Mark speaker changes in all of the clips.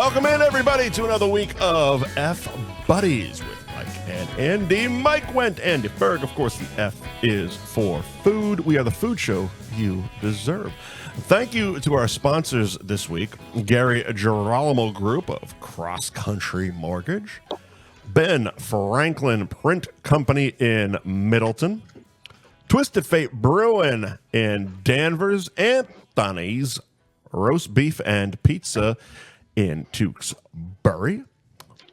Speaker 1: Welcome in, everybody, to another week of F Buddies with Mike and Andy. Mike Wendt and Andy Ferg. Of course, the F is for food. We are the food show you deserve. Thank you to our sponsors this week, Gary Girolamo Group of Cross Country Mortgage, Ben Franklin Print Company in Middleton, Twisted Fate Brewing in Danvers, Anthony's Roast Beef and Pizza in Tewksbury,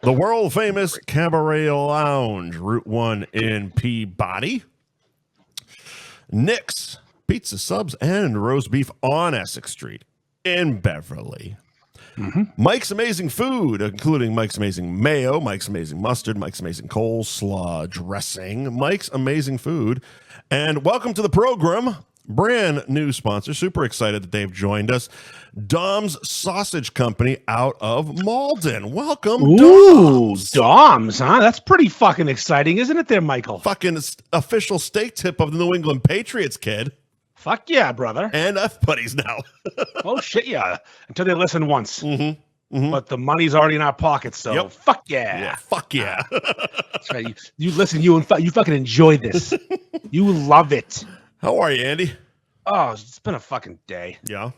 Speaker 1: the world-famous Cabaret Lounge, Route 1 in Peabody, Nick's Pizza Subs and Roast Beef on Essex Street in Beverly, Mike's Amazing Food, including Mike's Amazing Mayo, Mike's Amazing Mustard, Mike's Amazing Coleslaw Dressing, Mike's Amazing Food, and welcome to the program, brand new sponsor, super excited that they've joined us, Dom's Sausage Company out of Malden. Welcome,
Speaker 2: Ooh, Dom's, huh? That's pretty fucking exciting, isn't it there, Michael?
Speaker 1: Fucking official steak tip of the New England Patriots, kid.
Speaker 2: Fuck yeah, brother.
Speaker 1: And F Buddies now.
Speaker 2: Oh, shit, yeah. Until they listen once. But the money's already in our pockets, so fuck yeah.
Speaker 1: Yeah, fuck yeah.
Speaker 2: That's right. You listen, you fucking enjoy this. You love it.
Speaker 1: How are you, Andy?
Speaker 2: Oh, it's been a fucking day.
Speaker 1: Yeah.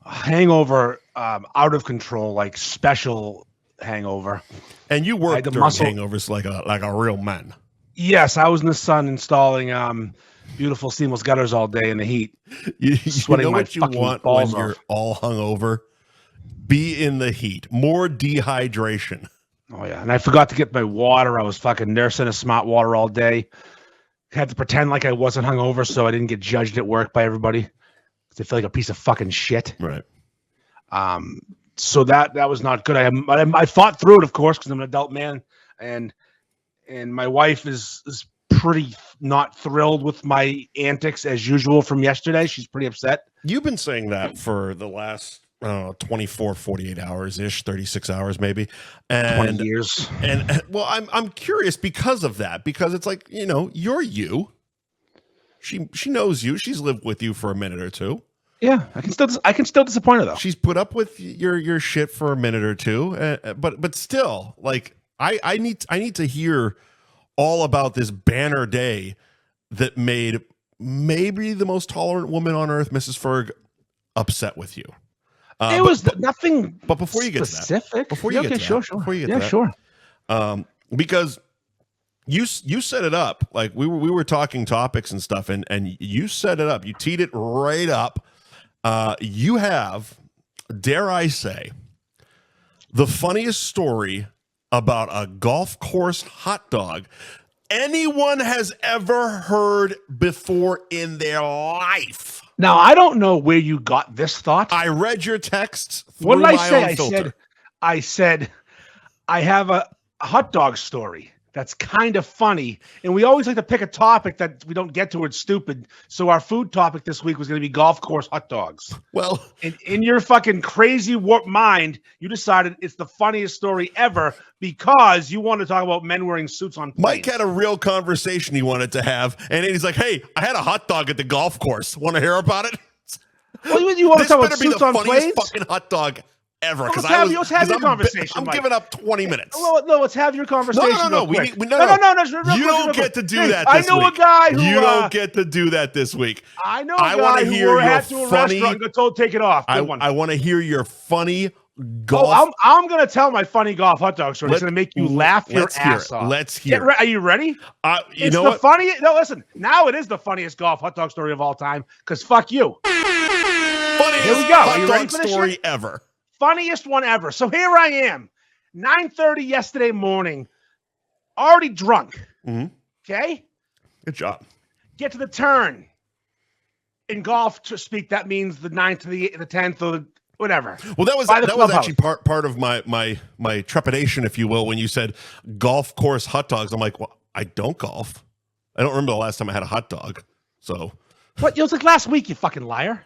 Speaker 2: Hangover, out of control, like special hangover.
Speaker 1: And you worked during hangovers like a real man.
Speaker 2: Yes, I was in the sun installing beautiful seamless gutters all day in the heat.
Speaker 1: Sweating my fucking balls off. When you're all hungover? Be in the heat. More dehydration.
Speaker 2: Oh, yeah. And I forgot to get my water. I was fucking nursing a smart water all day. Had to pretend like I wasn't hungover so I didn't get judged at work by everybody. Because I feel like a piece of fucking shit.
Speaker 1: Right.
Speaker 2: So that was not good. I fought through it, of course, because I'm an adult man. And my wife is pretty not thrilled with my antics as usual from yesterday. She's pretty upset.
Speaker 1: You've been saying that for the last 24, 48 hours ish, 36 hours maybe, and
Speaker 2: 20 years.
Speaker 1: And well, I'm curious because of that, because it's like, you're you. She knows you. She's lived with you for a minute or two.
Speaker 2: Yeah, I can still disappoint her though.
Speaker 1: She's put up with your shit for a minute or two, but still, like I need to hear all about this banner day that made maybe the most tolerant woman on earth, Mrs. Ferg, upset with you.
Speaker 2: It was nothing.
Speaker 1: But before you get
Speaker 2: specific,
Speaker 1: to that,
Speaker 2: sure.
Speaker 1: Because you set it up, like we were talking topics and stuff, and you set it up. You teed it right up. You have, dare I say, the funniest story about a golf course hot dog anyone has ever heard before in their life.
Speaker 2: Now, I don't know where you got this thought.
Speaker 1: I read your texts through
Speaker 2: what did I say?
Speaker 1: own filter.
Speaker 2: I said, I have a hot dog story that's kind of funny. And we always like to pick a topic that we don't get to. It's stupid. So our food topic this week was going to be golf course hot dogs.
Speaker 1: Well,
Speaker 2: in your fucking crazy warped mind, you decided it's the funniest story ever because you want to talk about men wearing suits on planes.
Speaker 1: Mike had a real conversation he wanted to have. And he's like, hey, I had a hot dog at the golf course. Want to hear about it?
Speaker 2: Well, you want to talk about suits on planes?
Speaker 1: This better be the funniest fucking hot dog ever.
Speaker 2: Let's have your conversation.
Speaker 1: I'm giving up 20 minutes.
Speaker 2: No, let's have your conversation.
Speaker 1: No.
Speaker 2: You
Speaker 1: don't get to do that this week.
Speaker 2: I know a guy who...
Speaker 1: You don't get to do that this week.
Speaker 2: I know a guy who wore a hat to a restaurant and got told take it off.
Speaker 1: I want to hear your funny golf...
Speaker 2: I'm going to tell my funny golf hot dog story. It's going to make you laugh your ass off.
Speaker 1: Let's hear it.
Speaker 2: Are you ready?
Speaker 1: You know what?
Speaker 2: Funniest... No, listen. Now it is the funniest golf hot dog story of all time because fuck you.
Speaker 1: Funniest
Speaker 2: Here we go.
Speaker 1: hot dog story ever.
Speaker 2: Funniest one ever. So here I am, 9:30 yesterday morning, already drunk. Okay?
Speaker 1: Good job.
Speaker 2: Get to the turn. In golf to speak, that means the 9th to the 10th or whatever.
Speaker 1: Well, that was actually part of my trepidation, if you will, when you said golf course hot dogs. I'm like, well, I don't golf. I don't remember the last time I had a hot dog. So
Speaker 2: what? It was like last week, you fucking liar.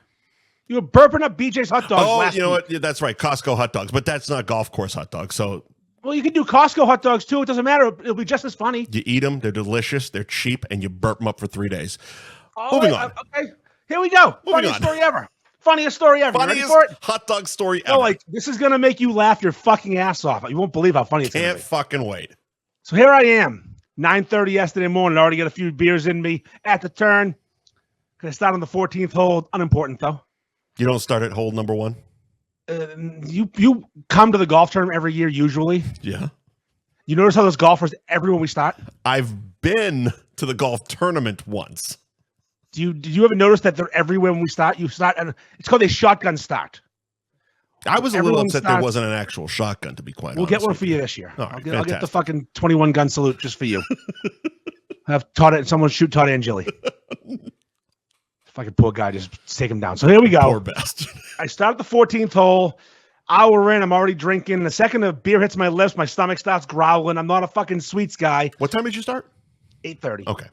Speaker 2: You were burping up BJ's hot dogs last week.
Speaker 1: You know what? Yeah, that's right. Costco hot dogs, but that's not golf course hot dogs. So,
Speaker 2: well, you can do Costco hot dogs too. It doesn't matter. It'll be just as funny.
Speaker 1: You eat them. They're delicious. They're cheap, and you burp them up for 3 days. Moving on.
Speaker 2: Okay. Here we go. Funniest story ever. funniest story ever.
Speaker 1: Funniest
Speaker 2: you ready for it?
Speaker 1: hot dog story ever.
Speaker 2: No, like this is gonna make you laugh your fucking ass off. You won't believe how funny it's gonna
Speaker 1: Can't
Speaker 2: be.
Speaker 1: fucking wait.
Speaker 2: So here I am, 9:30 yesterday morning. Already got a few beers in me at the turn. Gonna start on the 14th hole. Unimportant though.
Speaker 1: You don't start at hole number 1?
Speaker 2: You come to the golf tournament every year usually.
Speaker 1: Yeah.
Speaker 2: You notice how those golfers everywhere we start?
Speaker 1: I've been to the golf tournament once.
Speaker 2: Did you ever notice that they're everywhere when we start? You start and it's called a shotgun start.
Speaker 1: I was a little
Speaker 2: Everyone
Speaker 1: upset
Speaker 2: starts-
Speaker 1: there wasn't an actual shotgun, to be quite honest.
Speaker 2: We'll get one
Speaker 1: with
Speaker 2: for you this year.
Speaker 1: All right,
Speaker 2: I'll get the
Speaker 1: fantastic.
Speaker 2: fucking 21 gun salute just for you. Have Todd and someone shoot Todd Angeli. Fucking poor guy, just take him down. So here we go.
Speaker 1: Poor bastard.
Speaker 2: I start at the 14th hole. Hour in, I'm already drinking. The second the beer hits my lips, my stomach starts growling. I'm not a fucking sweets guy.
Speaker 1: What time did you start?
Speaker 2: 8:30.
Speaker 1: Okay.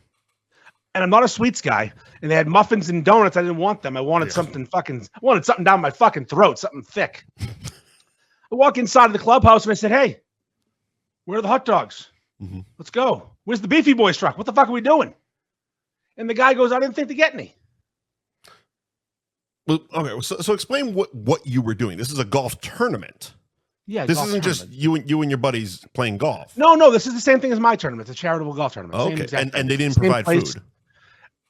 Speaker 2: And I'm not a sweets guy. And they had muffins and donuts. I didn't want them. I wanted something down my fucking throat, something thick. I walk inside of the clubhouse and I said, hey, where are the hot dogs?
Speaker 1: Mm-hmm.
Speaker 2: Let's go. Where's the Beefy Boys truck? What the fuck are we doing? And the guy goes, I didn't think to get any.
Speaker 1: Well, okay. So explain what you were doing. This is a golf tournament.
Speaker 2: Yeah,
Speaker 1: This
Speaker 2: golf
Speaker 1: isn't
Speaker 2: tournament.
Speaker 1: just you and your buddies playing golf.
Speaker 2: No, this is the same thing as my tournament. It's a charitable golf tournament. Same
Speaker 1: Okay.
Speaker 2: exact
Speaker 1: And
Speaker 2: thing.
Speaker 1: they didn't
Speaker 2: Same
Speaker 1: provide
Speaker 2: place.
Speaker 1: food.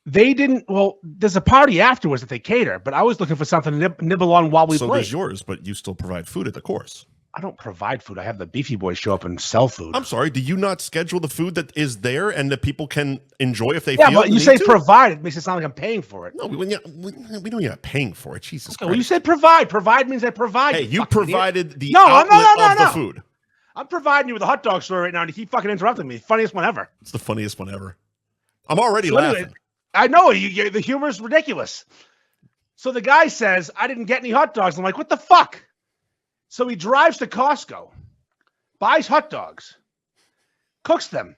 Speaker 2: They didn't. Well, there's a party afterwards that they cater, but I was looking for something to nibble on while we
Speaker 1: So
Speaker 2: play.
Speaker 1: there's yours, but you still provide food at the course.
Speaker 2: I don't provide food. I have the Beefy Boys show up and sell food.
Speaker 1: I'm sorry. Do you not schedule the food that is there and that people can enjoy if they
Speaker 2: Yeah,
Speaker 1: feel
Speaker 2: but
Speaker 1: the
Speaker 2: you
Speaker 1: need
Speaker 2: say
Speaker 1: to?
Speaker 2: provide. It makes it sound like I'm paying for it.
Speaker 1: No, we know you're not paying for it. Jesus
Speaker 2: Okay, well, you
Speaker 1: Christ.
Speaker 2: said provide. Provide means I provide.
Speaker 1: Hey, you
Speaker 2: fucking idiot.
Speaker 1: provided the
Speaker 2: No,
Speaker 1: outlet of the
Speaker 2: no.
Speaker 1: food.
Speaker 2: I'm providing you with a hot dog story right now, and you keep fucking interrupting me. Funniest one ever.
Speaker 1: It's the funniest one ever. I'm already
Speaker 2: So
Speaker 1: laughing.
Speaker 2: anyway, I know the humor is ridiculous. So the guy says, I didn't get any hot dogs. I'm like, what the fuck? So he drives to Costco, buys hot dogs, cooks them,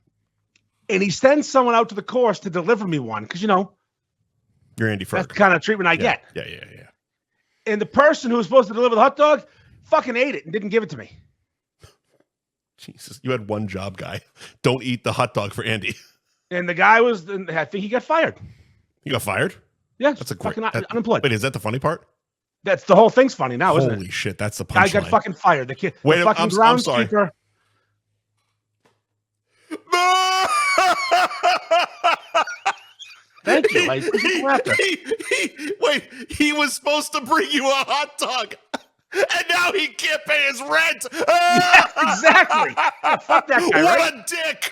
Speaker 2: and he sends someone out to the course to deliver me one because,
Speaker 1: You're Andy
Speaker 2: that's
Speaker 1: Ferg.
Speaker 2: the kind of treatment I get.
Speaker 1: Yeah.
Speaker 2: And the person who was supposed to deliver the hot dog fucking ate it and didn't give it to me.
Speaker 1: Jesus, you had one job, guy. Don't eat the hot dog for Andy.
Speaker 2: And the guy I think he got fired.
Speaker 1: You got fired?
Speaker 2: Yeah,
Speaker 1: That's a great.
Speaker 2: fucking unemployed.
Speaker 1: Wait, is that the funny part?
Speaker 2: That's the whole thing's funny now, isn't it?
Speaker 1: Holy shit, that's the
Speaker 2: Guy
Speaker 1: punchline.
Speaker 2: got fucking fired. The kid,
Speaker 1: Wait,
Speaker 2: the fucking
Speaker 1: I'm sorry.
Speaker 2: groundskeeper. Thank you.
Speaker 1: Wait, he was supposed to bring you a hot dog, and now he can't pay his rent.
Speaker 2: Exactly. Yeah, fuck that guy.
Speaker 1: What
Speaker 2: Right?
Speaker 1: a dick!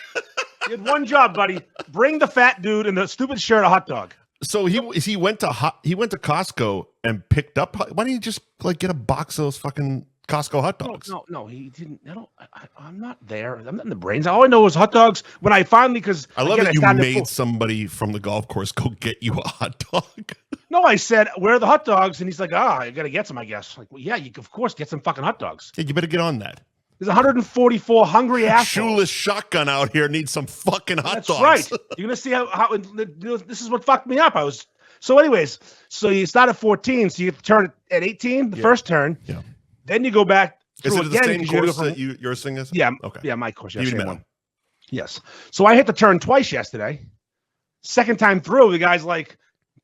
Speaker 2: You had one job, buddy. Bring the fat dude in the stupid shirt a hot dog.
Speaker 1: So he went to Costco and picked up. Why didn't he just get a box of those fucking Costco hot dogs?
Speaker 2: No, he didn't. I'm not there. I'm not in the brains. All I know is hot dogs. When I finally, because
Speaker 1: I love that you made somebody from the golf course go get you a hot dog.
Speaker 2: No, I said, where are the hot dogs? And he's like, I got to get some, I guess. Like, well, yeah, you of course get some fucking hot dogs.
Speaker 1: Yeah, you better get on that.
Speaker 2: There's 144 hungry assholes.
Speaker 1: Shoeless shotgun out here needs some fucking hot
Speaker 2: That's
Speaker 1: dogs.
Speaker 2: right. You're gonna see how this is what fucked me up. So you start at 14, so you have to turn at 18, the first turn.
Speaker 1: Yeah.
Speaker 2: Then you go back
Speaker 1: Is
Speaker 2: through
Speaker 1: it the
Speaker 2: again.
Speaker 1: same
Speaker 2: 'cause you gotta
Speaker 1: course
Speaker 2: go from-
Speaker 1: that yours thing is?
Speaker 2: Yeah.
Speaker 1: Okay.
Speaker 2: Yeah, my course. Yeah,
Speaker 1: You
Speaker 2: same
Speaker 1: met
Speaker 2: one.
Speaker 1: him.
Speaker 2: Yes. So I hit the turn twice yesterday. Second time through, the guy's like,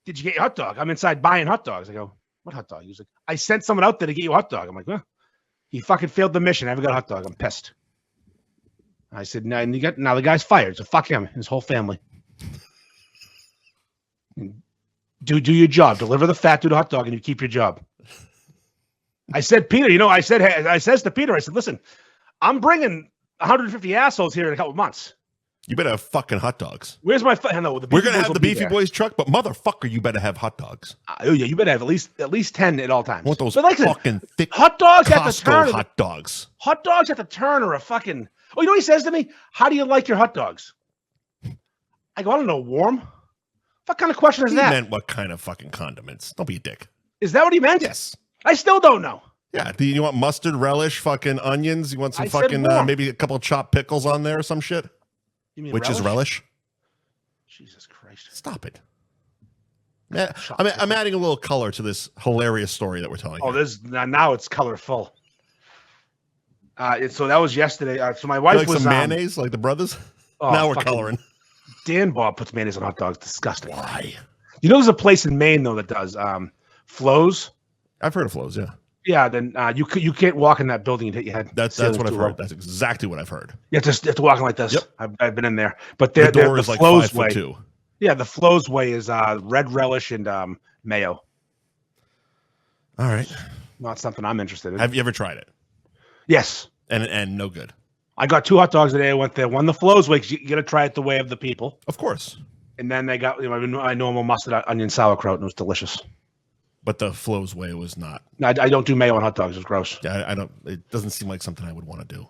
Speaker 2: "Did you get your hot dog?" I'm inside buying hot dogs. I go, "What hot dog?" He's like, "I sent someone out there to get you a hot dog." I'm like, "Huh." He fucking failed the mission. I haven't got a hot dog. I'm pissed. I said, "No." And now the guy's fired. So fuck him and his whole family. Do your job. Deliver the fat dude a hot dog, and you keep your job. I said, Peter. I says to Peter, I said, "Listen, I'm bringing 150 assholes here in a couple of months.
Speaker 1: You better have fucking hot dogs.
Speaker 2: Where's my? No,
Speaker 1: We're gonna have the Beefy Boys truck, but motherfucker, you better have hot dogs.
Speaker 2: Oh yeah, you better have at least 10 at all times.
Speaker 1: I want those
Speaker 2: But listen,
Speaker 1: fucking thick
Speaker 2: hot dogs at the turn.
Speaker 1: Costco hot dogs.
Speaker 2: Hot dogs at the turn are a fucking. Oh, you know what he says to me? How do you like your hot dogs? I go, I don't know, warm. What kind of question is
Speaker 1: He
Speaker 2: that?
Speaker 1: meant what kind of fucking condiments? Don't be a dick.
Speaker 2: Is that what he meant?
Speaker 1: Yes.
Speaker 2: I still don't know.
Speaker 1: Yeah. Do you want mustard, relish, fucking onions? You want some
Speaker 2: I said
Speaker 1: fucking
Speaker 2: warm.
Speaker 1: maybe a couple of chopped pickles on there or some shit?
Speaker 2: You mean
Speaker 1: Which is relish?
Speaker 2: Jesus Christ.
Speaker 1: Stop it. I'm adding a little color to this hilarious story that we're telling.
Speaker 2: Oh,
Speaker 1: here.
Speaker 2: now it's colorful. So that was yesterday. So my wife
Speaker 1: like
Speaker 2: was
Speaker 1: some mayonnaise, like the brothers.
Speaker 2: oh,
Speaker 1: Now we're
Speaker 2: fucking
Speaker 1: coloring.
Speaker 2: Dan Bob puts mayonnaise on hot dogs. Disgusting.
Speaker 1: Why?
Speaker 2: You know, there's a place in Maine though that does Flo's.
Speaker 1: I've heard of flows. Yeah.
Speaker 2: Yeah, then you can't walk in that building and hit your head.
Speaker 1: That's what I've heard. That's exactly what I've heard.
Speaker 2: You have to walk in like this.
Speaker 1: Yep.
Speaker 2: I've been in there, but
Speaker 1: the door is like
Speaker 2: Flows
Speaker 1: 5'2".
Speaker 2: Yeah, the Flows way is red relish and mayo.
Speaker 1: All right.
Speaker 2: Not something I'm interested in.
Speaker 1: Have you ever tried it?
Speaker 2: Yes.
Speaker 1: And no good.
Speaker 2: I got 2 hot dogs today. I went there. One the Flows way, 'cause you got to try it the way of the people.
Speaker 1: Of course.
Speaker 2: And then they got my normal mustard, onion, sauerkraut, and it was delicious.
Speaker 1: But the Flows way was not.
Speaker 2: No, I don't do mayo on hot dogs. It's gross.
Speaker 1: Yeah, I don't. It doesn't seem like something I would want to do.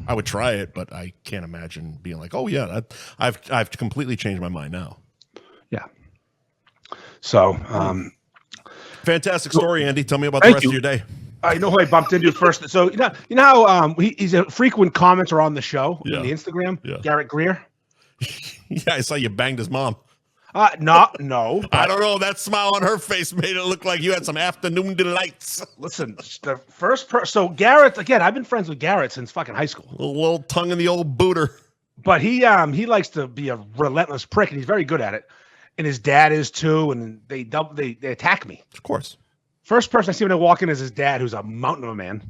Speaker 1: I would try it, but I can't imagine being like, oh yeah, I've completely changed my mind now.
Speaker 2: Yeah. So,
Speaker 1: fantastic story, Andy. Tell me about the rest of your day.
Speaker 2: I know who I bumped into first. So you know how he's a frequent commenter on the show on the Instagram. Yeah. Garrett Greer.
Speaker 1: Yeah, I saw you banged his mom.
Speaker 2: No.
Speaker 1: I don't know. That smile on her face made it look like you had some afternoon delights.
Speaker 2: Listen, the first so Garrett, again, I've been friends with Garrett since fucking high school.
Speaker 1: A little tongue in the old booter.
Speaker 2: But he likes to be a relentless prick, and he's very good at it. And his dad is too, and they attack me.
Speaker 1: Of course.
Speaker 2: First person I see when I walk in is his dad, who's a mountain of a man.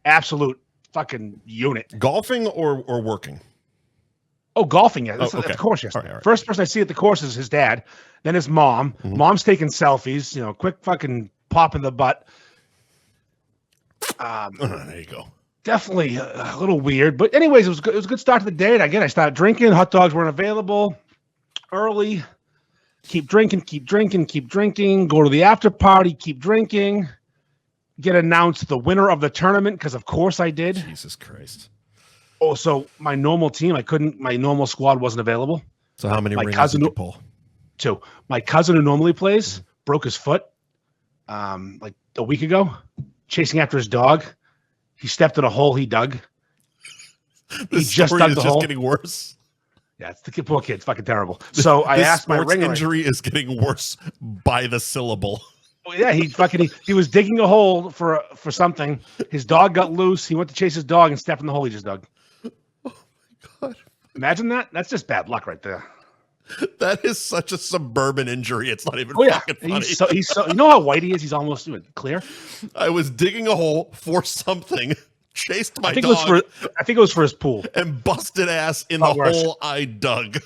Speaker 2: Absolute fucking unit.
Speaker 1: Golfing or working?
Speaker 2: Oh, golfing, yeah. At
Speaker 1: Okay.
Speaker 2: the course, yes.
Speaker 1: All right.
Speaker 2: First person I see at the course is his dad, then his mom. Mm-hmm. Mom's taking selfies, quick fucking pop in the butt.
Speaker 1: There you go.
Speaker 2: Definitely a little weird. But anyways, it was a good start to the day. And again, I started drinking. Hot dogs weren't available early. Keep drinking. Go to the after party, keep drinking. Get announced the winner of the tournament, because of course I did.
Speaker 1: Jesus Christ.
Speaker 2: Oh, so my normal team, my normal squad wasn't available.
Speaker 1: So how many rings did you pull?
Speaker 2: 2. My cousin who normally plays broke his foot like a week ago, chasing after his dog. He stepped in a hole he dug.
Speaker 1: He just dug the hole. Getting worse.
Speaker 2: Yeah, it's the poor kid. It's fucking terrible. So I asked my ringer.
Speaker 1: Injury is getting worse by the syllable.
Speaker 2: Oh, yeah, he was digging a hole for something. His dog got loose. He went to chase his dog and stepped in the hole he just dug.
Speaker 1: Oh my God.
Speaker 2: Imagine that. That's just bad luck right there.
Speaker 1: That is such a suburban injury. It's not even fucking funny.
Speaker 2: He's so, you know how white he is? He's almost clear.
Speaker 1: I was digging a hole for something, chased my dog.
Speaker 2: I think it was for his pool.
Speaker 1: And busted ass in the hole I dug.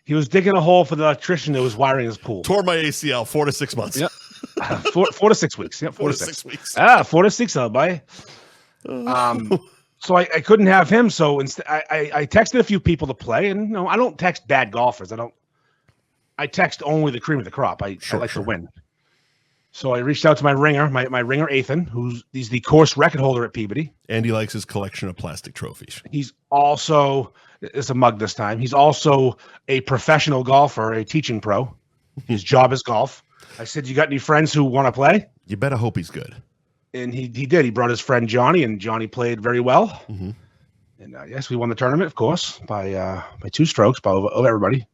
Speaker 2: He was digging a hole for the electrician that was wiring his pool.
Speaker 1: Tore my ACL 4 to 6 months.
Speaker 2: Yep. 4 to 6 weeks. Yep, 4 to 6 weeks. 4 to 6, boy. So I couldn't have him. So instead, I texted a few people to play, and I don't text bad golfers. I text only the cream of the crop. I like to win. So I reached out to my ringer, my ringer Ethan, he's the course record holder at Peabody.
Speaker 1: And he likes his collection of plastic trophies.
Speaker 2: He's also, it's a mug this time. He's also a professional golfer, a teaching pro. His job is golf. I said, "You got any friends who want to play?"
Speaker 1: You better hope he's good.
Speaker 2: And he did. He brought his friend Johnny, and Johnny played very well.
Speaker 1: Mm-hmm.
Speaker 2: And yes, we won the tournament, of course, by 2 strokes, over everybody.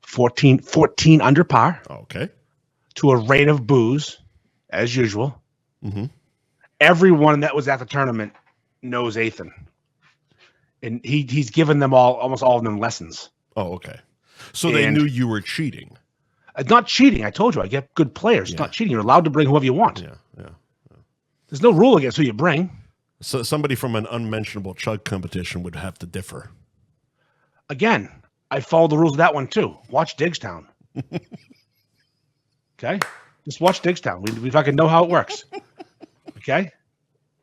Speaker 2: 14 under par.
Speaker 1: Okay.
Speaker 2: To a rain of booze, as usual.
Speaker 1: Mm-hmm.
Speaker 2: Everyone that was at the tournament knows Ethan, and he's given them almost all of them lessons.
Speaker 1: Oh, okay. So they knew you were cheating.
Speaker 2: Not cheating. I told you, I get good players. Yeah. It's not cheating. You're allowed to bring whoever you want.
Speaker 1: Yeah.
Speaker 2: There's no rule against who you bring.
Speaker 1: So somebody from an unmentionable chug competition would have to differ.
Speaker 2: Again, I followed the rules of that one too. Watch Diggstown. Okay? Just watch Diggstown. We fucking know how it works. Okay?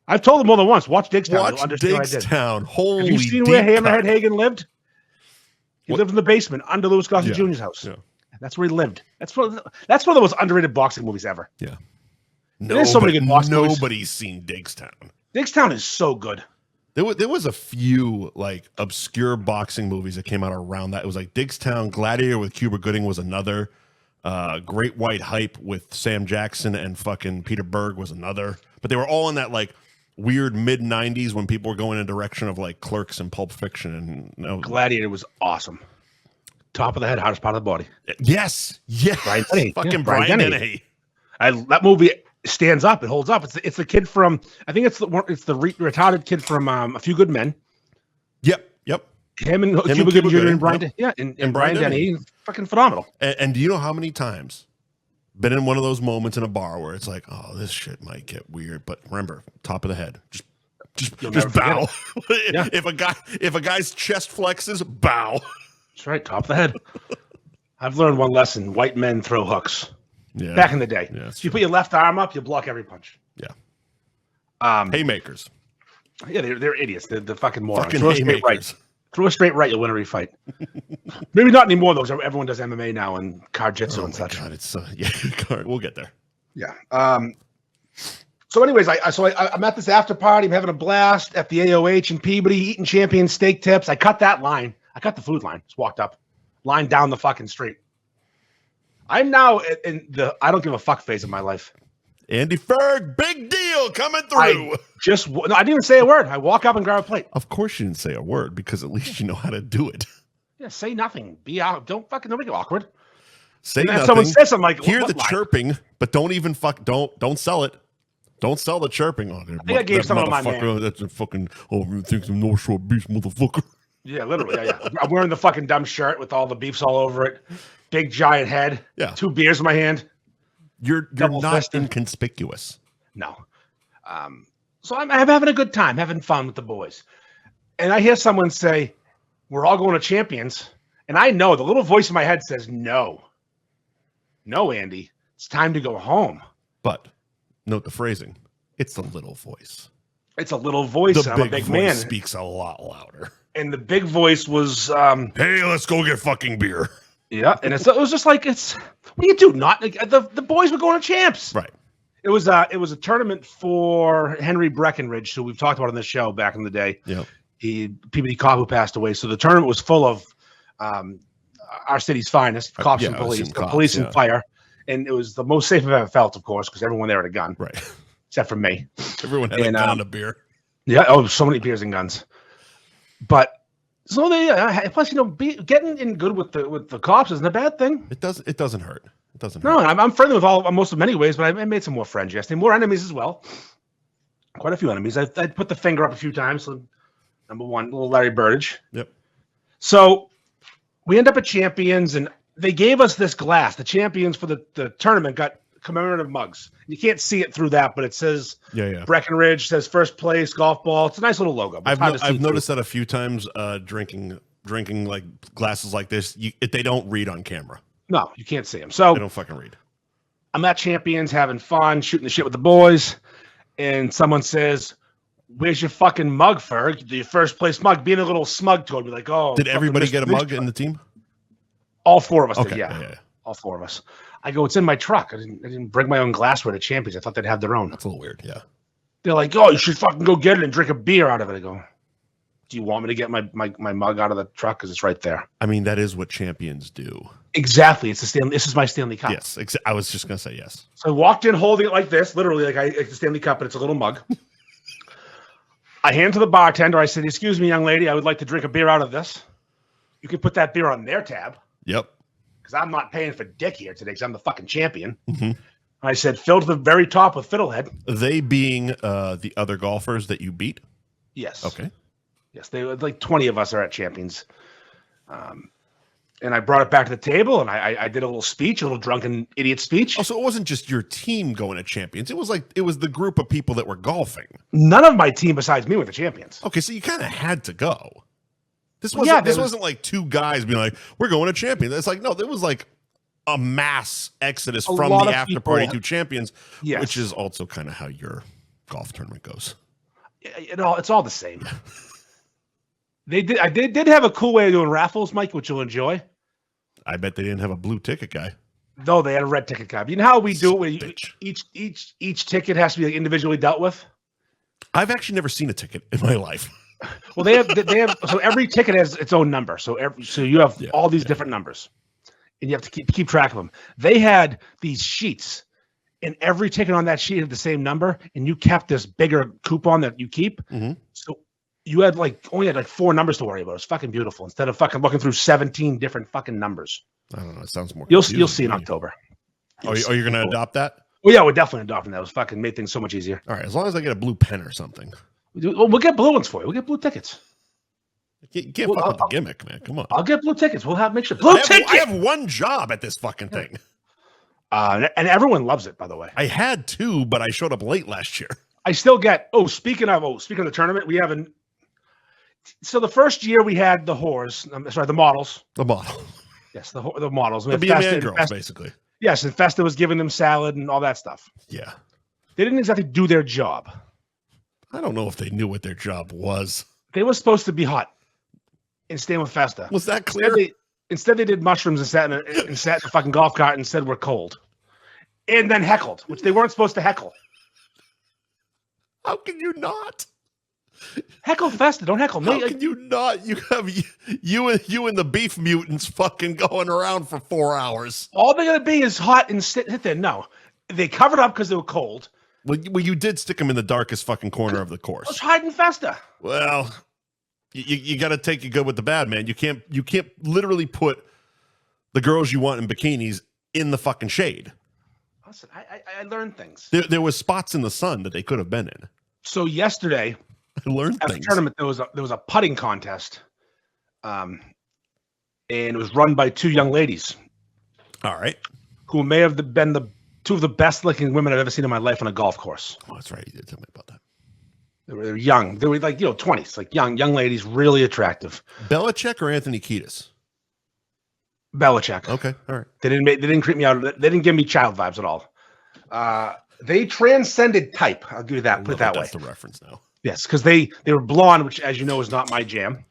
Speaker 2: I've told them more than once. Watch Diggstown.
Speaker 1: Watch Diggstown. Holy
Speaker 2: Have you seen where Hammerhead Hagen lived? He lived in the basement under Louis Gossett Jr.'s house. Yeah. That's where he lived. That's one of the most underrated boxing movies ever.
Speaker 1: Yeah.
Speaker 2: There's so many good boxing movies.
Speaker 1: Nobody's seen Diggstown.
Speaker 2: Diggstown is so good.
Speaker 1: There was a few like obscure boxing movies that came out around that. It was like Diggstown, Gladiator with Cuba Gooding was another. Great White Hype with Sam Jackson and fucking Peter Berg was another. But they were all in that like weird mid 90s when people were going in a direction of like Clerks and Pulp Fiction. And
Speaker 2: Gladiator was awesome. Top of the head, hardest part of the body.
Speaker 1: Yes.
Speaker 2: Brian Dennehy.
Speaker 1: Fucking Brian Dennehy.
Speaker 2: That movie stands up. It holds up. It's the kid from, I think it's the retarded kid from A Few Good Men.
Speaker 1: Yep.
Speaker 2: Him and Cuba Gooding Jr. and Brian. Yep. And Brian Dennehy, fucking phenomenal.
Speaker 1: And do you know how many times Been in one of those moments in a bar where it's like, oh, this shit might get weird, but remember, top of the head, just bow.
Speaker 2: Yeah.
Speaker 1: If a guy's chest flexes, bow.
Speaker 2: That's right, top of the head. I've learned one lesson: white men throw hooks.
Speaker 1: Yeah.
Speaker 2: Back in the day,
Speaker 1: Yeah,
Speaker 2: you put your left arm up, you block every punch.
Speaker 1: Yeah. Haymakers.
Speaker 2: Yeah, they're idiots. They're the fucking morons.
Speaker 1: Fucking
Speaker 2: Throw a straight right. Throw a straight right, you'll win every fight. Maybe not anymore though, because everyone does MMA now and jiu-jitsu and such.
Speaker 1: God, it's we'll get there.
Speaker 2: Yeah. So, anyways, I'm at this after party. I'm having a blast at the AOH in Peabody, eating champion steak tips. I cut that line. I cut the food line. Just walked up, line down the fucking street. I'm now in the I don't give a fuck phase of my life.
Speaker 1: Andy Ferg, big deal coming through.
Speaker 2: I didn't even say a word. I walk up and grab a plate.
Speaker 1: Of course you didn't say a word because at least you know how to do it.
Speaker 2: Yeah, say nothing. Be out. Don't make it awkward.
Speaker 1: Say nothing.
Speaker 2: If someone says something like,
Speaker 1: hear the chirping, but don't even don't sell it. Don't sell the chirping on it.
Speaker 2: I think I gave someone my man.
Speaker 1: That's a fucking you think some North Shore beef, motherfucker.
Speaker 2: Yeah, literally. Yeah. I'm wearing the fucking dumb shirt with all the beefs all over it. Big giant head.
Speaker 1: Yeah.
Speaker 2: 2 beers in my hand.
Speaker 1: You're not inconspicuous.
Speaker 2: No. So I'm having a good time, having fun with the boys. And I hear someone say, we're all going to Champions. And I know the little voice in my head says, no. No, Andy. It's time to go home.
Speaker 1: But note the phrasing. It's a little voice.
Speaker 2: It's a little voice.
Speaker 1: The
Speaker 2: I'm a big
Speaker 1: voice
Speaker 2: man.
Speaker 1: Speaks a lot louder.
Speaker 2: And the big voice was,
Speaker 1: hey, let's go get fucking beer.
Speaker 2: Yeah, and it was just like what do you do? Not like, the boys were going to Champs,
Speaker 1: right?
Speaker 2: It was a tournament for Henry Breckenridge, who we've talked about on this show back in the day.
Speaker 1: Yeah,
Speaker 2: PBD cop who passed away. So the tournament was full of our city's finest, cops and police, police and fire, and it was the most safe I've ever felt, of course, because everyone there had a gun,
Speaker 1: right?
Speaker 2: Except for me.
Speaker 1: Everyone had a gun and a beer.
Speaker 2: Yeah, so many beers and guns, but. So plus getting in good with the cops isn't a bad thing.
Speaker 1: It doesn't hurt. It doesn't.
Speaker 2: No,
Speaker 1: hurt.
Speaker 2: I'm friendly with most of them anyways, but I made some more friends yesterday, more enemies as well. Quite a few enemies. I put the finger up a few times. So number one, little Larry Birdage.
Speaker 1: Yep.
Speaker 2: So we end up at Champions, and they gave us this glass. The champions for the tournament got commemorative mugs. You can't see it through that, but it says Breckenridge, says first place, golf ball. It's a nice little logo.
Speaker 1: I've noticed that a few times drinking like glasses like this, they don't read on camera.
Speaker 2: No, you can't see them. So
Speaker 1: they don't fucking read.
Speaker 2: I'm at Champions having fun, shooting the shit with the boys, and someone says, where's your fucking mug, Ferg? Your first place mug. Being a little smug toward me, like, oh.
Speaker 1: Did everybody get a mug in the team?
Speaker 2: All 4 of us did,
Speaker 1: yeah.
Speaker 2: Yeah. All 4 of us. I go, it's in my truck. I didn't bring my own glassware to Champions. I thought they'd have their own.
Speaker 1: That's a little weird, yeah.
Speaker 2: They're like, oh, you should fucking go get it and drink a beer out of it. I go, do you want me to get my mug out of the truck? Because it's right there.
Speaker 1: I mean, that is what Champions do.
Speaker 2: Exactly. This is my Stanley Cup.
Speaker 1: Yes. I was just going to say yes.
Speaker 2: So I walked in holding it like this, literally like the Stanley Cup, but it's a little mug. I hand to the bartender. I said, excuse me, young lady, I would like to drink a beer out of this. You can put that beer on their tab.
Speaker 1: Yep.
Speaker 2: Because I'm not paying for dick here today because I'm the fucking champion.
Speaker 1: Mm-hmm.
Speaker 2: I said, fill to the very top with Fiddlehead.
Speaker 1: They being the other golfers that you beat?
Speaker 2: Yes.
Speaker 1: Okay.
Speaker 2: Yes, they like 20 of us are at Champions. And I brought it back to the table, and I did a little speech, a little drunken idiot speech.
Speaker 1: Oh, so it wasn't just your team going to Champions. It was the group of people that were golfing.
Speaker 2: None of my team besides me were the champions.
Speaker 1: Okay, so you kind of had to go. This wasn't like 2 guys being like, we're going to Champions. It's like, no, there was like a mass exodus from the after party to Champions, which is also kind of how your golf tournament goes.
Speaker 2: It's all the same. I did have a cool way of doing raffles, Mike, which you'll enjoy.
Speaker 1: I bet they didn't have a blue ticket guy.
Speaker 2: No, they had a red ticket guy. You know how we do it? Where each ticket has to be individually dealt with.
Speaker 1: I've actually never seen a ticket in my life.
Speaker 2: Well, they have. So every ticket has its own number. So you have all these different numbers, and you have to keep track of them. They had these sheets, and every ticket on that sheet had the same number, and you kept this bigger coupon that you keep.
Speaker 1: Mm-hmm.
Speaker 2: So you had only had 4 numbers to worry about. It was fucking beautiful instead of fucking looking through 17 different fucking numbers.
Speaker 1: I don't know. It sounds more.
Speaker 2: You'll see in October.
Speaker 1: Are you going to adopt that?
Speaker 2: Well, yeah, we're definitely adopting that. It was fucking made things so much easier.
Speaker 1: All right, as long as I get a blue pen or something.
Speaker 2: We'll get blue ones for you. We'll get blue tickets.
Speaker 1: You can't fuck with the gimmick, man. Come on.
Speaker 2: I'll get blue tickets. We'll make sure. Tickets.
Speaker 1: I have one job at this fucking thing.
Speaker 2: And everyone loves it, by the way.
Speaker 1: I had two, but I showed up late last year.
Speaker 2: I still get. Speaking of the tournament, we have an. So the first year we had the whores. The models.
Speaker 1: The model.
Speaker 2: Yes, the models.
Speaker 1: The B-man girls, basically.
Speaker 2: Yes, and Festa was giving them salad and all that stuff.
Speaker 1: Yeah.
Speaker 2: They didn't exactly do their job.
Speaker 1: I don't know if they knew what their job was.
Speaker 2: They were supposed to be hot and stand with Festa.
Speaker 1: Was that clear?
Speaker 2: Instead, they did mushrooms and sat in a fucking golf cart and said we're cold. And then heckled, which they weren't supposed to heckle.
Speaker 1: How can you not?
Speaker 2: Heckle Festa, don't heckle me.
Speaker 1: How can you not? You have you and the beef mutants fucking going around for 4 hours.
Speaker 2: All they're gonna be is hot and sit there. No, they covered up because they were cold.
Speaker 1: Well, you did stick them in the darkest fucking corner of the course.
Speaker 2: Let's hide in Festa.
Speaker 1: Well, you got to take it good with the bad, man. You can't literally put the girls you want in bikinis in the fucking shade.
Speaker 2: Listen, I learned things.
Speaker 1: There was spots in the sun that they could have been in.
Speaker 2: So yesterday,
Speaker 1: I learned
Speaker 2: at
Speaker 1: things.
Speaker 2: the tournament, there was a putting contest, and it was run by two young ladies.
Speaker 1: All right.
Speaker 2: Who may have been the two of the best looking women I've ever seen in my life on a golf course.
Speaker 1: Oh, that's right. You did tell me about that.
Speaker 2: They were young. They were like 20s, like young ladies, really attractive.
Speaker 1: Belichick or Anthony Kiedis?
Speaker 2: Belichick.
Speaker 1: Okay, all right.
Speaker 2: They didn't creep me out. They didn't give me child vibes at all. They transcended type. I'll give you that. Put it that way.
Speaker 1: That's the reference now.
Speaker 2: Yes, because they were blonde, which, as you know, is not my jam.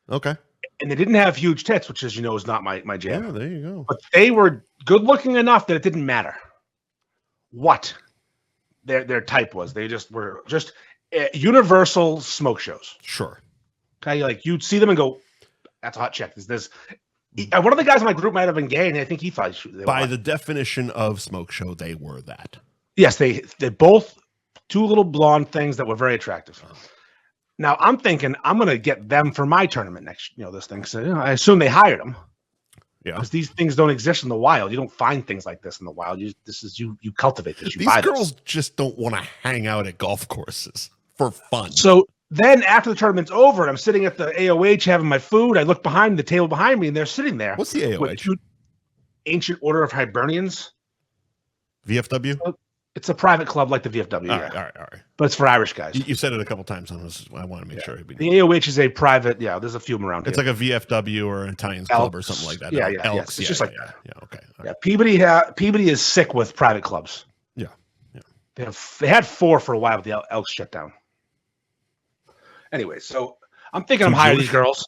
Speaker 1: Okay.
Speaker 2: And they didn't have huge tits, which, as you know, is not my jam.
Speaker 1: Yeah, there you go.
Speaker 2: But they were good looking enough that it didn't matter what their type was. They just were universal smoke shows.
Speaker 1: Sure.
Speaker 2: Okay, like you'd see them and go, "That's a hot chick." This one of the guys in my group might have been gay, and I think he thought they were
Speaker 1: by
Speaker 2: hot.
Speaker 1: the definition of smoke show, they were that.
Speaker 2: Yes, they both two little blonde things that were very attractive. Now I'm thinking I'm going to get them for my tournament next. This thing. So I assume they hired them.
Speaker 1: Yeah,
Speaker 2: because these things don't exist in the wild. You don't find things like this in the wild. You cultivate this.
Speaker 1: These girls just don't want to hang out at golf courses for fun.
Speaker 2: So then after the tournament's over, and I'm sitting at the AOH having my food, I look behind the table behind me, and they're sitting there.
Speaker 1: What's the AOH?
Speaker 2: With two Ancient Order of Hibernians.
Speaker 1: VFW?
Speaker 2: It's a private club like the VFW.
Speaker 1: All right.
Speaker 2: But it's for Irish guys.
Speaker 1: You said it a couple times on this. I want to make sure.
Speaker 2: The AOH is a private. Yeah, there's a few of them around.
Speaker 1: It's
Speaker 2: here.
Speaker 1: like a VFW or an Italian club or something like that.
Speaker 2: Yeah,
Speaker 1: Elks.
Speaker 2: It's just like that.
Speaker 1: Yeah. Okay.
Speaker 2: Yeah, Peabody is sick with private clubs.
Speaker 1: Yeah.
Speaker 2: They had 4 for a while, but the Elks shut down. Anyway, so I'm thinking I'm hiring these girls.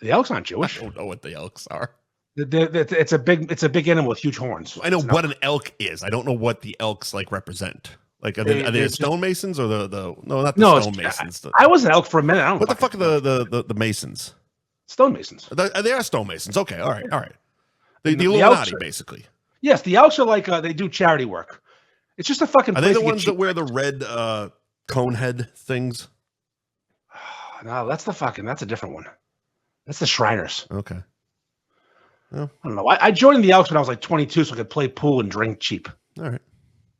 Speaker 2: The Elks aren't Jewish.
Speaker 1: I don't know what the Elks are.
Speaker 2: It's a big animal with huge horns.
Speaker 1: I know what an elk is. I don't know what the Elks represent. Like are they the stonemasons or the stonemasons?
Speaker 2: I was an elk for a minute. I don't
Speaker 1: what the fuck are the masons?
Speaker 2: Stonemasons.
Speaker 1: They are stonemasons. Okay, all right. The
Speaker 2: Illuminati,
Speaker 1: basically.
Speaker 2: Yes, the Elks are like they do charity work. It's just a fucking.
Speaker 1: Are they the ones that wear the red cone head things?
Speaker 2: No, that's a different one. That's the Shriners.
Speaker 1: Okay.
Speaker 2: Well, I don't know. I joined the Elks when I was like 22, so I could play pool and drink cheap.
Speaker 1: All right.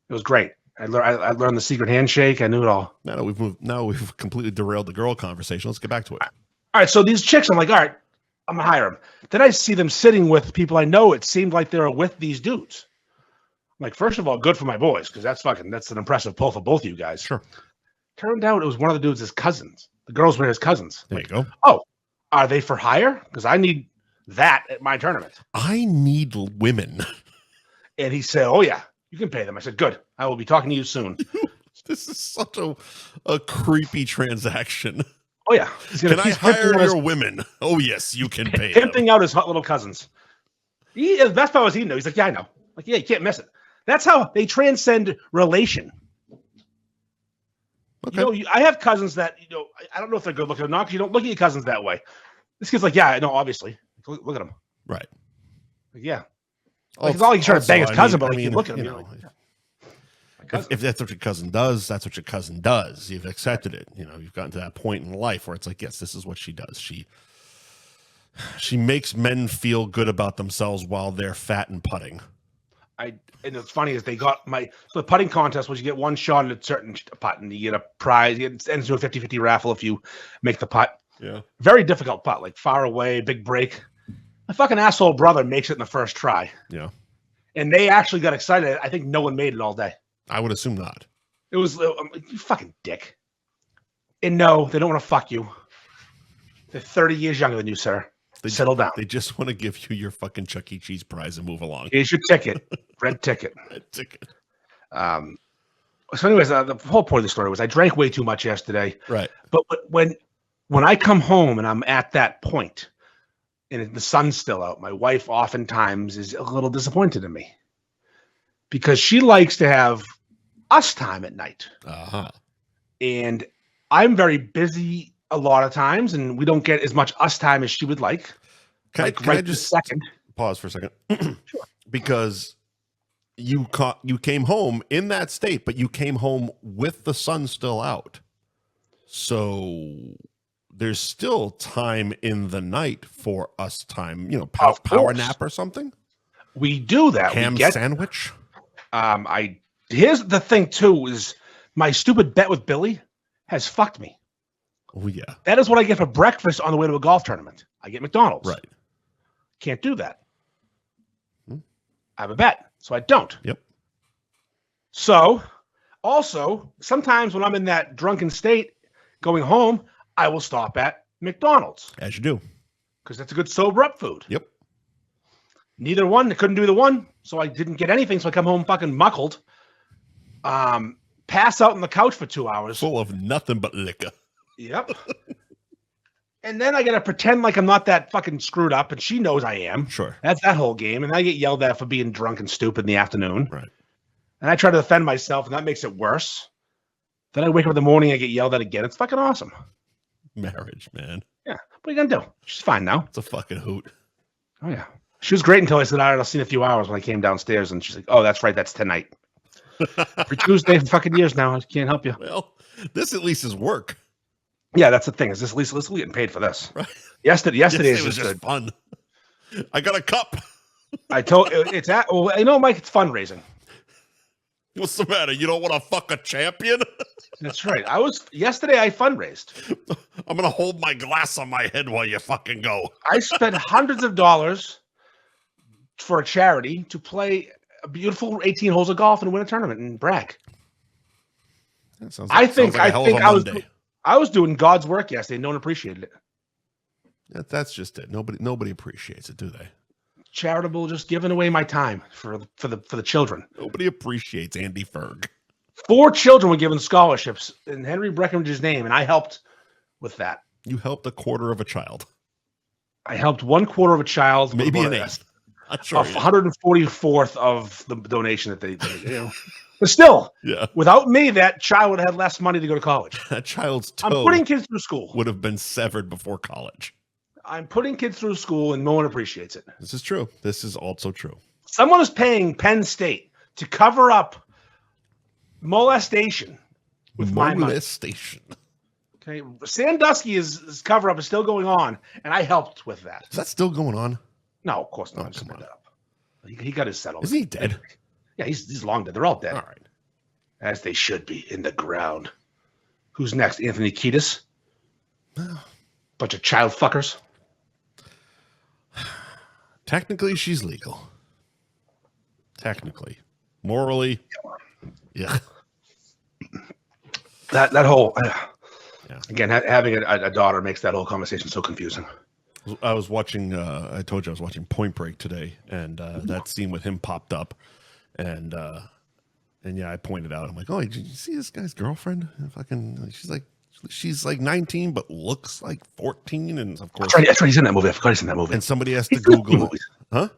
Speaker 2: It was great. I learned the secret handshake. I knew it all.
Speaker 1: Now we've completely derailed the girl conversation. Let's get back to it.
Speaker 2: All right. So these chicks, I'm like, all right, I'm gonna hire them. Then I see them sitting with people I know. It seemed like they were with these dudes. I'm like, first of all, good for my boys, because that's an impressive pull for both of you guys.
Speaker 1: Sure.
Speaker 2: Turned out it was one of the dudes' cousins. The girls were his cousins.
Speaker 1: There you go.
Speaker 2: Oh, are they for hire? Because I need that at my tournament.
Speaker 1: I need women.
Speaker 2: And he said, oh yeah, you can pay them. I said, good. I will be talking to you soon.
Speaker 1: This is such a creepy transaction.
Speaker 2: Oh yeah.
Speaker 1: Can I hire your women? Oh yes, you can pay them.
Speaker 2: Pimping out his hot little cousins. The best part was he knows. He's like, yeah, I know. Like, yeah, you can't miss it. That's how they transcend relation.
Speaker 1: Okay.
Speaker 2: I have cousins that, I don't know if they're good looking or not, because you don't look at your cousins that way. This kid's like, yeah, I know, obviously. Look at him.
Speaker 1: Right.
Speaker 2: Like, yeah. It's all like trying to bang his cousin, but you look at him.
Speaker 1: If that's what your cousin does, that's what your cousin does. You've accepted it. You've gotten to that point in life where it's like, yes, this is what she does. She makes men feel good about themselves while they're fat and putting.
Speaker 2: And what's funny is they got the putting contest was you get one shot at a certain putt and you get a prize. It ends into a 50-50 raffle if you make the putt.
Speaker 1: Yeah. Very
Speaker 2: difficult putt, like far away, big break. My fucking asshole brother makes it in the first try.
Speaker 1: Yeah.
Speaker 2: And they actually got excited. I think no one made it all day.
Speaker 1: I would assume not.
Speaker 2: It was you fucking dick. And no, they don't want to fuck you. They're 30 years younger than you, sir. Settle down.
Speaker 1: They just want to give you your fucking Chuck E. Cheese prize and move along.
Speaker 2: Here's your ticket. Red ticket.
Speaker 1: Red ticket.
Speaker 2: So anyways, the whole point of the story was I drank way too much yesterday.
Speaker 1: Right.
Speaker 2: But when I come home and I'm at that point and the sun's still out, my wife oftentimes is a little disappointed in me because she likes to have us time at night.
Speaker 1: Uh-huh.
Speaker 2: And I'm very busy a lot of times, and we don't get as much us time as she would like.
Speaker 1: Can I just pause for a second?
Speaker 2: Sure.
Speaker 1: Because you came home in that state, but you came home with the sun still out. So there's still time in the night for us time, power nap or something.
Speaker 2: We do that.
Speaker 1: Ham sandwich.
Speaker 2: Here's the thing too, is my stupid bet with Billy has fucked me.
Speaker 1: Oh yeah.
Speaker 2: That is what I get for breakfast on the way to a golf tournament. I get McDonald's.
Speaker 1: Right.
Speaker 2: Can't do that. I have a bet, so I don't.
Speaker 1: Yep.
Speaker 2: So, also, sometimes when I'm in that drunken state going home, I will stop at McDonald's.
Speaker 1: As you do.
Speaker 2: Because that's a good sober up food.
Speaker 1: Yep.
Speaker 2: Neither one. I couldn't do the one, so I didn't get anything. So I come home fucking muckled. Pass out on the couch for 2 hours.
Speaker 1: Full of nothing but liquor.
Speaker 2: Yep. And then I got to pretend like I'm not that fucking screwed up, and she knows I am.
Speaker 1: Sure.
Speaker 2: That's that whole game. And I get yelled at for being drunk and stupid in the afternoon.
Speaker 1: Right.
Speaker 2: And I try to defend myself, and that makes it worse. Then I wake up in the morning, I get yelled at again. It's fucking awesome.
Speaker 1: Marriage, man.
Speaker 2: Yeah. What are you going to do? She's fine now.
Speaker 1: It's a fucking hoot.
Speaker 2: Oh, yeah. She was great until I said, all right, I'll see you in a few hours when I came downstairs. And she's like, oh, that's right. That's tonight. Every Tuesday for fucking years now. I can't help you.
Speaker 1: Well, this at least is work.
Speaker 2: Yeah, that's the thing. Is this at least we're getting paid for this?
Speaker 1: Right.
Speaker 2: Yesterday
Speaker 1: was just fun. I got a cup.
Speaker 2: I told it's at. Well, Mike, it's fundraising.
Speaker 1: What's the matter? You don't want to fuck a champion?
Speaker 2: That's right. Yesterday I fundraised.
Speaker 1: I'm gonna hold my glass on my head while you fucking go.
Speaker 2: I spent hundreds of dollars for a charity to play a beautiful 18 holes of golf and win a tournament and brag.
Speaker 1: That sounds like
Speaker 2: I was doing God's work yesterday. No one appreciated it.
Speaker 1: That's just it. Nobody appreciates it, do they?
Speaker 2: Charitable, just giving away my time for the children.
Speaker 1: Nobody appreciates Andy Ferg.
Speaker 2: 4 children were given scholarships in Henry Breckenridge's name, and I helped with that.
Speaker 1: You helped a quarter of a child.
Speaker 2: I helped 1/4 of a child.
Speaker 1: Maybe an eighth.
Speaker 2: Of 144th of the donation that they But still,
Speaker 1: yeah.
Speaker 2: Without me, that child would have had less money to go to college.
Speaker 1: That child's toe
Speaker 2: I'm putting kids through school.
Speaker 1: Would have been severed before college.
Speaker 2: I'm putting kids through school, and no one appreciates it.
Speaker 1: This is true. This is also true.
Speaker 2: Someone is paying Penn State to cover up molestation with my money.
Speaker 1: Molestation.
Speaker 2: Okay, Sandusky's cover up is still going on, and I helped with that.
Speaker 1: Is that still going on?
Speaker 2: No, of course not.
Speaker 1: Come on.
Speaker 2: That up. He got his settlement.
Speaker 1: Is he dead?
Speaker 2: Yeah, he's long dead. They're all dead.
Speaker 1: All right.
Speaker 2: As they should be, in the ground. Who's next? Anthony Kiedis? Bunch of child fuckers.
Speaker 1: Technically, she's legal. Technically. Morally, yeah.
Speaker 2: That whole...
Speaker 1: Yeah.
Speaker 2: Again, having a daughter makes that whole conversation so confusing.
Speaker 1: I was watching, I told you I was watching Point Break today, and that scene with him popped up. And yeah, I pointed out, I'm like, oh, did you see this guy's girlfriend? And fucking, she's like 19, but looks like 14. And of course,
Speaker 2: that's right. He's in that movie. I forgot he's in that movie.
Speaker 1: And somebody has to Google it. Huh?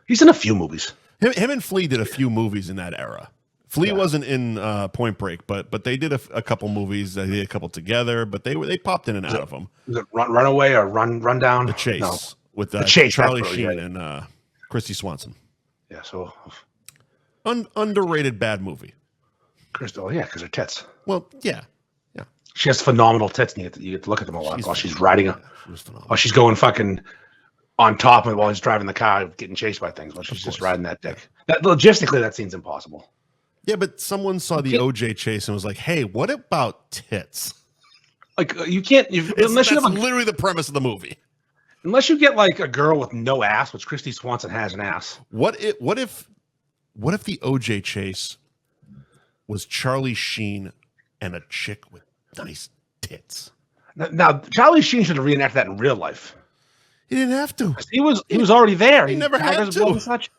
Speaker 2: He's in a few movies.
Speaker 1: Him and Flea did a few movies in that era. Flea wasn't in Point Break, but they did a couple movies. They did a couple together, but they popped in and out of them.
Speaker 2: Was it Runaway or Rundown?
Speaker 1: The Chase.
Speaker 2: No.
Speaker 1: With
Speaker 2: The Chase,
Speaker 1: Charlie Sheen and Christy Swanson.
Speaker 2: Yeah, so...
Speaker 1: Underrated bad movie.
Speaker 2: Crystal, yeah, because her tits.
Speaker 1: Well, yeah.
Speaker 2: She has phenomenal tits, and you get to look at them a lot while she's riding them. While she's going fucking on top of it while he's driving the car, getting chased by things while she's just riding that dick. Logistically, that scene's impossible.
Speaker 1: Yeah, but someone saw the OJ chase and was like, "Hey, what about tits?"
Speaker 2: Like you can't unless you have
Speaker 1: literally the premise of the movie. Unless
Speaker 2: you get like a girl with no ass, which Christy Swanson has an ass.
Speaker 1: What if What if the OJ chase was Charlie Sheen and a chick with nice tits?
Speaker 2: Now Charlie Sheen should have reenacted that in real life.
Speaker 1: He didn't have to.
Speaker 2: He was already there.
Speaker 1: He never had to.
Speaker 2: Such.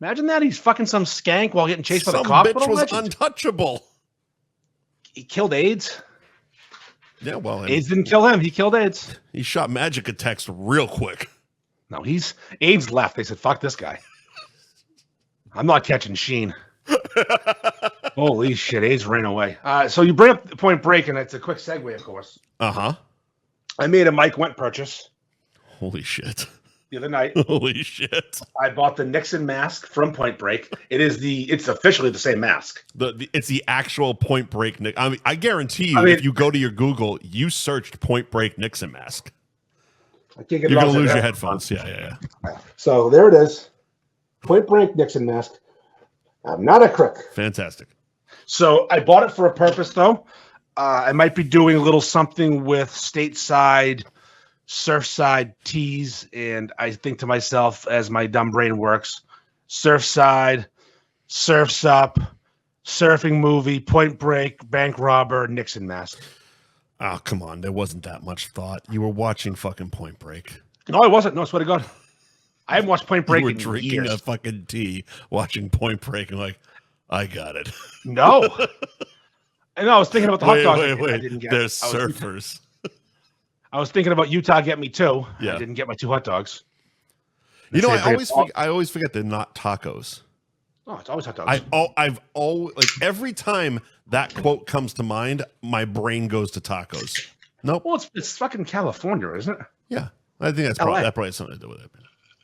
Speaker 2: Imagine that he's fucking some skank while getting chased by the
Speaker 1: Some
Speaker 2: cops.
Speaker 1: bitch was untouchable.
Speaker 2: He killed AIDS.
Speaker 1: Yeah, well,
Speaker 2: AIDS didn't kill him. He killed AIDS.
Speaker 1: He shot magic attacks real quick.
Speaker 2: No, AIDS left. They said, "Fuck this guy. I'm not catching Sheen." Holy shit! AIDS ran away. So you bring up Point Break, and it's a quick segue, of course.
Speaker 1: Uh-huh.
Speaker 2: I made a Mike Wendt purchase.
Speaker 1: Holy shit.
Speaker 2: The other night.
Speaker 1: Holy shit.
Speaker 2: I bought the Nixon mask from Point Break. It's officially the same mask.
Speaker 1: It's the actual Point Break. I mean, I guarantee you, if you go to your Google, you searched Point Break Nixon mask. You're going to lose your headphones. Yeah.
Speaker 2: So there it is. Point Break Nixon mask. I'm not a crook.
Speaker 1: Fantastic.
Speaker 2: So I bought it for a purpose, though. I might be doing a little something with stateside, Surfside tees, and I think to myself, as my dumb brain works, Surfside, Surfs Up, surfing movie, Point Break, bank robber, Nixon mask.
Speaker 1: Oh, come on. There wasn't that much thought. You were watching fucking Point Break.
Speaker 2: No, I wasn't. No, I swear to God. I haven't watched Point Break
Speaker 1: you were
Speaker 2: in
Speaker 1: drinking
Speaker 2: years.
Speaker 1: a fucking tea, watching Point Break, and like, I got it.
Speaker 2: No. And I was thinking about the hot dogs.
Speaker 1: Wait.
Speaker 2: I didn't get.
Speaker 1: There's surfers.
Speaker 2: I was thinking about Utah Get Me Too.
Speaker 1: Yeah.
Speaker 2: I didn't get my 2 hot dogs.
Speaker 1: I always forget they're not tacos.
Speaker 2: Oh, it's always hot dogs.
Speaker 1: I've always, like, every time that quote comes to mind, my brain goes to tacos. Nope.
Speaker 2: Well, it's fucking California, isn't it?
Speaker 1: Yeah, I think that probably has something to do with it.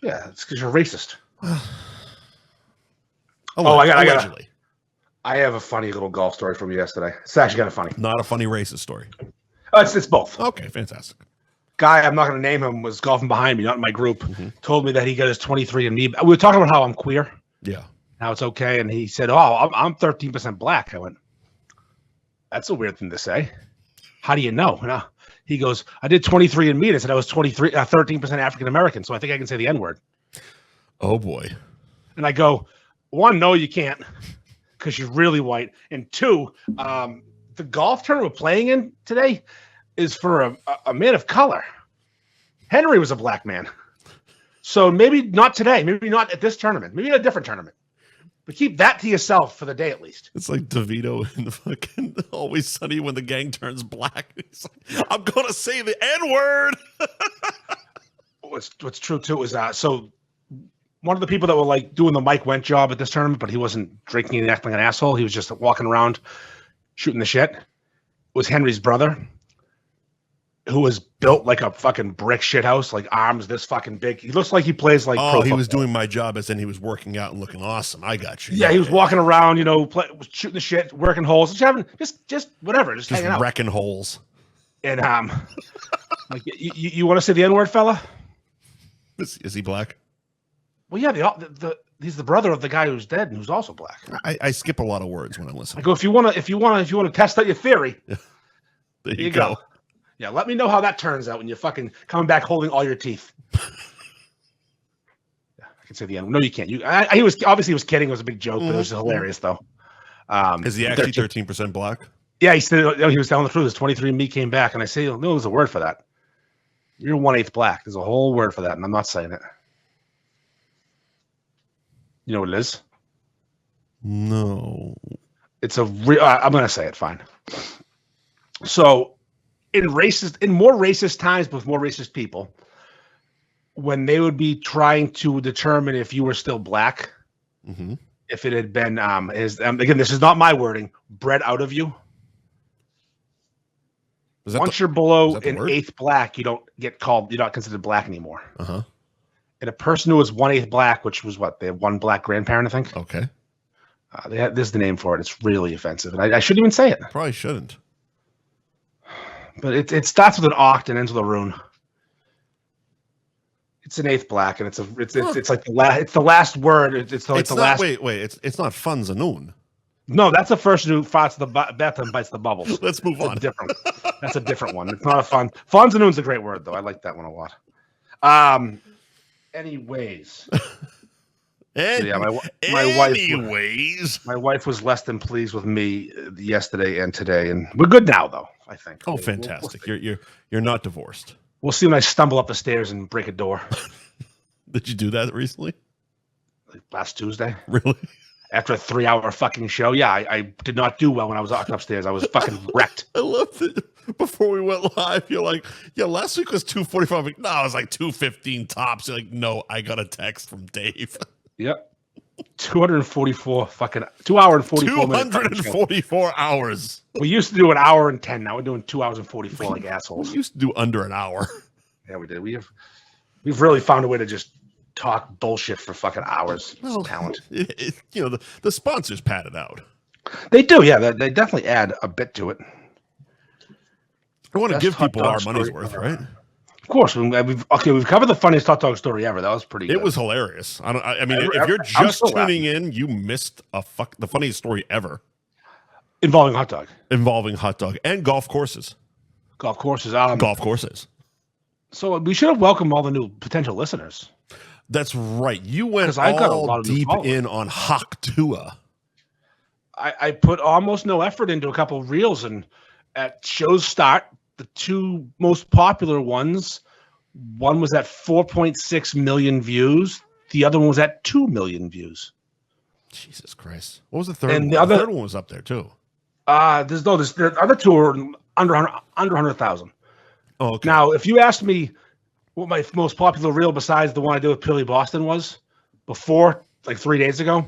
Speaker 2: Yeah, it's because you're racist.
Speaker 1: Allegedly.
Speaker 2: I have a funny little golf story from yesterday. It's actually kind of funny.
Speaker 1: Not a funny racist story.
Speaker 2: It's both.
Speaker 1: Okay, fantastic.
Speaker 2: Guy, I'm not going to name him, was golfing behind me, not in my group. Told me that he got his 23andMe. We were talking about how I'm queer.
Speaker 1: Yeah.
Speaker 2: How it's okay. And he said, "Oh, I'm 13% black." I went, "That's a weird thing to say. How do you know?" And he goes, "I did 23andMe. And I said I was 13% African American. So I think I can say the N-word."
Speaker 1: Oh, boy.
Speaker 2: And I go, 1, no, you can't, because you're really white. And 2, the golf tournament we're playing in today is for a man of color. Henry was a black man. So maybe not today. Maybe not at this tournament. Maybe at a different tournament. But keep that to yourself for the day at least.
Speaker 1: It's like DeVito in the fucking Always Sunny when the gang turns black. He's like, I'm going to say the N-word.
Speaker 2: What's true, too, is so one of the people that were like doing the Mike Wendt job at this tournament, but he wasn't drinking and acting like an asshole. He was just walking around shooting the shit, was Henry's brother, who was built like a fucking brick shit house, like arms this fucking big. He looks like he plays like pro
Speaker 1: he was
Speaker 2: football.
Speaker 1: doing my job as in he was working out and looking awesome. I got you.
Speaker 2: Yeah, he was walking around, shooting the shit, working holes, just having just whatever, just hanging out.
Speaker 1: Wrecking holes.
Speaker 2: And like you want to say the N-word, fella?
Speaker 1: Is he black?
Speaker 2: Well, yeah, he's the brother of the guy who's dead and who's also black.
Speaker 1: I skip a lot of words when I'm listening.
Speaker 2: I go, if you want to test out your theory,
Speaker 1: there you go.
Speaker 2: Yeah, let me know how that turns out when you're fucking coming back holding all your teeth. Yeah, I can say the end. No, you can't. He was kidding. It was a big joke, but it was hilarious though.
Speaker 1: Is he actually 13% black?
Speaker 2: Yeah, he said he was telling the truth. His 23andMe came back, and I say, no, there's a word for that. You're 1/8 black. There's a whole word for that, and I'm not saying it. You know what it is?
Speaker 1: No.
Speaker 2: It's I'm going to say it. Fine. So, in more racist times with more racist people, when they would be trying to determine if you were still black, if it had been again, this is not my wording, bred out of you. Once you're below an 1/8 black, you don't get called. You're not considered black anymore. And a person who was 1/8 black, which was what, they had one black grandparent, I think.
Speaker 1: Okay.
Speaker 2: This is the name for it. It's really offensive, and I shouldn't even say it.
Speaker 1: Probably shouldn't.
Speaker 2: But it starts with an oct and ends with a rune. It's an 1/8 black, and it's like the last word. It's the last.
Speaker 1: Wait. It's not Funzanoon.
Speaker 2: No, that's the first who farts the bath and bites the bubbles.
Speaker 1: Let's move on.
Speaker 2: That's a different one. It's not a fun. Funzanoon's a great word, though. I like that one a lot. Anyways,
Speaker 1: And,
Speaker 2: yeah, my wife was less than pleased with me yesterday and today, and we're good now, though. I think.
Speaker 1: Oh, fantastic! You're not divorced.
Speaker 2: We'll see when I stumble up the stairs and break a door.
Speaker 1: Did you do that recently?
Speaker 2: Like last Tuesday.
Speaker 1: Really?
Speaker 2: After a 3-hour fucking show, yeah, I did not do well when I was upstairs. I was fucking wrecked.
Speaker 1: I love it. Before we went live, you're like, yeah, last week was 2:45. Like, no, it was like 2:15 tops. You're like, no, I got a text from Dave.
Speaker 2: Yep. 244 fucking 2 hour and 44 minutes.
Speaker 1: 244 hours.
Speaker 2: We used to do an hour and 10. Now we're doing 2 hours and 44 like assholes.
Speaker 1: We used to do under an hour.
Speaker 2: Yeah, we did. We've really found a way to just talk bullshit for fucking hours.
Speaker 1: Well,
Speaker 2: talent.
Speaker 1: The sponsors pat it out.
Speaker 2: They do, yeah. They definitely add a bit to it.
Speaker 1: I want to give people our money's worth, right?
Speaker 2: Of course. We've covered the funniest hot dog story ever. That was pretty good.
Speaker 1: It was hilarious. I mean, if you're just tuning in, you missed the funniest story ever.
Speaker 2: Involving hot dog.
Speaker 1: And golf courses.
Speaker 2: Golf courses. So we should have welcomed all the new potential listeners.
Speaker 1: That's right. You went all deep in on Hawk Tuah.
Speaker 2: I put almost no effort into a couple of reels, and at show's start, the two most popular ones, one was at 4.6 million views. The other one was at 2 million views.
Speaker 1: Jesus Christ. What was the third one?
Speaker 2: The
Speaker 1: third one was up there too.
Speaker 2: The other two are under 100,000.
Speaker 1: Oh, okay.
Speaker 2: Now, if you asked me what my most popular reel besides the one I did with Pilly Boston was before, like 3 days ago,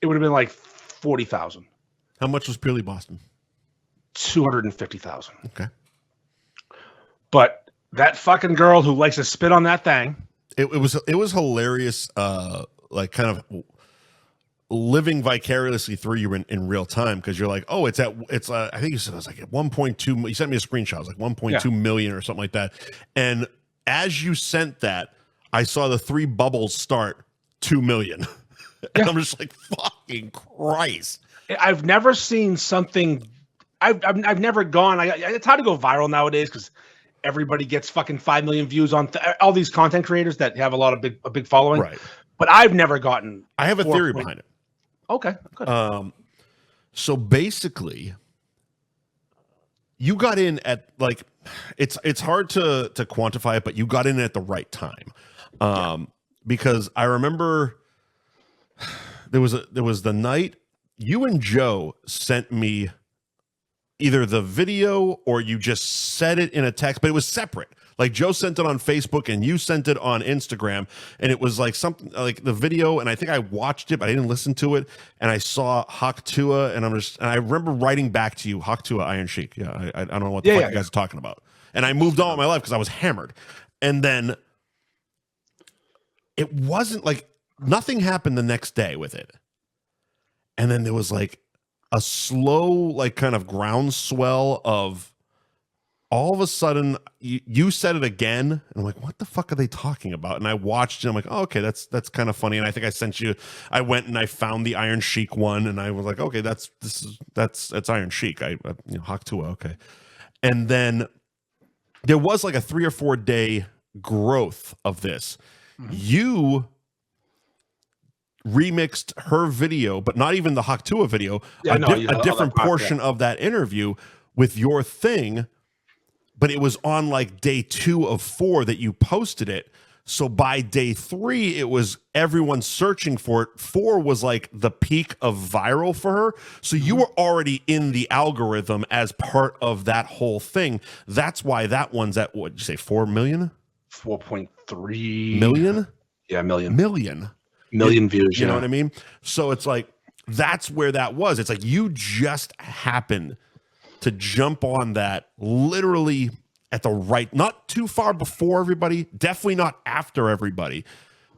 Speaker 2: it would have been like 40,000.
Speaker 1: How much was Pilly Boston?
Speaker 2: 250,000.
Speaker 1: Okay.
Speaker 2: But that fucking girl who likes to spit on that thing.
Speaker 1: It was hilarious, like kind of living vicariously through you in real time, because you're like, oh, I think you said it was like at 1.2. You sent me a screenshot. It was like 1.2 million or something like that. And as you sent that, I saw the three bubbles start 2 million. And I'm just like, fucking Christ.
Speaker 2: I've never seen something. I've never gone. It's hard to go viral nowadays because everybody gets fucking 5 million views on all these content creators that have a big following.
Speaker 1: Right.
Speaker 2: But I've never gotten.
Speaker 1: I have a theory behind it.
Speaker 2: Okay. Good.
Speaker 1: So basically, you got in at like, it's hard to quantify it, but you got in at the right time. Because I remember there was the night you and Joe sent me either the video or you just said it in a text, but it was separate. Like Joe sent it on Facebook and you sent it on Instagram, and it was like something like the video. And I think I watched it, but I didn't listen to it. And I saw Hawk Tuah, and I remember writing back to you, Hawk Tuah, Iron Sheik. Yeah, I don't know what the fuck you guys are talking about. And I moved on with my life because I was hammered. And then it wasn't like nothing happened the next day with it. And then there was like a slow, like kind of groundswell of all of a sudden you said it again. And I'm like, what the fuck are they talking about? And I watched it. I'm like, oh, okay, that's kind of funny. And I think I went and I found the Iron Sheik one, and I was like, okay, that's Iron Sheik. Hawk Tuah, okay. And then there was like a 3 or 4 day growth of this. Mm-hmm. You remixed her video, but not even the Hawk Tuah video, a different portion of that interview with your thing, but it was on like day 2 of 4 that you posted it. So by day 3, it was everyone searching for it. 4 was like the peak of viral for her. So you were already in the algorithm as part of that whole thing. That's why that one's at, what did you say, 4 million?
Speaker 2: 4.3
Speaker 1: million?
Speaker 2: Yeah, million
Speaker 1: views. You know what I mean? So it's like, that's where that was. It's like you just happened to jump on that literally at the right, not too far before everybody, definitely not after everybody,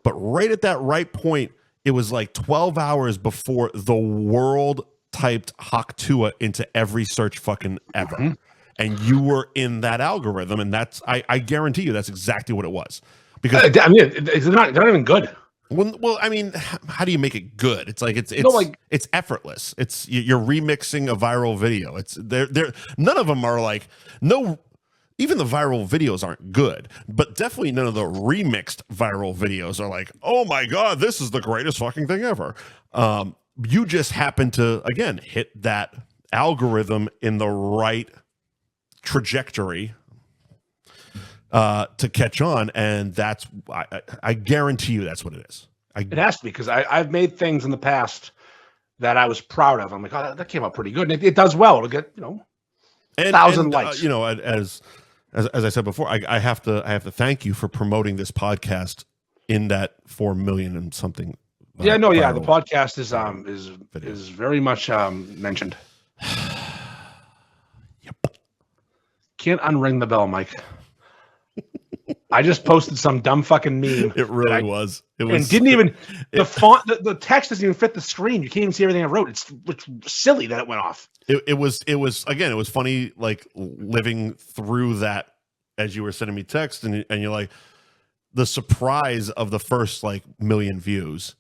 Speaker 1: but right at that right point. It was like 12 hours before the world typed Hawk Tuah into every search fucking ever. Mm-hmm. And you were in that algorithm, and that's, I guarantee you that's exactly what it was. Because
Speaker 2: I mean, they're not even good.
Speaker 1: Well, I mean, how do you make it good? It's like it's effortless. It's you're remixing a viral video. It's there. None of them are like even the viral videos aren't good, but definitely none of the remixed viral videos are like, oh my God, this is the greatest fucking thing ever. You just happen to, again, hit that algorithm in the right trajectory to catch on. And that's, I guarantee you that's what it is.
Speaker 2: It has to be, because I've made things in the past that I was proud of. I'm like, oh, that came out pretty good. And it does well. It'll get, 1,000 likes.
Speaker 1: As I said before, I have to thank you for promoting this podcast in that 4 million and something.
Speaker 2: The podcast is very much mentioned.
Speaker 1: Yep.
Speaker 2: Can't unring the bell, Mike. I just posted some dumb fucking meme.
Speaker 1: It really was. It was,
Speaker 2: and didn't even the font, the text doesn't even fit the screen. You can't even see everything I wrote. It's silly that it went off.
Speaker 1: It was funny, like living through that as you were sending me text, and you're like, the surprise of the first like million views.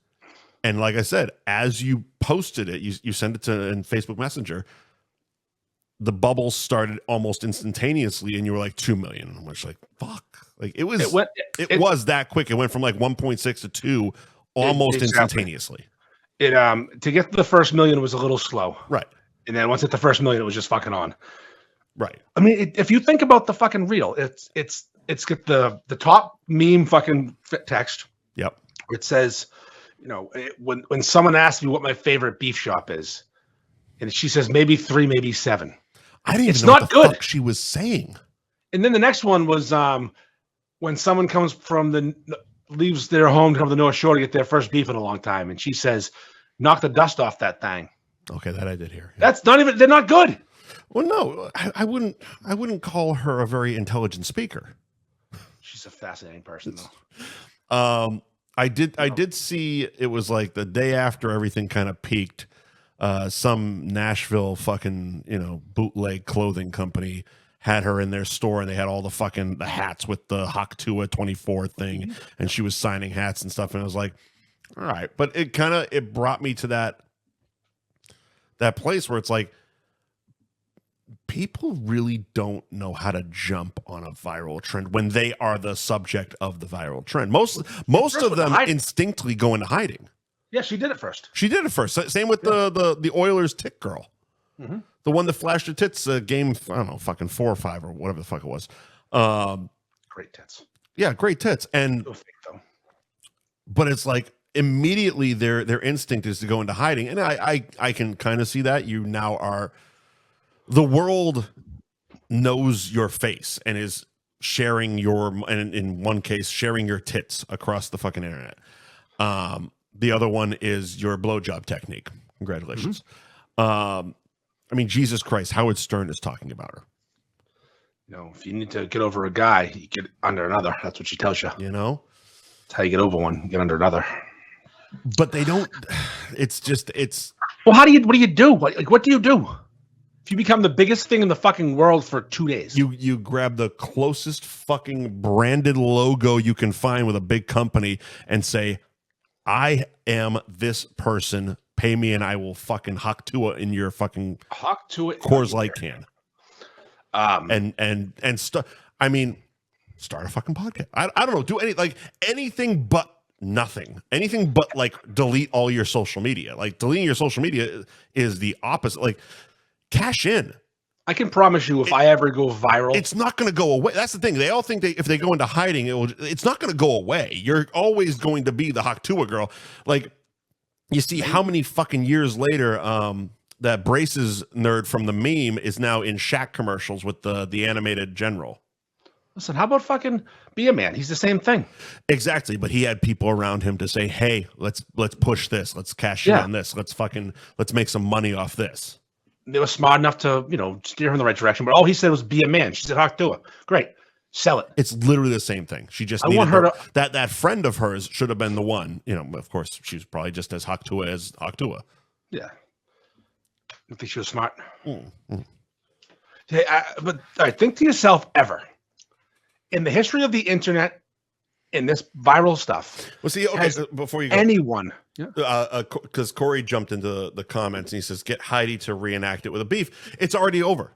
Speaker 1: And like I said, as you posted it, you sent it to in Facebook Messenger, the bubbles started almost instantaneously, and you were like 2 million. I'm just like, fuck. Like it was that quick. It went from like 1.6 to 2 almost instantaneously.
Speaker 2: To get to the first million was a little slow.
Speaker 1: Right.
Speaker 2: And then once at the first million, it was just fucking on.
Speaker 1: Right.
Speaker 2: I mean, if you think about the fucking reel, it's got the top meme fucking text.
Speaker 1: Yep.
Speaker 2: It says, when someone asks me what my favorite beef shop is, and she says maybe 3, maybe 7.
Speaker 1: I didn't even know what the fuck she was saying.
Speaker 2: And then the next one was when someone comes leaves their home to come to the North Shore to get their first beef in a long time, and she says, "Knock the dust off that thing."
Speaker 1: Okay, that I did hear.
Speaker 2: Yeah. That's not even. They're not good.
Speaker 1: Well, no, I wouldn't call her a very intelligent speaker.
Speaker 2: She's a fascinating person, though.
Speaker 1: I did see it was like the day after everything kind of peaked. Some Nashville fucking bootleg clothing company had her in their store, and they had all the hats with the Hawk Tuah 24 thing, and she was signing hats and stuff. And I was like, all right, but it brought me to that place where it's like, people really don't know how to jump on a viral trend when they are the subject of the viral trend. Most of them instinctively go into hiding.
Speaker 2: Yeah, she did it first.
Speaker 1: Same with the Oilers tit girl. Mm-hmm. The one that flashed her tits game, I don't know, fucking 4 or 5 or whatever the fuck it was.
Speaker 2: Great tits.
Speaker 1: Yeah, great tits. And
Speaker 2: Go fake, though.
Speaker 1: But it's like immediately their instinct is to go into hiding. And I can kind of see that. You now are, the world knows your face and is sharing and in one case, sharing your tits across the fucking internet. The other one is your blowjob technique. Congratulations. Mm-hmm. I mean, Jesus Christ, Howard Stern is talking about her.
Speaker 2: If you need to get over a guy, you get under another. That's what she tells you. That's how you get over one, get under another.
Speaker 1: But they don't.
Speaker 2: Well, what do you do? Like, what do you do? If you become the biggest thing in the fucking world for 2 days,
Speaker 1: you grab the closest fucking branded logo you can find with a big company and say, I am this person. Pay me and I will fucking Hawk Tuah in your fucking Coors Light can. Start a fucking podcast. I don't know. Do anything but nothing. Anything but like delete all your social media. Like deleting your social media is the opposite. Like cash in.
Speaker 2: I can promise you, if I ever go viral,
Speaker 1: it's not going to go away. That's the thing. They all think if they go into hiding, it's not going to go away. You're always going to be the Hawk Tuah girl. Like, you see how many fucking years later, that braces nerd from the meme is now in Shaq commercials with the animated general.
Speaker 2: Listen, how about fucking Be a Man? He's the same thing.
Speaker 1: Exactly, but he had people around him to say, "Hey, let's push this. Let's cash in on this. Let's make some money off this."
Speaker 2: They were smart enough to, steer him in the right direction. But all he said was "Be a man." She said Hawk Tuah. Great. Sell it.
Speaker 1: It's literally the same thing. She just needed that friend of hers should have been the one. Of course, she's probably just as Hawk Tuah as Hawk Tuah.
Speaker 2: Yeah. I think she was smart.
Speaker 1: Mm-hmm.
Speaker 2: Hey, but all right, think to yourself, ever in the history of the internet, in this viral stuff.
Speaker 1: Well, see, okay, before you go,
Speaker 2: anyone.
Speaker 1: Because Corey jumped into the comments and he says, "Get Heidi to reenact it with a beef." It's already over.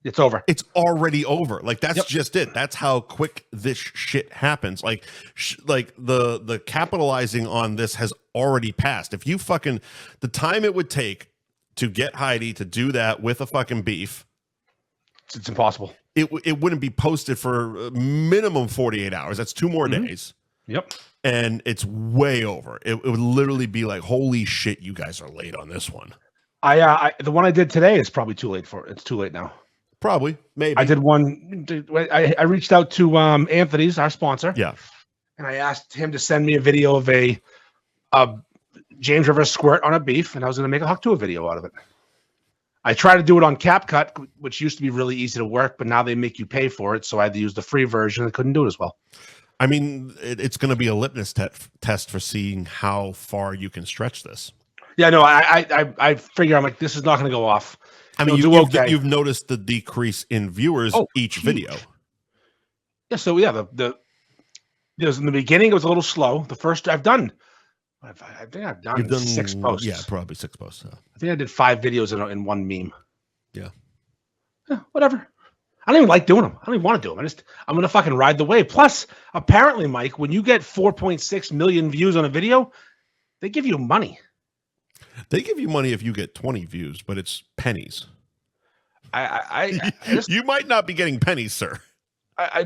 Speaker 2: It's over.
Speaker 1: It's already over. Like that's just it. That's how quick this shit happens. Like, the capitalizing on this has already passed. If you fucking the time it would take to get Heidi to do that with a fucking beef,
Speaker 2: it's impossible.
Speaker 1: It wouldn't be posted for minimum 48 hours. That's 2 more days.
Speaker 2: Yep.
Speaker 1: And it's way over. It would literally be like, holy shit, you guys are late on this one.
Speaker 2: The one I did today is probably too late for it. It's too late now.
Speaker 1: Probably, maybe.
Speaker 2: I did one. I reached out to Anthony's, our sponsor.
Speaker 1: Yeah.
Speaker 2: And I asked him to send me a video of a James River squirt on a beef, and I was going to make a Hawk Tuah video out of it. I tried to do it on CapCut, which used to be really easy to work, but now they make you pay for it, so I had to use the free version. I couldn't do it as well.
Speaker 1: I mean, it's going to be a litmus test for seeing how far you can stretch this.
Speaker 2: Yeah, no, I figure I'm like, this is not going to go off.
Speaker 1: I mean, you've noticed the decrease in viewers each video.
Speaker 2: Yeah, so yeah, there's in the beginning it was a little slow. The first I think I've done 6 posts.
Speaker 1: Yeah, probably 6 posts.
Speaker 2: I think I did 5 videos in one meme.
Speaker 1: Yeah,
Speaker 2: whatever. I don't even like doing them. I don't even want to do them. I'm gonna fucking ride the wave. Plus, apparently, Mike, when you get 4.6 million views on a video, they give you money.
Speaker 1: They give you money if you get 20 views, but it's pennies. You might not be getting pennies, sir.
Speaker 2: I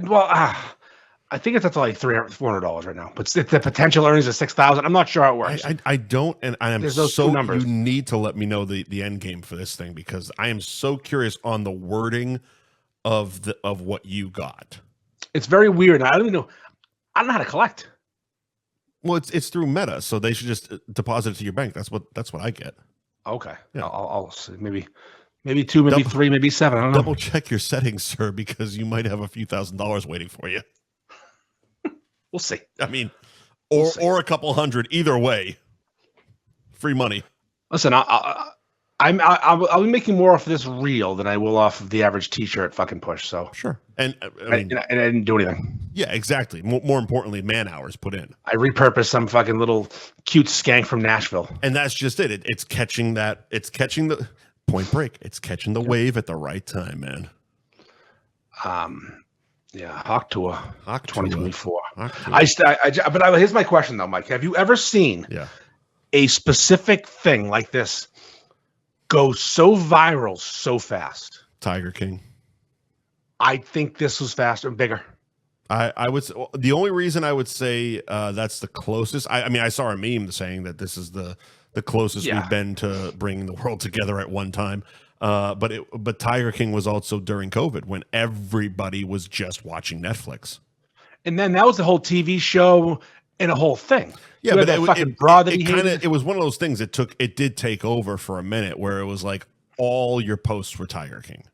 Speaker 2: think it's up to like $400 right now, but the potential earnings is 6,000. I'm not sure how it works.
Speaker 1: I don't, and I'm
Speaker 2: There's those two numbers.
Speaker 1: You need to let me know the end game for this thing because I am so curious on the wording of what you got.
Speaker 2: It's very weird. I don't even know. I don't know how to collect.
Speaker 1: Well, it's through Meta, so they should just deposit it to your bank. That's what I get.
Speaker 2: Okay,
Speaker 1: yeah.
Speaker 2: I'll see. Maybe 2, maybe 3, maybe 7. I don't know.
Speaker 1: Double check your settings, sir, because you might have a few $1,000s waiting for you.
Speaker 2: We'll see.
Speaker 1: I mean, or a couple hundred. Either way, free money.
Speaker 2: Listen, I'll be making more off of this reel than I will off of the average T-shirt fucking push. So
Speaker 1: sure, and I mean,
Speaker 2: and I didn't do anything.
Speaker 1: Yeah, exactly. More importantly, man hours put in.
Speaker 2: I repurposed some fucking little cute skank from Nashville,
Speaker 1: and that's just it. It's catching that. It's catching the Point Break. It's catching the wave at the right time, man.
Speaker 2: Yeah, Hawk Tuah 2024.
Speaker 1: But
Speaker 2: here's my question though, Mike. Have you ever seen a specific thing like this go so viral so fast?
Speaker 1: Tiger King.
Speaker 2: I think this was faster and bigger.
Speaker 1: I would. The only reason I would say that's the closest. I mean, I saw a meme saying that this is the closest we've been to bringing the world together at one time. But Tiger King was also during COVID when everybody was just watching Netflix. And
Speaker 2: then that was the whole TV show and a whole thing.
Speaker 1: Yeah, but it was one of those things. It did take over for a minute where it was like all your posts were Tiger King.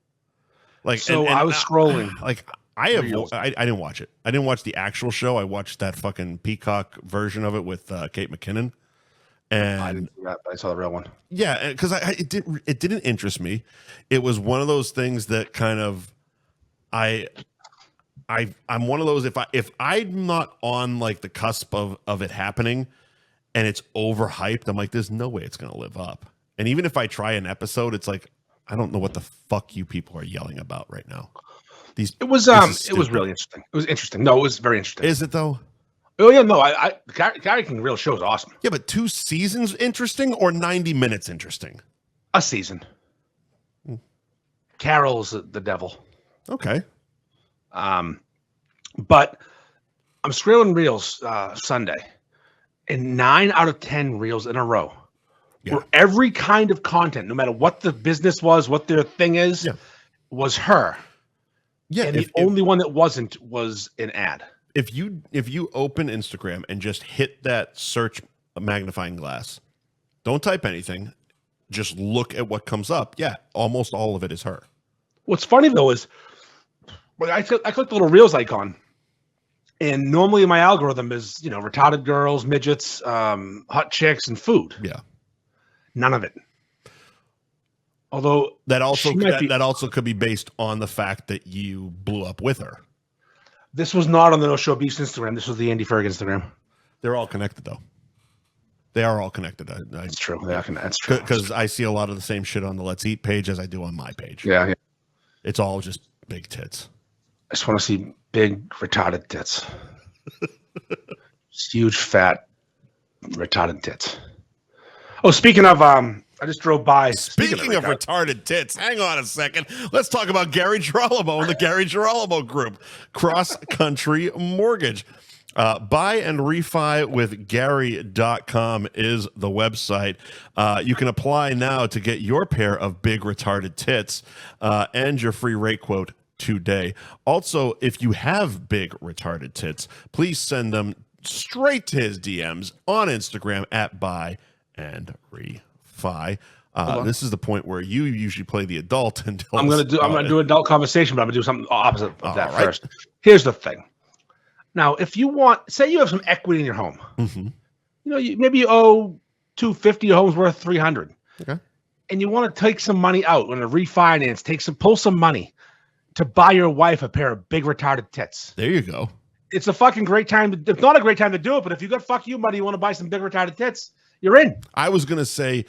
Speaker 1: Like,
Speaker 2: so I was scrolling.
Speaker 1: Like I didn't watch it. I didn't watch the actual show. I watched that fucking Peacock version of it with Kate McKinnon. And
Speaker 2: I didn't see that, but I saw the real one.
Speaker 1: Yeah, because it didn't interest me. It was one of those things that kind of I'm one of those if I'm not on like the cusp of it happening and it's overhyped, I'm like, there's no way it's gonna live up. And even if I try an episode, it's like I don't know what the fuck you people are yelling about right now.
Speaker 2: It was really interesting. It was interesting. No, it was very interesting.
Speaker 1: Is it though?
Speaker 2: Oh yeah, no. Tiger King real show is awesome.
Speaker 1: Yeah, but 2 seasons interesting or 90 minutes interesting?
Speaker 2: A season. Carol's the devil.
Speaker 1: Okay.
Speaker 2: But I'm scrolling reels Sunday, and 9 out of 10 reels in a row were every kind of content, no matter what the business was, what their thing is, was her. Yeah, and the only one that wasn't was an ad.
Speaker 1: If you open Instagram and just hit that search magnifying glass, don't type anything, just look at what comes up. Yeah, almost all of it is her.
Speaker 2: What's funny though is when I click the little reels icon, and normally my algorithm is retarded girls, midgets, hot chicks, and food.
Speaker 1: Yeah,
Speaker 2: none of it. Although
Speaker 1: that also could be based on the fact that you blew up with her.
Speaker 2: This was not on the No Show Beef's Instagram. This was the Andy Ferg Instagram.
Speaker 1: They're all connected, though. They are all connected.
Speaker 2: That's true. That's true.
Speaker 1: Because I see a lot of the same shit on the Let's Eat page as I do on my page.
Speaker 2: Yeah.
Speaker 1: It's all just big tits.
Speaker 2: I just want to see big retarded tits. Huge, fat, retarded tits. Oh, speaking of, I just drove by.
Speaker 1: Speaking of retarded tits, hang on a second. Let's talk about Gary Girolamo and the Gary Girolamo Group. Cross Country Mortgage. Buy and refi with Gary.com is the website. You can apply now to get your pair of big retarded tits and your free rate quote today. Also, if you have big retarded tits, please send them straight to his DMs on Instagram at Buy and Refi. This is the point where you usually play the adult. And
Speaker 2: I'm gonna do adult conversation, but I'm gonna do something opposite of that
Speaker 1: right.
Speaker 2: first. Here's the thing. Now, if you want, say you have some equity in your home, maybe you owe $250, your home's worth $300,
Speaker 1: okay,
Speaker 2: and you want to take some money out, want to refinance, pull some money to buy your wife a pair of big retarded tits.
Speaker 1: There you go.
Speaker 2: It's a fucking great time. It's not a great time to do it, but if you got fuck you money, you want to buy some big retarded tits, you're in.
Speaker 1: I was gonna say,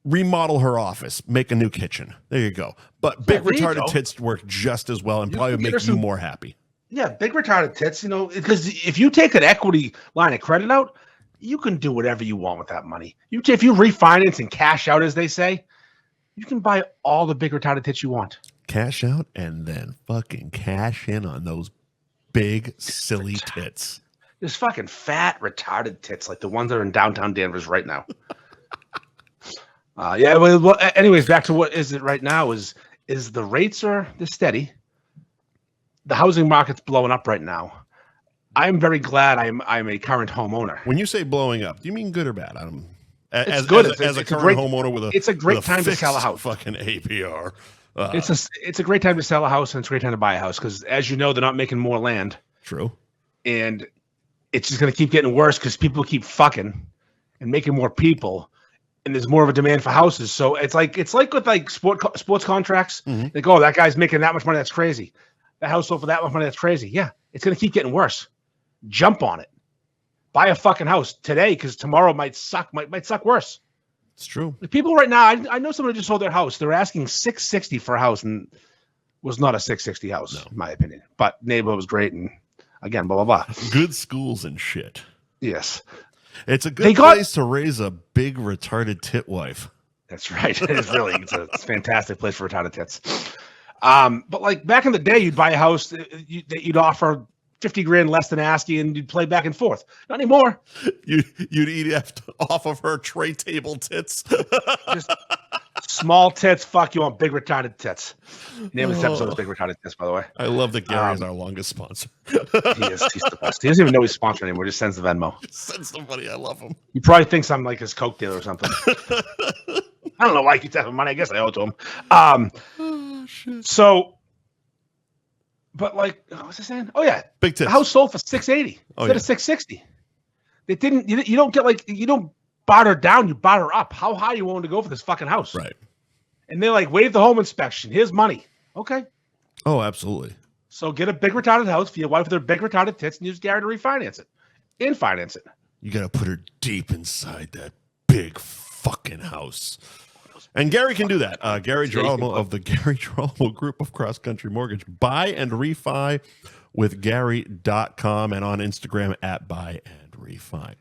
Speaker 1: remodel her office, make a new kitchen. There you go. But big retarded tits work just as well and probably make you more happy.
Speaker 2: Yeah, big retarded tits, because if you take an equity line of credit out, you can do whatever you want with that money. If you refinance and cash out, as they say, you can buy all the big retarded tits you want.
Speaker 1: Cash out and then fucking cash in on those big, silly tits.
Speaker 2: There's fucking fat, retarded tits like the ones that are in downtown Danvers right now. Well, anyways, back to what is it right now is the rates are steady. The housing market's blowing up right now. I'm very glad I'm a current homeowner.
Speaker 1: When you say blowing up, do you mean good or bad?
Speaker 2: It's good.
Speaker 1: As a current homeowner with
Speaker 2: it's a great time to sell a house.
Speaker 1: Fucking APR.
Speaker 2: It's a great time to sell a house, and it's a great time to buy a house because, as you know, they're not making more land.
Speaker 1: True.
Speaker 2: And it's just going to keep getting worse because people keep fucking and making more people, and there's more of a demand for houses. So it's like with like sports contracts.
Speaker 1: Mm-hmm.
Speaker 2: They go, that guy's making that much money. That's crazy. That house sold for that much money. That's crazy. Yeah, it's going to keep getting worse. Jump on it. Buy a fucking house today because tomorrow might suck. Might suck worse.
Speaker 1: It's true.
Speaker 2: The people right now, I know someone who just sold their house. They're asking $660 for a house, and was not a $660 house, in my opinion. But neighborhood was great, and again, blah blah blah.
Speaker 1: Good schools and shit.
Speaker 2: Yes,
Speaker 1: it's a good place to raise a big retarded tit wife.
Speaker 2: That's right. It is really. It's a fantastic place for retarded tits. But like back in the day, you'd buy a house that you'd offer $50,000 less than asking, and you'd play back and forth. Not anymore.
Speaker 1: You'd eat off of her tray table tits.
Speaker 2: Just small tits. Fuck you on big retarded tits. Name of this episode is Big Retarded Tits, by the way.
Speaker 1: I love that Gary is our longest sponsor.
Speaker 2: He's the best. He doesn't even know he's sponsored anymore. Just sends the Venmo.
Speaker 1: Just sends the money. I love him.
Speaker 2: He probably thinks I'm like his coke dealer or something. I don't know why he keeps having money. I guess I owe it to him.
Speaker 1: Oh, shit.
Speaker 2: So, but like, what was I saying? Oh yeah,
Speaker 1: big tits.
Speaker 2: The house sold for $680 instead of $660. They didn't. You don't get you don't barter down. You barter up. How high are you willing to go for this fucking house?
Speaker 1: Right.
Speaker 2: And they're like, waive the home inspection. Here's money. Okay.
Speaker 1: Oh, absolutely.
Speaker 2: So get a big retarded house for your wife with her big retarded tits, and use Gary to refinance it and finance it.
Speaker 1: You got to put her deep inside that big fucking house. And Gary can do that. Gary Girolamo of the Gary Girolamo Group of Cross Country Mortgage. Buy and refi with Gary.com and on Instagram at Buy and Refi.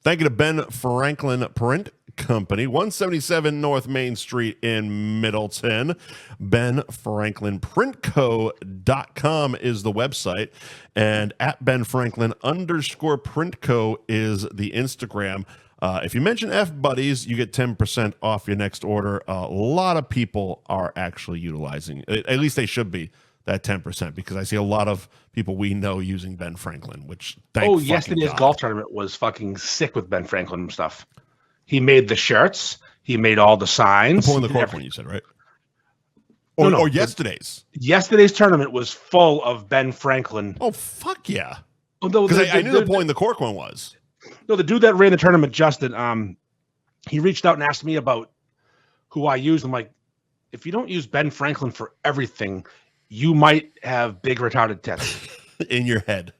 Speaker 1: Thank you to Ben Franklin Print Company, 177 North Main Street in Middleton. BenFranklinPrintCo.com is the website. And at BenFranklin_PrintCo is the Instagram. If you mention F Buddies, you get 10% off your next order. A lot of people are actually utilizing, at least they should be, that 10%, because I see a lot of people we know using Ben Franklin, which
Speaker 2: yesterday's golf tournament was fucking sick with Ben Franklin stuff. He made the shirts. He made all the signs.
Speaker 1: The cork one, you said, right? Or yesterday's.
Speaker 2: Yesterday's tournament was full of Ben Franklin.
Speaker 1: Oh, fuck yeah.
Speaker 2: Because
Speaker 1: I knew the point the cork one was.
Speaker 2: No, the dude that ran the tournament, Justin, he reached out and asked me about who I use. I'm like, if you don't use Ben Franklin for everything, you might have big retarded tits.
Speaker 1: In your head.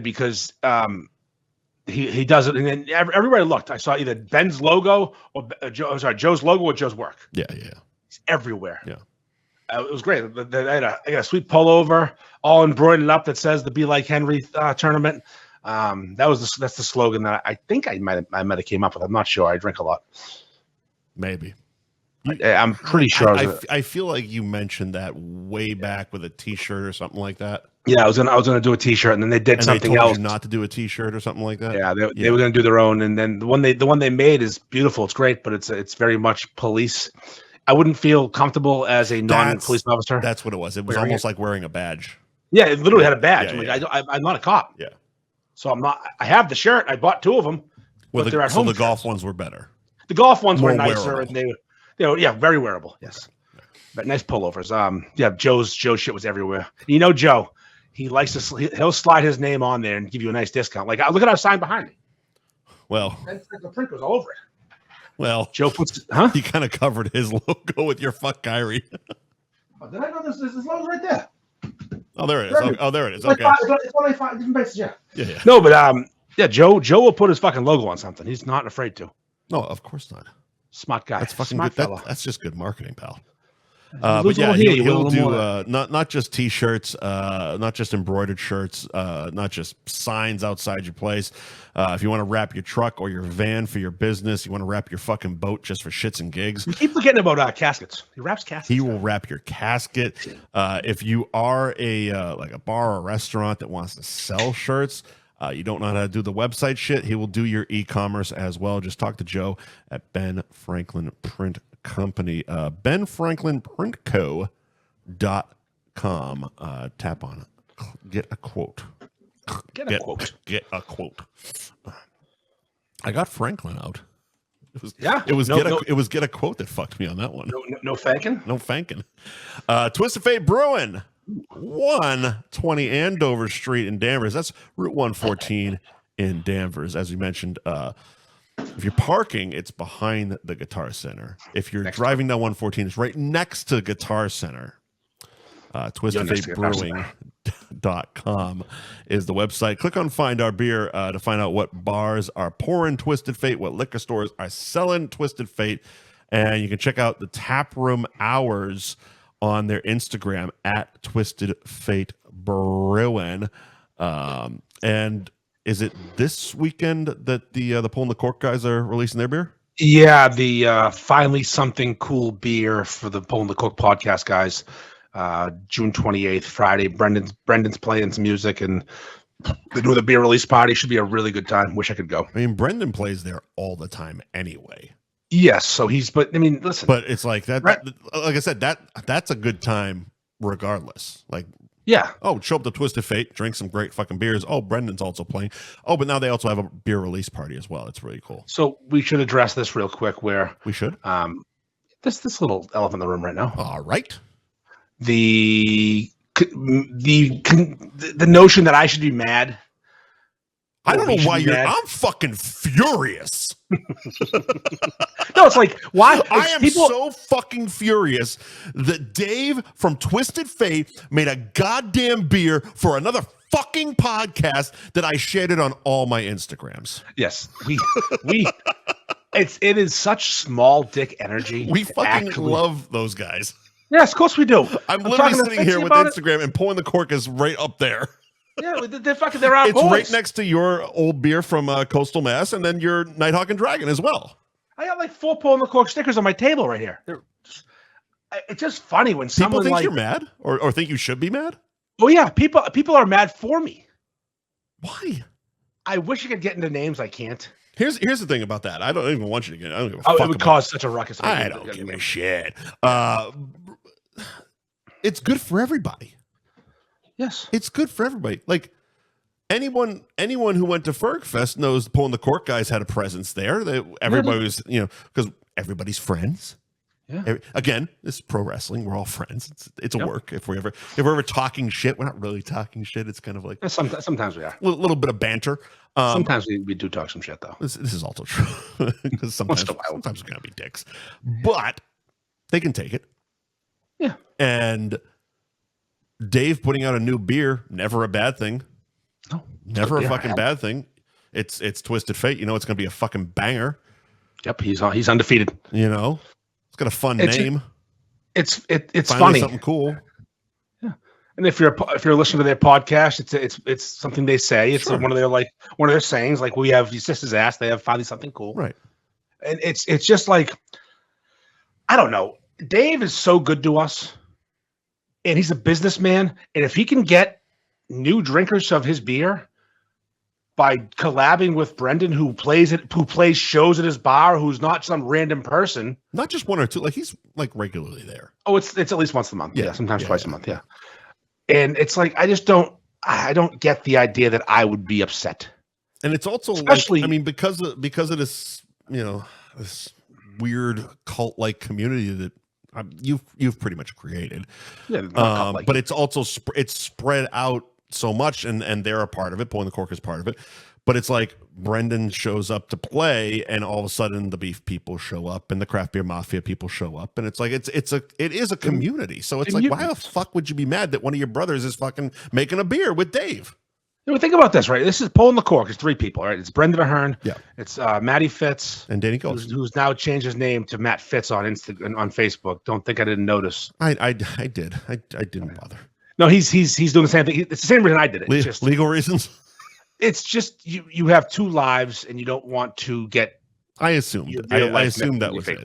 Speaker 2: Because he does it. And then everywhere I looked, I saw either Ben's logo or Joe's logo or Joe's work.
Speaker 1: Yeah.
Speaker 2: He's everywhere.
Speaker 1: Yeah.
Speaker 2: It was great. I got a sweet pullover, all embroidered up that says the Be Like Henry tournament. That's the slogan that I think I might have came up with. I'm not sure. I drink a lot.
Speaker 1: Maybe.
Speaker 2: I'm pretty sure.
Speaker 1: I feel like you mentioned that way back with a T-shirt or something like that.
Speaker 2: Yeah, I was gonna do a T-shirt, and then they did something else.
Speaker 1: You not to do a T-shirt or something like that.
Speaker 2: Yeah, they were gonna do their own, and then the one they made is beautiful. It's great, but it's very much police. I wouldn't feel comfortable as a non-police officer.
Speaker 1: That's what it was. It was almost like wearing a badge.
Speaker 2: Yeah, it literally had a badge.
Speaker 1: Yeah,
Speaker 2: I'm not a cop.
Speaker 1: Yeah.
Speaker 2: So I'm not. I have the shirt. I bought 2 of them. But they're at home.
Speaker 1: So the golf ones were better.
Speaker 2: The golf ones were nicer,
Speaker 1: wearable.
Speaker 2: and they were very wearable. Yes, but nice pullovers. Joe's shit was everywhere. You know, Joe, he likes to he'll slide his name on there and give you a nice discount. Like, look at our sign behind me.
Speaker 1: Well,
Speaker 2: the print goes all over it.
Speaker 1: Well,
Speaker 2: Joe puts
Speaker 1: he kind of covered his logo with your fuck Kyrie.
Speaker 2: Oh, did I know this logo's right there?
Speaker 1: Oh, there it is. Oh, there it is. Okay.
Speaker 2: It's only 5 different places. Yeah.
Speaker 1: Yeah.
Speaker 2: No, but Joe will put his fucking logo on something. He's not afraid to.
Speaker 1: No, of course not.
Speaker 2: Smart guy.
Speaker 1: That's fucking
Speaker 2: smart
Speaker 1: good.
Speaker 2: fella.
Speaker 1: That's just good marketing, pal.
Speaker 2: But yeah,
Speaker 1: he'll do not just T-shirts, not just embroidered shirts, not just signs outside your place. If you want to wrap your truck or your van for your business, you want to wrap your fucking boat just for shits and gigs.
Speaker 2: You keep forgetting about caskets. He wraps caskets.
Speaker 1: He will wrap your casket. If you are like a bar or restaurant that wants to sell shirts, you don't know how to do the website shit, he will do your e-commerce as well. Just talk to Joe at Ben Franklin Print Company, benfranklinprintco.com. Tap on it. Get a quote. Get a quote. I got Franklin out. It was get a quote that fucked me on that one.
Speaker 2: No thanking.
Speaker 1: No thanking. Twisted Fate Brewing, 120 Andover Street in Danvers. That's Route 114 in Danvers. As we mentioned, if you're parking, it's behind the Guitar Center. If you're driving down 114, it's right next to Guitar Center. TwistedFateBrewing.com is the website. Click on Find Our Beer to find out what bars are pouring Twisted Fate, what liquor stores are selling Twisted Fate, and you can check out the tap room hours on their Instagram at Twisted Fate Brewing. And is it this weekend that the Pulling the Cork guys are releasing their beer?
Speaker 2: Yeah, the Finally Something Cool beer for the Pulling the Cork podcast guys. June 28th, Friday. Brendan's playing some music, and they're doing the beer release party. Should be a really good time. Wish I could go.
Speaker 1: I mean, Brendan plays there all the time anyway.
Speaker 2: Yes, so listen.
Speaker 1: But it's like that. Like I said, that's a good time regardless. Like,
Speaker 2: yeah.
Speaker 1: Oh, show up to Twisted Fate, drink some great fucking beers. Oh, Brendan's also playing. Oh, but now they also have a beer release party as well. It's really cool.
Speaker 2: So we should address this real quick. Where
Speaker 1: we should.
Speaker 2: This little elephant in the room right now.
Speaker 1: All right.
Speaker 2: The notion that I should be mad.
Speaker 1: I don't know why I'm fucking furious.
Speaker 2: No, it's like, why?
Speaker 1: I am so fucking furious that Dave from Twisted Fate made a goddamn beer for another fucking podcast that I shared it on all my Instagrams.
Speaker 2: Yes. It is such small dick energy.
Speaker 1: We fucking love those guys.
Speaker 2: Yes, of course we do.
Speaker 1: I'm literally sitting here with Instagram and Pulling the Cork is right up there.
Speaker 2: Yeah, they're our
Speaker 1: It's
Speaker 2: boys.
Speaker 1: right next to your old beer from Coastal Mass, and then your Nighthawk and Dragon as well.
Speaker 2: I got like 4 Pulling the Cork stickers on my table right here. It's just funny when someone
Speaker 1: think you're mad or think you should be mad.
Speaker 2: Oh yeah, people are mad for me.
Speaker 1: Why?
Speaker 2: I wish I could get into names. I can't.
Speaker 1: Here's the thing about that. I don't even want you to get. I don't give a
Speaker 2: fuck.
Speaker 1: It
Speaker 2: would cause such a ruckus.
Speaker 1: I don't give a shit. It's good for everybody.
Speaker 2: Yes,
Speaker 1: it's good for everybody. Like anyone who went to Ferg Fest knows the Pulling the Cork guys had a presence there. Everybody was, because everybody's friends.
Speaker 2: Yeah.
Speaker 1: Again, this is pro wrestling. We're all friends. It's a work. If we're ever talking shit, we're not really talking shit. It's kind of like
Speaker 2: sometimes we are.
Speaker 1: A little bit of banter.
Speaker 2: Sometimes we do talk some shit though.
Speaker 1: This is also true because sometimes we're gonna be dicks, but they can take it.
Speaker 2: Yeah.
Speaker 1: And Dave putting out a new beer, never a bad thing.
Speaker 2: No,
Speaker 1: never a fucking bad thing. It's Twisted Fate. It's gonna be a fucking banger.
Speaker 2: Yep, he's undefeated.
Speaker 1: It's got a fun name.
Speaker 2: It's
Speaker 1: Finally
Speaker 2: funny.
Speaker 1: something cool.
Speaker 2: Yeah. And if you're listening to their podcast, it's something they say. It's
Speaker 1: Sure.
Speaker 2: one of their sayings. Like, we have your sister's ass. They have finally something cool.
Speaker 1: Right.
Speaker 2: And it's just like, I don't know. Dave is so good to us, and he's a businessman. And if he can get new drinkers of his beer by collabing with Brendan, who plays shows at his bar, who's not some random person.
Speaker 1: Not just one or two. Like, he's like regularly there.
Speaker 2: Oh, it's at least once a month.
Speaker 1: Yeah.
Speaker 2: Yeah, sometimes twice a month. Yeah. And it's like, I don't get the idea that I would be upset.
Speaker 1: And it's also
Speaker 2: Especially,
Speaker 1: like, I mean, because of this, this weird cult-like community that you've pretty much created.
Speaker 2: Yeah,
Speaker 1: but it's also it's spread out so much, and they're a part of it. Pulling the Cork is part of it. But it's like Brendan shows up to play, and all of a sudden the beef people show up, and the craft beer mafia people show up, and it's like it is a community. So it's like, why the fuck would you be mad that one of your brothers is fucking making a beer with Dave?
Speaker 2: Think about this, right? This is Pulling the Cork. It's three people, right? It's Brendan Ahern.
Speaker 1: Yeah.
Speaker 2: It's Matty Fitz
Speaker 1: and Danny Gillis,
Speaker 2: who's now changed his name to Matt Fitz on Instagram, on Facebook. Don't think I didn't notice.
Speaker 1: I did. I didn't bother.
Speaker 2: No, he's doing the same thing. It's the same reason I did it. It's just
Speaker 1: legal reasons.
Speaker 2: It's just you have two lives, and you don't want to get.
Speaker 1: I assumed. I assumed that was it.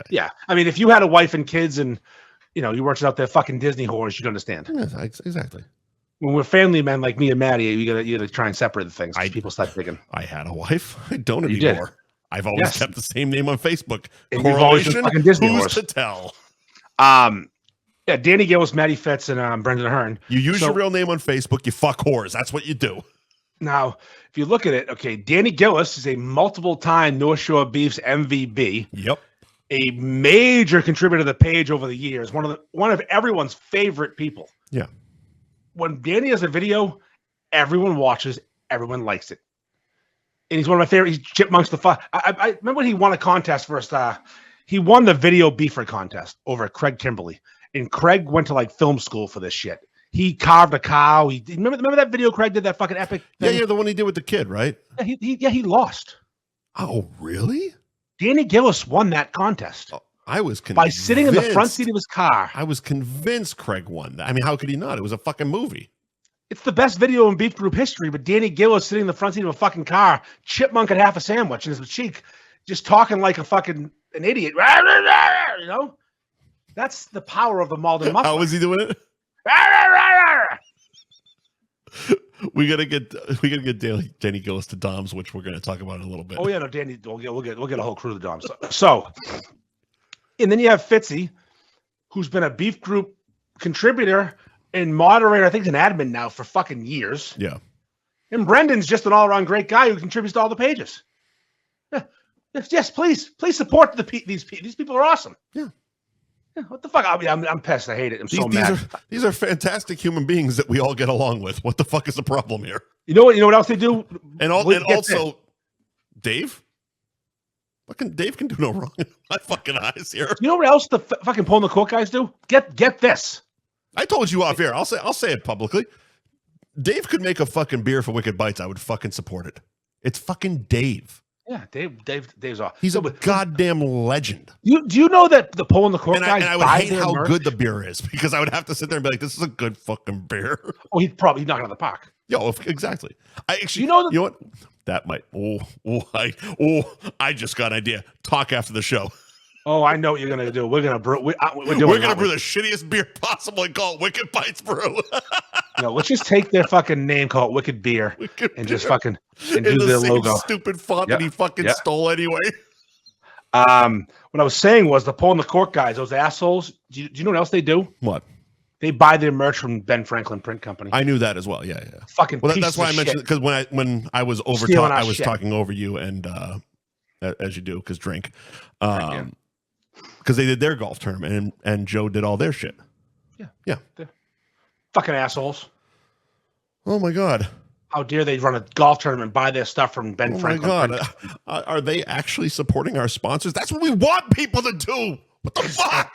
Speaker 1: Yeah.
Speaker 2: I mean, if you had a wife and kids, and you weren't out there fucking Disney whores, you'd understand.
Speaker 1: Yeah, exactly.
Speaker 2: When we're family men like me and Maddie, you gotta try and separate the things. People start digging.
Speaker 1: I had a wife. I don't anymore.
Speaker 2: Did.
Speaker 1: I've always kept the same name on Facebook.
Speaker 2: And you've always been fucking Disney
Speaker 1: who's
Speaker 2: whores.
Speaker 1: to tell?
Speaker 2: Yeah, Danny Gillis, Matty Fitz, and Brendan Ahern.
Speaker 1: You use your real name on Facebook. You fuck whores. That's what you do.
Speaker 2: Now, if you look at it, okay, Danny Gillis is a multiple-time North Shore Beefs MVP.
Speaker 1: Yep.
Speaker 2: A major contributor to the page over the years. One of everyone's favorite people.
Speaker 1: Yeah.
Speaker 2: When Danny has a video, everyone watches, everyone likes it. And he's one of my favorite. He's Chipmunks the Fuck. I remember when he won a contest for he won the video beefer contest over at Craig Kimberly. And Craig went to film school for this shit. He carved a cow. Remember that video Craig did, that fucking epic thing?
Speaker 1: Yeah, the one he did with the kid, right?
Speaker 2: Yeah, he lost.
Speaker 1: Oh, really?
Speaker 2: Danny Gillis won that contest.
Speaker 1: Oh, I was convinced.
Speaker 2: By sitting in the front seat of his car.
Speaker 1: I was convinced Craig won that. I mean, how could he not? It was a fucking movie.
Speaker 2: It's the best video in Beef Group history, but Danny Gillis sitting in the front seat of a fucking car, chipmunk at half a sandwich in his cheek, just talking like an idiot. That's the power of the Malden Muffler.
Speaker 1: How was he doing it? We gotta get Danny Gillis to Dom's, which we're gonna talk about in a little bit.
Speaker 2: Oh yeah, no, Danny, we'll get a whole crew to Dom's. So, and then you have Fitzy, who's been a Beef Group contributor and moderator. I think he's an admin now for fucking years.
Speaker 1: Yeah. And
Speaker 2: Brendan's just an all-around great guy who contributes to all the pages. Yeah. Yes, please support these people are awesome.
Speaker 1: Yeah.
Speaker 2: What the fuck? I mean, I'm pissed. I hate it. I'm so mad.
Speaker 1: These are fantastic human beings that we all get along with. What the fuck is the problem here?
Speaker 2: You know what else they do?
Speaker 1: And also, Dave? Fucking Dave can do no wrong in my fucking eyes here.
Speaker 2: You know what else the fucking Pulling the Cork guys do? Get this.
Speaker 1: I told you off air. I'll say it publicly. Dave could make a fucking beer for Wicked Bites. I would fucking support it. It's fucking Dave.
Speaker 2: Yeah, Dave's off.
Speaker 1: He's a goddamn legend.
Speaker 2: Do you know that the Pulling the Cork guys?
Speaker 1: And I would hate how good the beer is, because I would have to sit there and be like, "This is a good fucking beer."
Speaker 2: Oh, he's probably knocking out the park.
Speaker 1: Yo, exactly. I actually, you know what? That might. I just got an idea. Talk after the show.
Speaker 2: Oh, I know what you're gonna do. We're gonna brew. We're
Speaker 1: gonna brew the shittiest beer possible and call it Wicked Bites Brew.
Speaker 2: No, let's just take their fucking name, call it Wicked Beer, just fucking do their logo.
Speaker 1: Stupid font that he fucking stole anyway.
Speaker 2: What I was saying was the Pulling the Cork guys, those assholes. Do you know what else they do?
Speaker 1: What?
Speaker 2: They buy their merch from Ben Franklin Print Company.
Speaker 1: I knew that as well. Yeah.
Speaker 2: Fucking.
Speaker 1: Well, that's why I mentioned it, because when I was talking over you, and as you do, because drink. Because they did their golf tournament, and Joe did all their shit. Yeah.
Speaker 2: Fucking assholes.
Speaker 1: Oh my God.
Speaker 2: How dare they run a golf tournament, buy their stuff from Ben Franklin?
Speaker 1: Oh my God. Are they actually supporting our sponsors? That's what we want people to do. What the fuck?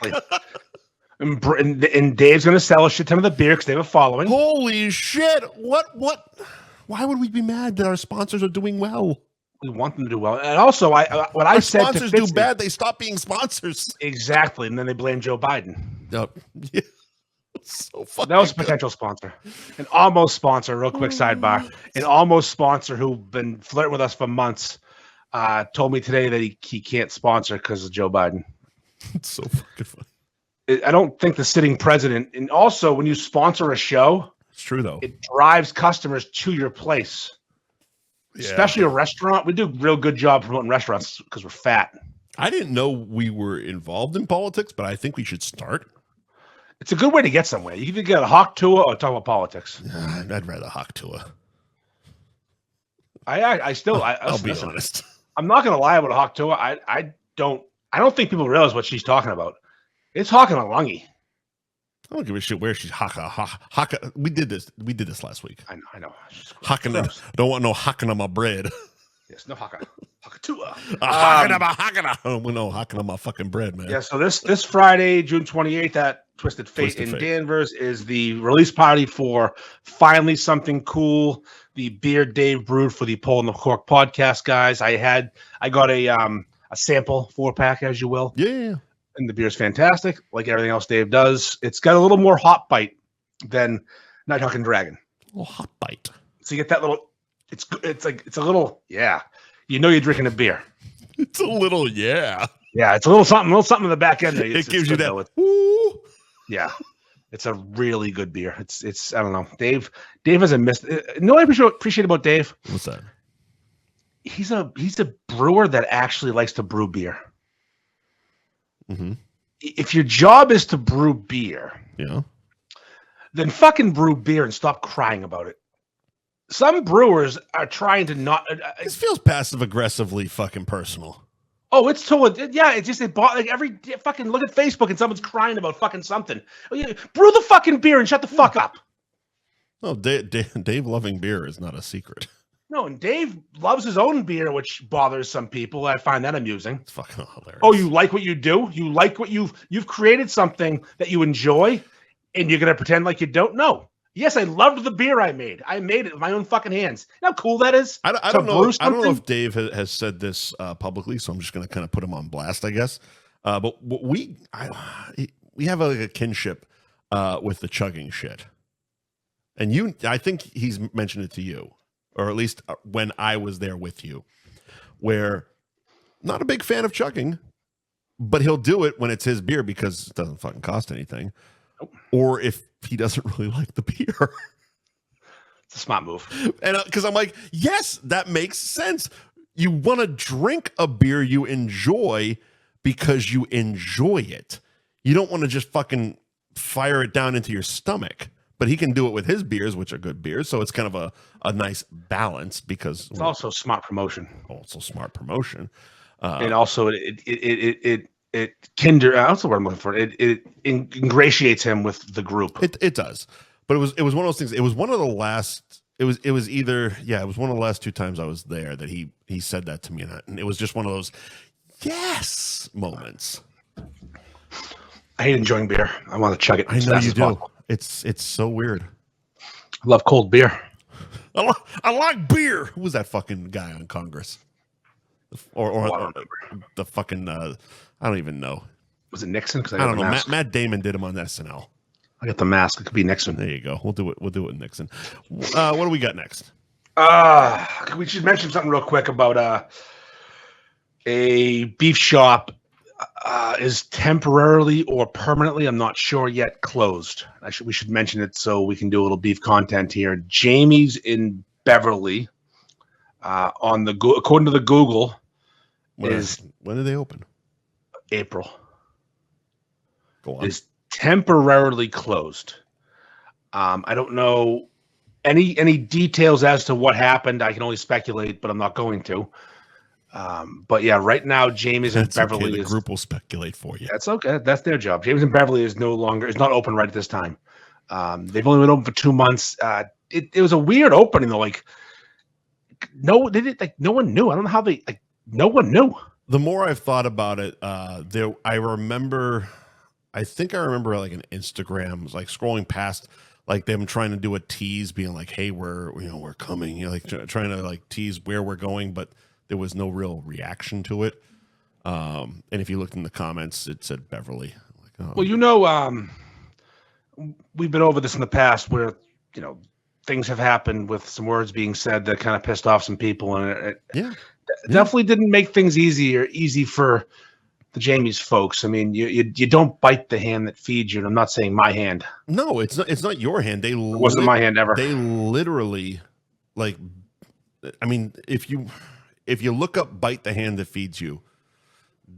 Speaker 2: And Dave's going to sell a shit ton of the beer because they have a following.
Speaker 1: Holy shit. What? Why would we be mad that our sponsors are doing well?
Speaker 2: We want them to do well. And also, I said to
Speaker 1: sponsors do bad, they stop being sponsors.
Speaker 2: Exactly. And then they blame Joe Biden.
Speaker 1: No, yeah. So
Speaker 2: That was a potential sponsor. An almost sponsor, real quick sidebar. An almost sponsor who's been flirting with us for months told me today that he can't sponsor because of Joe Biden.
Speaker 1: It's so fucking funny.
Speaker 2: I don't think the sitting president, and also when you sponsor a show,
Speaker 1: It's true though.
Speaker 2: it drives customers to your place, especially a restaurant. We do a real good job promoting restaurants because we're fat.
Speaker 1: I didn't know we were involved in politics, but I think we should start.
Speaker 2: It's a good way to get somewhere. You can either get a Hawk Tuah or talk about politics.
Speaker 1: I'd rather Hawk Tuah.
Speaker 2: I'll
Speaker 1: be honest.
Speaker 2: I'm not going to lie about a Hawk Tuah. I don't think people realize what she's talking about. It's hawking a lungy.
Speaker 1: I don't give a shit where she's haka. We did this last week.
Speaker 2: I know.
Speaker 1: Hawking. Don't want no hawking on my bread.
Speaker 2: Yes, no Hawk Tuah.
Speaker 1: Hawking on my fucking bread, man.
Speaker 2: Yeah. So this Friday, June 28th, at Twisted Fate in Danvers is the release party for Finally Something Cool, the beer Dave brewed for the Pole in the Cork podcast, guys. I got a sample 4-pack, as you will.
Speaker 1: Yeah.
Speaker 2: And the beer's fantastic, like everything else Dave does. It's got a little more hop bite than Nighthawk and Dragon.
Speaker 1: A little hop bite.
Speaker 2: So you get that little. It's a little, yeah. You know you're drinking a beer.
Speaker 1: It's a little, yeah.
Speaker 2: Yeah, it's a little something in the back end.
Speaker 1: It gives you that.
Speaker 2: Yeah, it's a really good beer. It's I don't know. Dave hasn't missed. No, I appreciate about Dave.
Speaker 1: What's that?
Speaker 2: He's a brewer that actually likes to brew beer.
Speaker 1: Mm-hmm.
Speaker 2: If your job is to brew beer,
Speaker 1: yeah,
Speaker 2: then fucking brew beer and stop crying about it. Some brewers are trying to not.
Speaker 1: This feels passive aggressively fucking personal.
Speaker 2: Oh, it's totally. Yeah, it's just every fucking look at Facebook and someone's crying about fucking something. Oh, yeah, brew the fucking beer and shut the fuck up.
Speaker 1: No, Dave loving beer is not a secret.
Speaker 2: No, and Dave loves his own beer, which bothers some people. I find that amusing.
Speaker 1: It's fucking hilarious.
Speaker 2: Oh, you like what you do? You like what you've created something that you enjoy, and you're gonna pretend like you don't know. Yes, I loved the beer I made. I made it with my own fucking hands. You know how cool that is?
Speaker 1: I don't know. I don't know if Dave has said this publicly, so I'm just going to kind of put him on blast, I guess. But we have a kinship with the chugging shit, and I think he's mentioned it to you, or at least when I was there with you, where not a big fan of chugging, but he'll do it when it's his beer because it doesn't fucking cost anything, or if he doesn't really like the beer.
Speaker 2: It's a smart move.
Speaker 1: And because I'm like, yes, that makes sense. You want to drink a beer you enjoy because you enjoy it. You don't want to just fucking fire it down into your stomach. But he can do it with his beers, which are good beers. So it's kind of a nice balance because
Speaker 2: it's also smart promotion. And also it kinder. That's the word I'm looking for. It ingratiates him with the group.
Speaker 1: It does, but it was one of those things. It was one of the last. It was one of the last 2 times I was there that he said that to me, and it was just one of those yes moments.
Speaker 2: I hate enjoying beer. I want to chug it.
Speaker 1: I know you do. Possible. It's so weird.
Speaker 2: I love cold beer.
Speaker 1: I like beer. Who was that fucking guy on Congress? Or the fucking. I don't even know.
Speaker 2: Was it Nixon? Because
Speaker 1: I don't know. Matt Damon did him on SNL.
Speaker 2: I got the mask. It could be Nixon.
Speaker 1: There you go. We'll do it with Nixon. What do we got next?
Speaker 2: We should mention something real quick about a beef shop is temporarily or permanently, I'm not sure yet, closed. We should mention it so we can do a little beef content here. Jamie's in Beverly, according to the Google,
Speaker 1: when did they open?
Speaker 2: April.
Speaker 1: Go on.
Speaker 2: Is temporarily closed. I don't know any details as to what happened. I can only speculate, but I'm not going to. But yeah, right now Jamie's in Beverly.
Speaker 1: Okay. The group will speculate for you.
Speaker 2: That's okay. That's their job. Jamie's in Beverly is not open right at this time. They've only been open for 2 months. It was a weird opening though. No one knew. I don't know how no one knew.
Speaker 1: The more I've thought about it, I think I remember like an Instagram, like scrolling past, like them trying to do a tease, being like, "Hey, we're coming," like trying to like tease where we're going, but there was no real reaction to it. And if you looked in the comments, it said Beverly. I'm like,
Speaker 2: Well, we've been over this in the past where, things have happened with some words being said that kind of pissed off some people, and it definitely didn't make things easy for the Jamie's folks. I mean, you don't bite the hand that feeds you, and I'm not saying my hand.
Speaker 1: No, it's not your hand. It
Speaker 2: wasn't my hand ever.
Speaker 1: They literally, like, I mean, if you look up "bite the hand that feeds you,"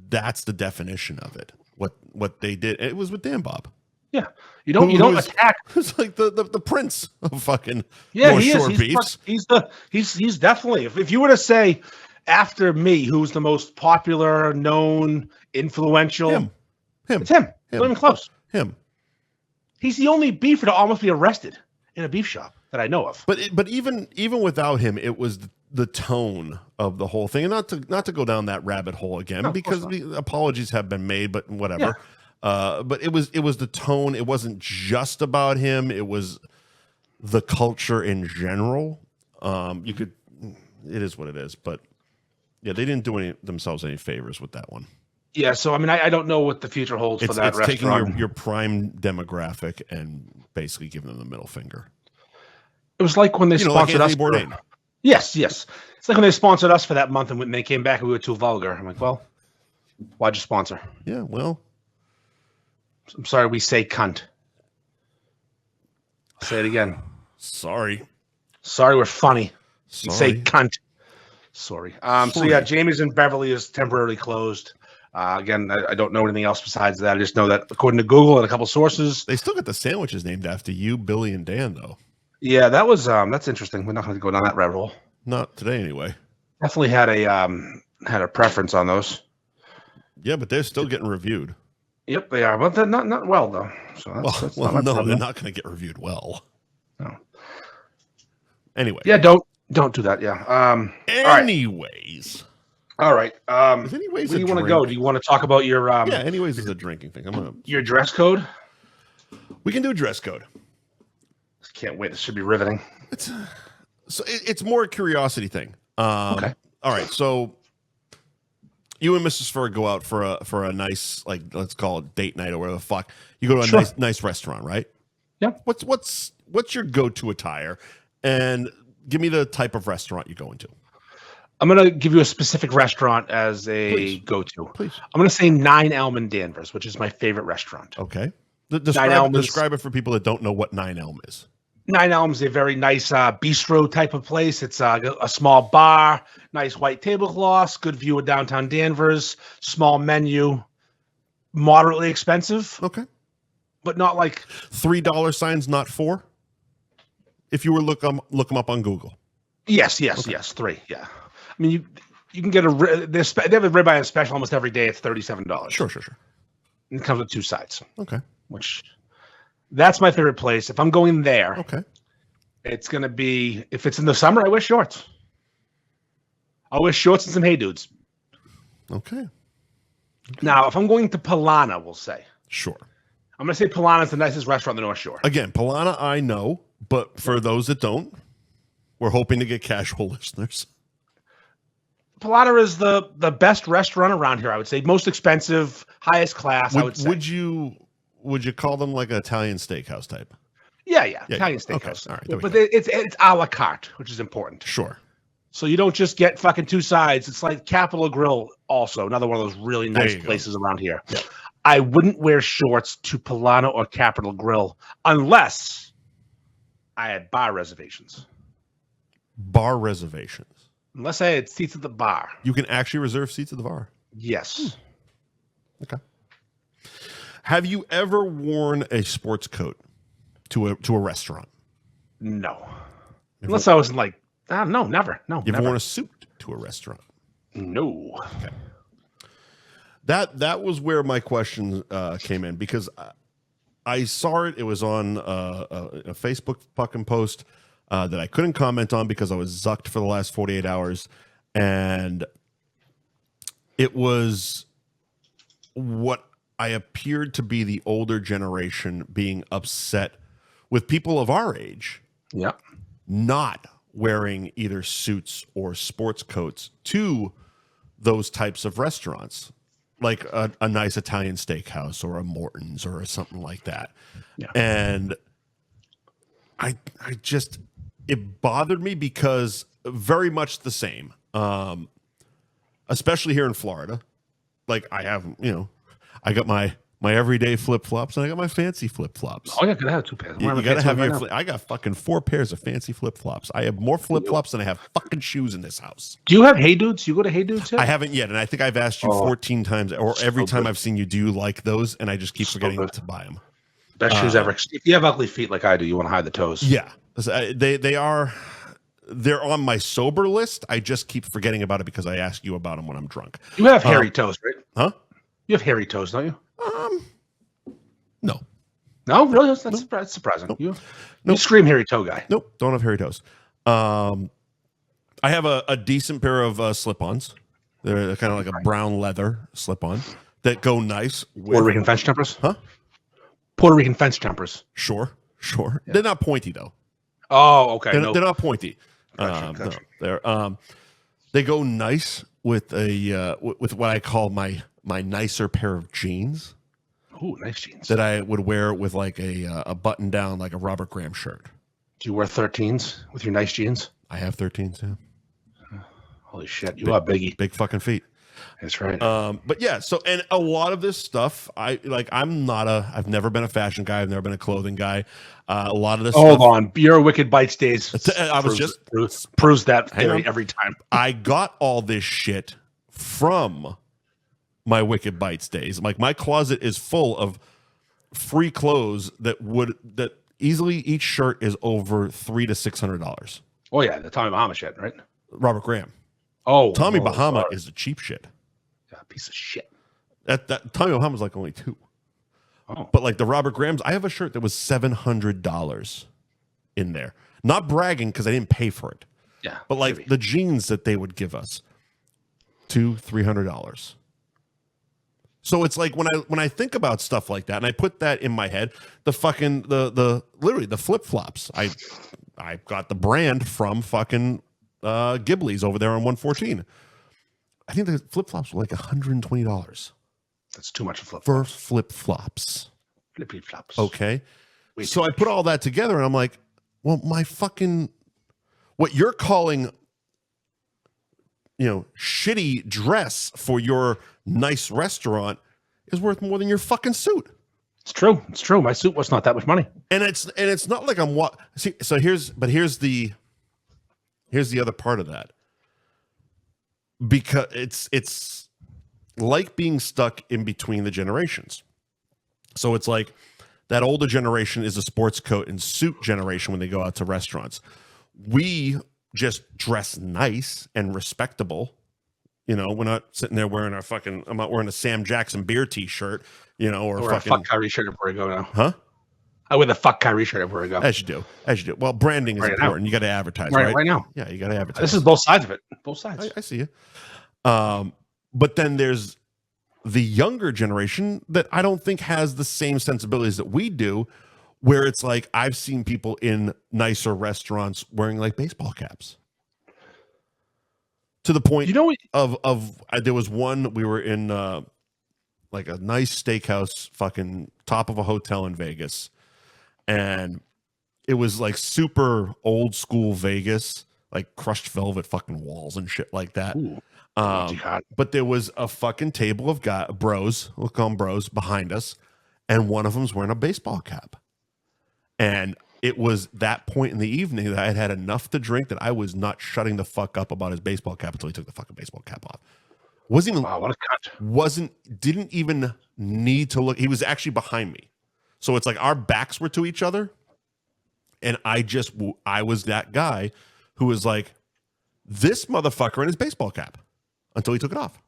Speaker 1: that's the definition of it. What they did, it was with Dan Bob.
Speaker 2: Yeah, you don't attack.
Speaker 1: It's like the prince of fucking
Speaker 2: North
Speaker 1: Shore beefs.
Speaker 2: He's definitely. If you were to say after me, who's the most popular, known, influential?
Speaker 1: Him.
Speaker 2: It's him. Not even close.
Speaker 1: Him.
Speaker 2: He's the only beefer to almost be arrested in a beef shop that I know of.
Speaker 1: But even without him, it was the tone of the whole thing, and not to go down that rabbit hole again, because apologies have been made, but whatever.
Speaker 2: Yeah.
Speaker 1: But it was the tone. It wasn't just about him. It was the culture in general. It is what it is, but yeah, they didn't do themselves any favors with that one.
Speaker 2: Yeah, so I mean, I don't know what the future holds for that restaurant. It's
Speaker 1: taking your prime demographic and basically giving them the middle finger.
Speaker 2: It was like when they sponsored us. Yes. It's like when they sponsored us for that month, and when they came back and we were too vulgar. I'm like, well, why'd you sponsor?
Speaker 1: Yeah, well,
Speaker 2: I'm sorry, we say cunt. I'll say it again.
Speaker 1: Sorry,
Speaker 2: we're funny.
Speaker 1: Sorry.
Speaker 2: We say cunt. Sorry. So yeah, Jamie's in Beverly is temporarily closed. Again, I don't know anything else besides that. I just know that according to Google and a couple sources,
Speaker 1: they still got the sandwiches named after you, Billy, and Dan, though.
Speaker 2: Yeah, that was that's interesting. We're not going to go down that rabbit hole.
Speaker 1: Not today, anyway.
Speaker 2: Definitely had a preference on those.
Speaker 1: Yeah, but they're still getting reviewed.
Speaker 2: Yep, they are, but they're not well though. So that's
Speaker 1: no, they're not going to get reviewed well.
Speaker 2: No.
Speaker 1: Anyway.
Speaker 2: Yeah, don't do that. Yeah.
Speaker 1: Anyways.
Speaker 2: All right.
Speaker 1: Anyways,
Speaker 2: where do you want to go? Do you want to talk about your
Speaker 1: anyways is a drinking thing.
Speaker 2: Your dress code?
Speaker 1: We can do a dress code.
Speaker 2: Can't wait. This should be riveting.
Speaker 1: It's more a curiosity thing.
Speaker 2: Okay.
Speaker 1: All right. So you and Mrs. Ferg go out for a nice, like, let's call it date night or whatever the fuck. You go to a nice restaurant, right?
Speaker 2: Yeah.
Speaker 1: What's your go-to attire? And give me the type of restaurant you go into.
Speaker 2: I'm going to give you a specific restaurant as a go-to.
Speaker 1: Please.
Speaker 2: I'm going to say 9 Elm in Danvers, which is my favorite restaurant.
Speaker 1: Okay. Describe it for people that don't know what 9 Elm is.
Speaker 2: 9 Elm's a very nice bistro type of place. It's a small bar, nice white tablecloths, good view of downtown Danvers, small menu, moderately expensive.
Speaker 1: Okay.
Speaker 2: But not like
Speaker 1: $3 signs, not $4. If you were look them up on Google.
Speaker 2: Yes, 3. Yeah. I mean, you can get they have a ribeye on special almost every day. It's $37.
Speaker 1: Sure.
Speaker 2: And it comes with 2 sides.
Speaker 1: Okay.
Speaker 2: That's my favorite place. If I'm going there,
Speaker 1: okay,
Speaker 2: it's going to be, if it's in the summer, I wear shorts. I'll wear shorts and some Hey Dudes.
Speaker 1: Okay.
Speaker 2: Now, if I'm going to Polana, we'll say.
Speaker 1: Sure.
Speaker 2: I'm going to say Polana is the nicest restaurant in the North Shore.
Speaker 1: Again, Polana, I know, but for those that don't, we're hoping to get casual listeners.
Speaker 2: Polana is the best restaurant around here, I would say. Most expensive, highest class, I would say.
Speaker 1: Would you call them like an Italian steakhouse type?
Speaker 2: Yeah, Italian steakhouse.
Speaker 1: Okay. All right,
Speaker 2: but it's a la carte, which is important.
Speaker 1: Sure.
Speaker 2: So you don't just get fucking 2 sides. It's like Capitol Grill also, another one of those really nice places around here.
Speaker 1: Yep.
Speaker 2: I wouldn't wear shorts to Polana or Capitol Grill unless I had bar reservations.
Speaker 1: Bar reservations?
Speaker 2: Unless I had seats at the bar.
Speaker 1: You can actually reserve seats at the bar?
Speaker 2: Yes.
Speaker 1: Okay. Have you ever worn a sports coat to a restaurant?
Speaker 2: No. Unless I was like, no, never. No.
Speaker 1: You've worn a suit to a restaurant?
Speaker 2: No.
Speaker 1: Okay. That was where my question came in, because I saw it. It was on a Facebook fucking post that I couldn't comment on because I was zucked for the last 48 hours. And it was what I appeared to be the older generation being upset with people of our age not wearing either suits or sports coats to those types of restaurants. like a nice Italian steakhouse or a Morton's or something like that.
Speaker 2: Yeah.
Speaker 1: And I just, it bothered me because very much the same, especially here in Florida. Like I have, I got my everyday flip-flops and I got my fancy flip-flops.
Speaker 2: Oh, yeah, gotta have 2 pairs.
Speaker 1: You gotta have your. I got fucking 4 pairs of fancy flip-flops. I have more flip-flops than I have fucking shoes in this house.
Speaker 2: Do you have Hey Dudes? You go to Hey Dudes yet?
Speaker 1: I haven't yet, and I think I've asked you 14 times, or every time I've seen you, do you like those? And I just keep forgetting to buy them.
Speaker 2: Best shoes ever. If you have ugly feet like I do, you want to hide the toes.
Speaker 1: Yeah, they're on my sober list. I just keep forgetting about it because I ask you about them when I'm drunk.
Speaker 2: You have hairy toes, right?
Speaker 1: Huh?
Speaker 2: You have hairy toes, don't you?
Speaker 1: No.
Speaker 2: No, really? That's surprising.
Speaker 1: Nope.
Speaker 2: You scream hairy toe guy.
Speaker 1: Nope, don't have hairy toes. I have a decent pair of slip-ons. They're kind of like a brown leather slip-on that go nice with
Speaker 2: Puerto Rican fence jumpers?
Speaker 1: Huh?
Speaker 2: Puerto Rican fence jumpers.
Speaker 1: Sure. Yeah. They're not pointy though.
Speaker 2: Oh, okay.
Speaker 1: They're not pointy.
Speaker 2: Gotcha.
Speaker 1: No, they go nice with with what I call my nicer pair of jeans.
Speaker 2: Ooh, nice jeans.
Speaker 1: That I would wear with like a button down, like a Robert Graham shirt.
Speaker 2: Do you wear 13s with your nice jeans?
Speaker 1: I have 13s, yeah.
Speaker 2: Holy shit, you are biggie.
Speaker 1: Big fucking feet.
Speaker 2: That's right.
Speaker 1: But yeah, so, and a lot of this stuff, I've never been a fashion guy. I've never been a clothing guy. A lot of this
Speaker 2: Hold on. Your Wicked Bites days proves that theory every time.
Speaker 1: I got all this shit from my Wicked Bites days. Like my closet is full of free clothes that easily each shirt is over $300 to $600.
Speaker 2: Oh yeah, the Tommy Bahama shit, right?
Speaker 1: Robert Graham.
Speaker 2: Oh,
Speaker 1: Tommy Bahama is the cheap shit.
Speaker 2: Yeah, piece of shit.
Speaker 1: That Tommy Bahama's like only $2.
Speaker 2: Oh.
Speaker 1: But like the Robert Grahams, I have a shirt that was $700 in there. Not bragging because I didn't pay for it.
Speaker 2: Yeah.
Speaker 1: But like the jeans that they would give us, $200-$300. So it's like when I think about stuff like that and I put that in my head, literally the flip-flops. I got the brand from fucking Ghibli's over there on 114. I think the flip-flops were like $120.
Speaker 2: That's too much for
Speaker 1: flip-flops.
Speaker 2: Flip-flops.
Speaker 1: Okay. So I put all that together and I'm like, well, what you're calling, shitty dress for your nice restaurant is worth more than your fucking suit.
Speaker 2: It's true. My suit was not that much money.
Speaker 1: And it's not like I'm see. So here's the other part of that, because it's like being stuck in between the generations. So it's like that older generation is a sports coat and suit generation when they go out to restaurants. We just dress nice and respectable. We're not sitting there wearing I'm not wearing a Sam Jackson beer t-shirt, or fucking
Speaker 2: fuck Kyrie shirt everywhere I go now.
Speaker 1: Huh?
Speaker 2: I wear the fuck Kyrie shirt everywhere I go.
Speaker 1: As you do. Well, branding is important. You got to advertise, right?
Speaker 2: Right now.
Speaker 1: Yeah, you got to advertise.
Speaker 2: This is both sides of it. Both sides.
Speaker 1: I see you. But then there's the younger generation that I don't think has the same sensibilities that we do, where it's like I've seen people in nicer restaurants wearing like baseball caps. To the point of there was one, we were in like a nice steakhouse, fucking top of a hotel in Vegas. And it was like super old school Vegas, like crushed velvet fucking walls and shit like that. But there was a fucking table of bros, we'll call them bros, behind us. And one of them's wearing a baseball cap. And it was that point in the evening that I had had enough to drink that I was not shutting the fuck up about his baseball cap until he took the fucking baseball cap off. What a cut. Didn't even need to look. He was actually behind me. So it's like our backs were to each other. And I was that guy who was like, this motherfucker in his baseball cap until he took it off.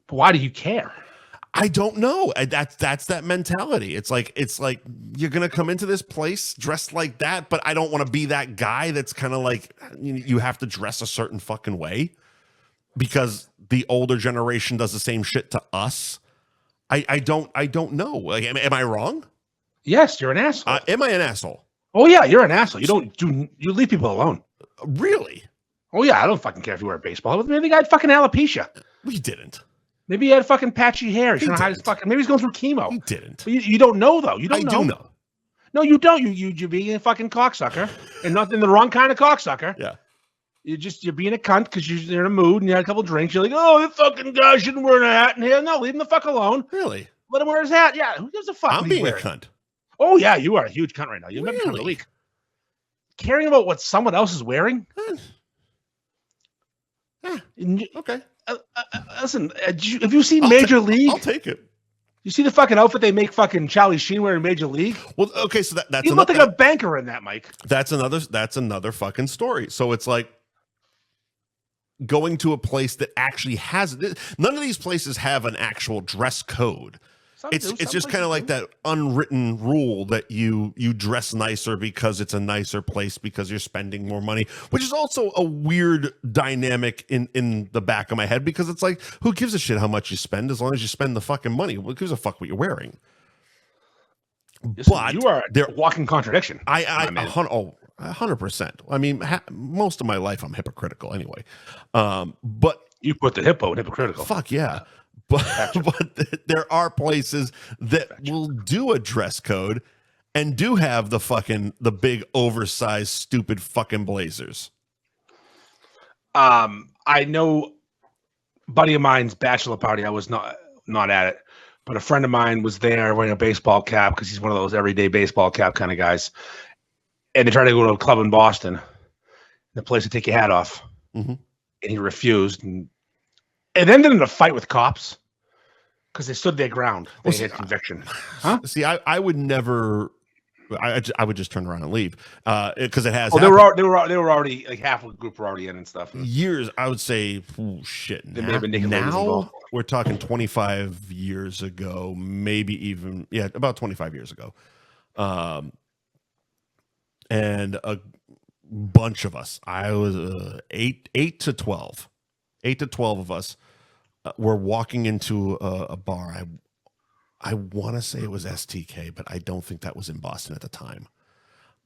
Speaker 2: But why do you care?
Speaker 1: I don't know. That's that mentality. It's like you're gonna come into this place dressed like that, but I don't want to be that guy that's kind of like you have to dress a certain fucking way because the older generation does the same shit to us. I don't know. Like, am I wrong?
Speaker 2: Yes, you're an asshole.
Speaker 1: Am I an asshole?
Speaker 2: Oh yeah, you're an asshole. You leave people alone.
Speaker 1: Really?
Speaker 2: Oh yeah, I don't fucking care if you wear a baseball. Maybe the guy had fucking alopecia.
Speaker 1: We didn't.
Speaker 2: Maybe he had fucking patchy hair. He's trying to hide his fucking. Maybe he's going through chemo.
Speaker 1: He didn't.
Speaker 2: But you don't know though. You don't know.
Speaker 1: I do know.
Speaker 2: No, you don't. You're being a fucking cocksucker, and not in the wrong kind of cocksucker.
Speaker 1: Yeah.
Speaker 2: You're being a cunt because you're in a mood and you had a couple drinks. You're like, oh, that fucking guy shouldn't wear a hat in here. No, leave him the fuck alone.
Speaker 1: Really?
Speaker 2: Let him wear his hat. Yeah, who gives a fuck?
Speaker 1: I'm being a cunt.
Speaker 2: Oh yeah, you are a huge cunt right now. You're really? Cunt of the week. Caring about what someone else is wearing.
Speaker 1: Okay.
Speaker 2: Listen, have you seen Major League?
Speaker 1: I'll take it.
Speaker 2: You see the fucking outfit they make fucking Charlie Sheen wearing Major League?
Speaker 1: Well, okay, so that's
Speaker 2: you look like a banker in that, Mike.
Speaker 1: That's another fucking story. So it's like going to a place that actually has none of these places have an actual dress code. It's just kind of like that unwritten rule that you dress nicer because it's a nicer place because you're spending more money, which is also a weird dynamic in the back of my head because it's like, who gives a shit how much you spend as long as you spend the fucking money? Who gives a fuck what you're wearing?
Speaker 2: But you are a walking contradiction.
Speaker 1: 100%. I mean, most of my life I'm hypocritical anyway. But
Speaker 2: you put the hippo in hypocritical.
Speaker 1: Fuck yeah. But there are places that will do a dress code and do have the big oversized stupid fucking blazers.
Speaker 2: I know a buddy of mine's bachelor party. I was not at it, but a friend of mine was there wearing a baseball cap because he's one of those everyday baseball cap kind of guys. And they tried to go to a club in Boston, the place to take your hat off, and he refused, and it ended in a fight with cops. Because they stood their ground. They had conviction. Huh?
Speaker 1: See, I would never. I would just turn around and leave. Because it has.
Speaker 2: Oh, they were already like half of the group were already in and stuff.
Speaker 1: Years, I would say, shit.
Speaker 2: They may have been now
Speaker 1: we're talking 25 years ago, maybe even about 25 years ago, and a bunch of us. I was 8 to 12 of us. We're walking into a bar. I want to say it was STK, but I don't think that was in Boston at the time.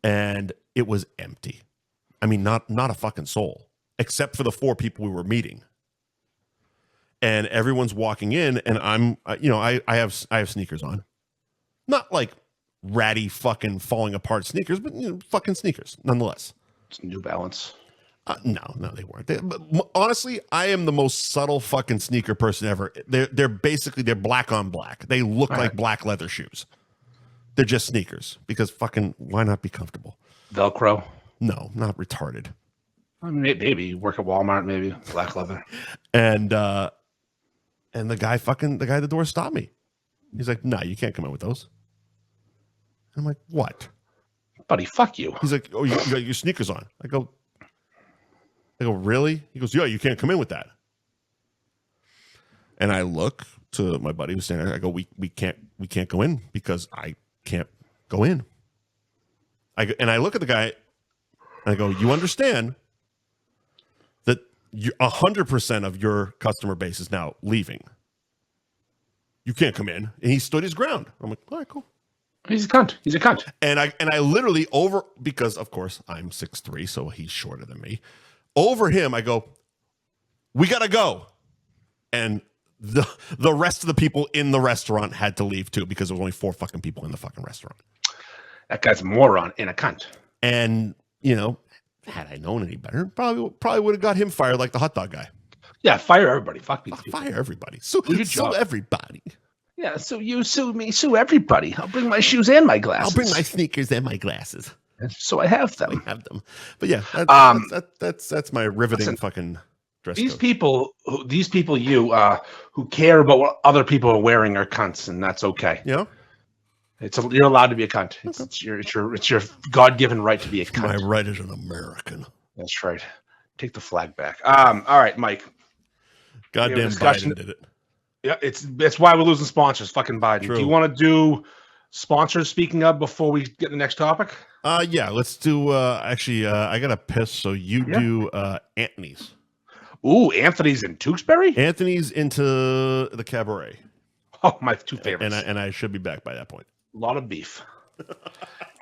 Speaker 1: And it was empty. I mean, not a fucking soul, except for the 4 people we were meeting. And everyone's walking in, and I have sneakers on, not like ratty fucking falling apart sneakers, but fucking sneakers nonetheless.
Speaker 2: It's New Balance.
Speaker 1: No, they weren't. But honestly, I am the most subtle fucking sneaker person ever. They're black on black. They look like black leather shoes. They're just sneakers because fucking why not be comfortable?
Speaker 2: Velcro?
Speaker 1: No, not retarded.
Speaker 2: I mean, maybe you work at Walmart, maybe black leather.
Speaker 1: And the guy at the door stopped me. He's like, "No, you can't come in with those." And I'm like, "What?"
Speaker 2: Buddy, fuck you.
Speaker 1: He's like, "Oh, you got your sneakers on." I go, "Really?" He goes, "Yeah, you can't come in with that." And I look to my buddy who's standing there. I go, we can't go in because I can't go in." I look at the guy and I go, "You understand that 100% of your customer base is now leaving. You can't come in." And he stood his ground. I'm like, "All right, cool."
Speaker 2: He's a cunt.
Speaker 1: And I literally because of course I'm 6'3", so he's shorter than me. Over him, I go, "We gotta go," and the rest of the people in the restaurant had to leave too because there was only 4 fucking people in the fucking restaurant.
Speaker 2: That guy's a moron and a cunt.
Speaker 1: And had I known any better, probably would have got him fired like the hot dog guy.
Speaker 2: Yeah, fire everybody. Fuck these people.
Speaker 1: Fire everybody. Sue everybody.
Speaker 2: Yeah, so you sue me, sue everybody. I'll bring my shoes and my glasses.
Speaker 1: I'll bring my sneakers and my glasses.
Speaker 2: So I have them.
Speaker 1: But yeah, that's my riveting fucking dress
Speaker 2: these
Speaker 1: code.
Speaker 2: These people who care about what other people are wearing are cunts, and that's okay.
Speaker 1: Yeah,
Speaker 2: you're allowed to be a cunt. It's your God-given right to be a cunt.
Speaker 1: My right as an American.
Speaker 2: That's right. Take the flag back. All right, Mike.
Speaker 1: Goddamn Biden did it.
Speaker 2: Yeah, it's why we're losing sponsors. Fucking Biden.
Speaker 1: True.
Speaker 2: Do you want to do sponsors? Speaking of, before we get to the next topic.
Speaker 1: Yeah, let's do. Actually, I got to piss. So you do Anthony's.
Speaker 2: Ooh, Anthony's in Tewksbury.
Speaker 1: Anthony's into the cabaret.
Speaker 2: Oh, my 2 favorites.
Speaker 1: And I should be back by that point.
Speaker 2: A lot of beef.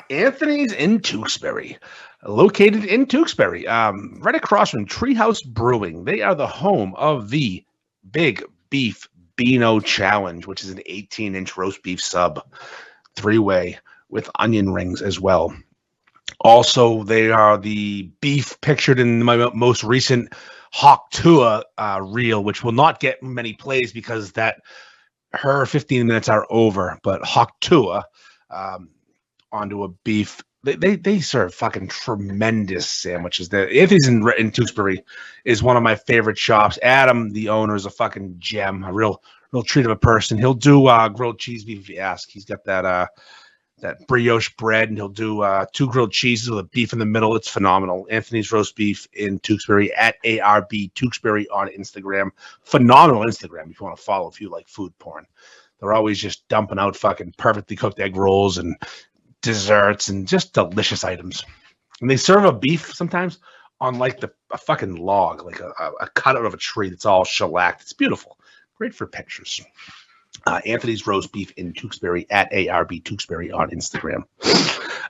Speaker 2: Anthony's in Tewksbury, located in Tewksbury, right across from Treehouse Brewing. They are the home of the Big Beef Bambino Challenge, which is an 18-inch roast beef sub, 3-way with onion rings as well. Also, they are the beef pictured in my most recent Hawk Tuah reel, which will not get many plays because her 15 minutes are over. But Hawk Tuah onto a beef. They serve fucking tremendous sandwiches. Anthony's in Tewksbury is one of my favorite shops. Adam, the owner, is a fucking gem, a real treat of a person. He'll do grilled cheese beef if you ask. He's got that brioche bread, and he'll do 2 grilled cheeses with a beef in the middle. It's phenomenal. Anthony's Roast Beef in Tewksbury at ARB Tewksbury on Instagram. Phenomenal Instagram if you want to follow, if you like food porn. They're always just dumping out fucking perfectly cooked egg rolls and desserts and just delicious items. And they serve a beef sometimes on like a fucking log, like a cutout of a tree that's all shellacked. It's beautiful. Great for pictures. Anthony's Roast Beef in Tewksbury at ARB Tewksbury on Instagram.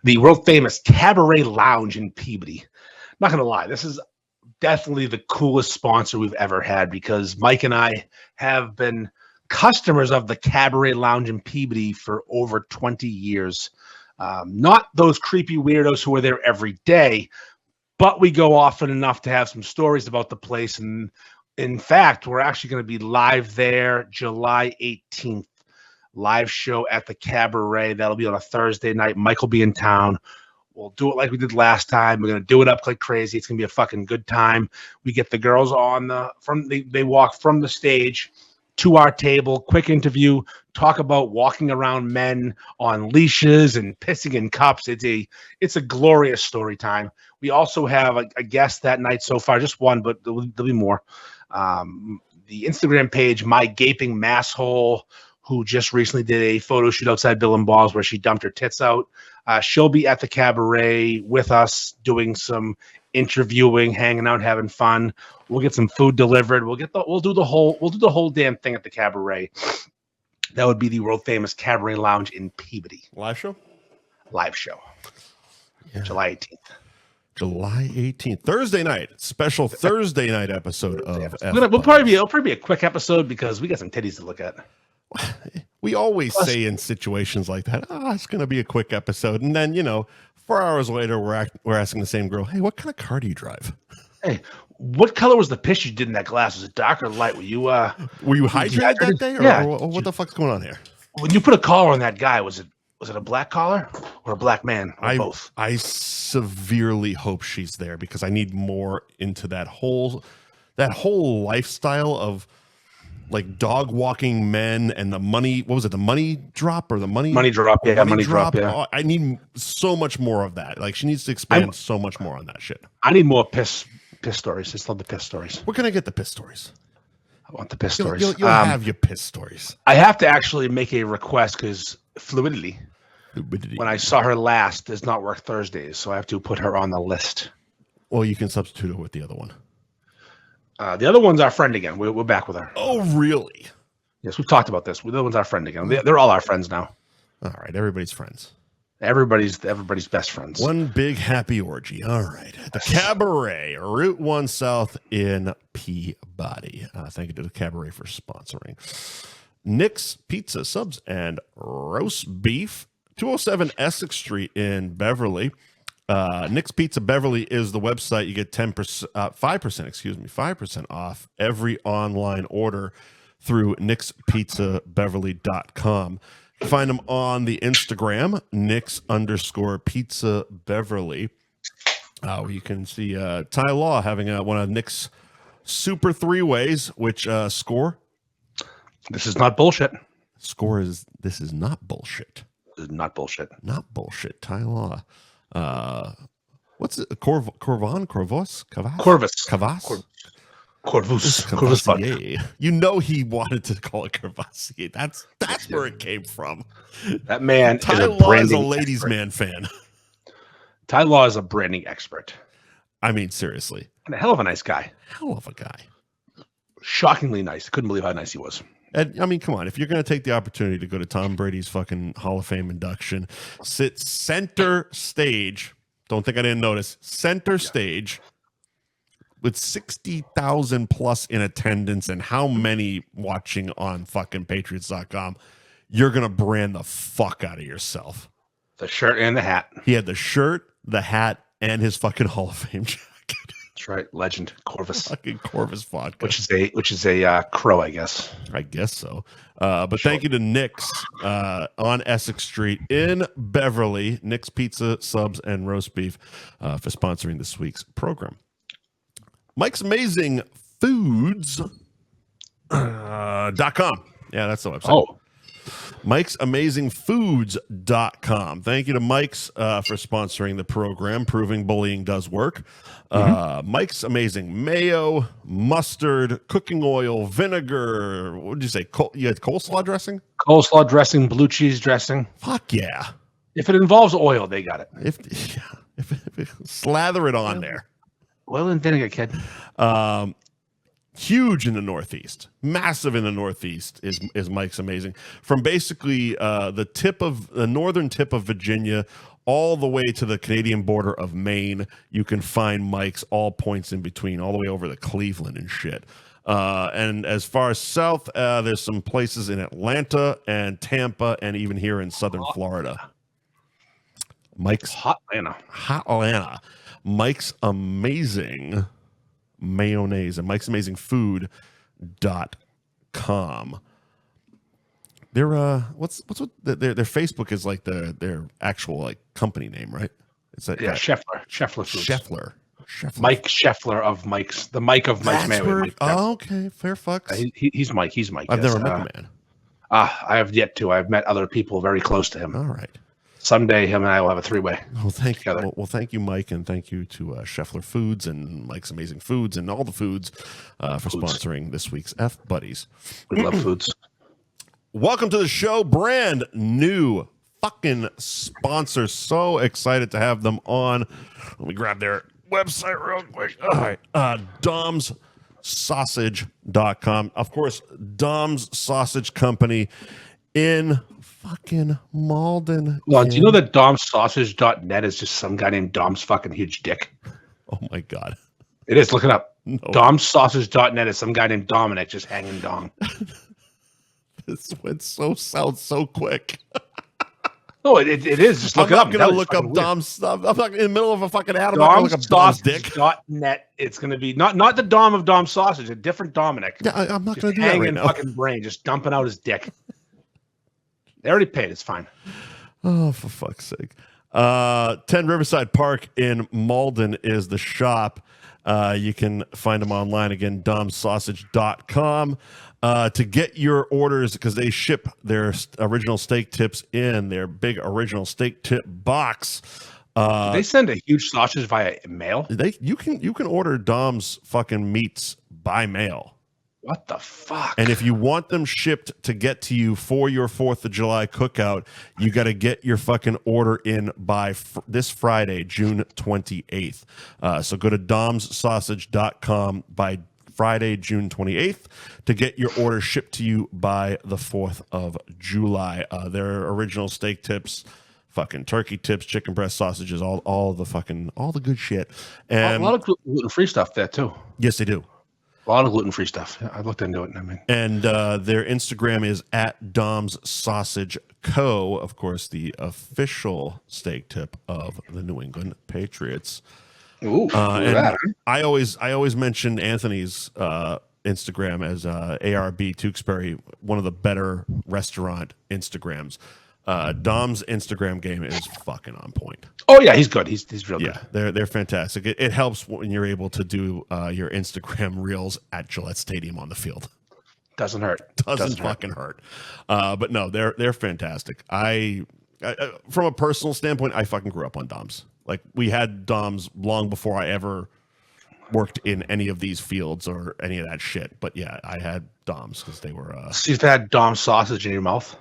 Speaker 2: The world famous Cabaret Lounge in Peabody. Not going to lie, this is definitely the coolest sponsor we've ever had, because Mike and I have been customers of the Cabaret Lounge in Peabody for over 20 years. Not those creepy weirdos who are there every day, but we go often enough to have some stories about the place. And in fact, we're actually going to be live there July 18th. Live show at the Cabaret. That'll be on a Thursday night. Mike will be in town. We'll do it like we did last time. We're going to do it up like crazy. It's going to be a fucking good time. We get the girls they walk from the stage to our table, quick interview, talk about walking around men on leashes and pissing in cups. It's a glorious story time. We also have a guest that night so far, just one, but there'll be more. The Instagram page, My Gaping Masshole, who just recently did a photo shoot outside Bill and Bob's where she dumped her tits out. She'll be at the Cabaret with us doing some interviewing, hanging out, having fun. We'll get some food delivered. We'll do the whole damn thing at the Cabaret. That would be the world famous Cabaret Lounge in Peabody.
Speaker 1: Live show?
Speaker 2: Live show. Yeah. July 18th.
Speaker 1: July 18th, Thursday night, special Thursday night episode of
Speaker 2: it'll probably be a quick episode because we got some titties to look at.
Speaker 1: We always say in situations like that, it's going to be a quick episode. And then, 4 hours later, we're asking the same girl, hey, what kind of car do you drive?
Speaker 2: Hey, what color was the piss you did in that glass? Was it dark or light? Were you
Speaker 1: hydrated that day? Or what the fuck's going on here?
Speaker 2: When you put a collar on that guy, was it a black collar or a black man? Or both?
Speaker 1: I severely hope she's there because I need more into that whole lifestyle of like dog walking men and the money. What was it? The money drop or the money
Speaker 2: drop? Yeah, money drop. Yeah.
Speaker 1: Oh, I need so much more of that. Like she needs to expand so much more on that shit.
Speaker 2: I need more piss stories. I just love the piss stories.
Speaker 1: We're gonna get the piss stories.
Speaker 2: I want the piss stories.
Speaker 1: You'll have your piss stories.
Speaker 2: I have to actually make a request because Fluidity, when I saw her last, does not work Thursdays, so I have to put her on the list.
Speaker 1: Well, you can substitute it with the other one.
Speaker 2: The other one's our friend again. We're back with her.
Speaker 1: Oh, really?
Speaker 2: Yes, we've talked about this. The other one's our friend again. They're all our friends now.
Speaker 1: All right, everybody's friends.
Speaker 2: Everybody's best friends.
Speaker 1: One big happy orgy. All right. The Cabaret, Route 1 South in Peabody. Thank you to the Cabaret for sponsoring. Nick's Pizza, Subs, and Roast Beef, 207 Essex Street in Beverly. Nick's Pizza Beverly is the website. You get 5% off every online order through nickspizzabeverly.com. Find them on the Instagram, Nick's_Pizza Beverly. You can see Ty Law having one of Nick's super 3-ways, which score.
Speaker 2: This is not bullshit.
Speaker 1: Score is this is not bullshit.
Speaker 2: This is not bullshit.
Speaker 1: Not bullshit. Ty Law. What's it? Corvus. You know he wanted to call it Courvoisier. That's where it came from.
Speaker 2: That man
Speaker 1: Ty Law is a ladies' man fan.
Speaker 2: Ty Law is a branding expert.
Speaker 1: I mean, seriously.
Speaker 2: And a hell of a nice guy.
Speaker 1: Hell of a guy.
Speaker 2: Shockingly nice. Couldn't believe how nice he was.
Speaker 1: And I mean, come on. If you're going to take the opportunity to go to Tom Brady's fucking Hall of Fame induction, sit center stage. Don't think I didn't notice. Center stage. with 60,000 plus in attendance and how many watching on fucking Patriots.com, you're going to brand the fuck out of yourself.
Speaker 2: The shirt and the hat.
Speaker 1: He had the shirt, the hat, and his fucking Hall of Fame jacket.
Speaker 2: That's right. Legend Corvus.
Speaker 1: Fucking Corvus vodka.
Speaker 2: Which is a crow, I guess.
Speaker 1: I guess so. But thank you to Nick's on Essex Street in Beverly, Nick's Pizza, Subs, and Roast Beef for sponsoring this week's program. Mike's Amazing Foods.com. Yeah, that's the website.
Speaker 2: Oh.
Speaker 1: Mike's Amazing Foods.com. Thank you to Mike's for sponsoring the program, proving bullying does work. Mike's Amazing Mayo, mustard, cooking oil, vinegar. What did you say? You had coleslaw dressing?
Speaker 2: Coleslaw dressing, blue cheese dressing.
Speaker 1: Fuck yeah.
Speaker 2: If it involves oil, they got it.
Speaker 1: If slather it on there.
Speaker 2: Oil and vinegar, kid.
Speaker 1: Huge in the Northeast, massive in the Northeast is Mike's Amazing. From basically the northern tip of Virginia all the way to the Canadian border of Maine, you can find Mike's all points in between, all the way over to Cleveland and shit. And as far as south, there's some places in Atlanta and Tampa and even here in southern Florida. Mike's
Speaker 2: Hot Atlanta.
Speaker 1: Mike's Amazing Mayonnaise and Mike's Amazing Food.com. Their their Facebook is like their actual like company name, right? It's like
Speaker 2: Scheffler Foods.
Speaker 1: Scheffler.
Speaker 2: Mike Scheffler of Mike's, the Mike of Mike's Mayonnaise.
Speaker 1: Okay, fair fucks.
Speaker 2: He's Mike.
Speaker 1: I've never met the man.
Speaker 2: I have yet to. I've met other people very close to him.
Speaker 1: All right.
Speaker 2: Someday him and I will have a three-way.
Speaker 1: Well, thank you. Well, thank you, Mike, and thank you to Scheffler Foods and Mike's Amazing Foods and all the foods for sponsoring this week's F Buddies.
Speaker 2: We love foods.
Speaker 1: Welcome to the show. Brand new fucking sponsor. So excited to have them on. Let me grab their website real quick. All right. DomsSausage.com. Of course, Dom's Sausage Company in fucking Malden.
Speaker 2: Well, do you know that domsausage.net is just some guy named Dom's fucking huge dick?
Speaker 1: Oh my God.
Speaker 2: It is. Look it up.
Speaker 1: No.
Speaker 2: Domsausage.net is some guy named Dominic just hanging dong.
Speaker 1: This went so south so quick.
Speaker 2: No, it is. Just look it up.
Speaker 1: I'm not going to look up Dom's stuff. I'm not in the middle of a fucking ad.
Speaker 2: Domsausage.net. It's going to be not the Dom of Dom Sausage, a different Dominic.
Speaker 1: Yeah, I'm not going to do that right now.
Speaker 2: Fucking brain, just dumping out his dick. They already paid. It's fine.
Speaker 1: Oh, for fuck's sake. 10 Riverside Park in Malden is the shop. You can find them online again, domsausage.com. To get your orders, because they ship their original steak tips in their big original steak tip box.
Speaker 2: They send a huge sausage via mail?
Speaker 1: You can order Dom's fucking meats by mail.
Speaker 2: What the fuck?
Speaker 1: And if you want them shipped to get to you for your 4th of July cookout, you got to get your fucking order in by this Friday, June 28th. So go to domsausage.com by Friday, June 28th to get your order shipped to you by the 4th of July. Their original steak tips, fucking turkey tips, chicken breast sausages, all the good shit. And
Speaker 2: a lot of gluten-free stuff there too.
Speaker 1: Yes, they do.
Speaker 2: A lot of gluten-free stuff. I looked into it.
Speaker 1: And their Instagram is at Dom's Sausage Co. Of course, the official steak tip of the New England Patriots.
Speaker 2: Ooh,
Speaker 1: and I always mention Anthony's Instagram as ARB Tewksbury, one of the better restaurant Instagrams. Dom's Instagram game is fucking on point.
Speaker 2: Oh yeah, he's good. He's real good.
Speaker 1: Yeah, they're fantastic. It helps when you're able to do your Instagram reels at Gillette Stadium on the field.
Speaker 2: Doesn't hurt.
Speaker 1: Doesn't fucking hurt. But no, they're fantastic. I from a personal standpoint, I fucking grew up on Dom's. Like, we had Dom's long before I ever worked in any of these fields or any of that shit. But yeah, I had Dom's because they were.
Speaker 2: So you've had Dom sausage in your mouth?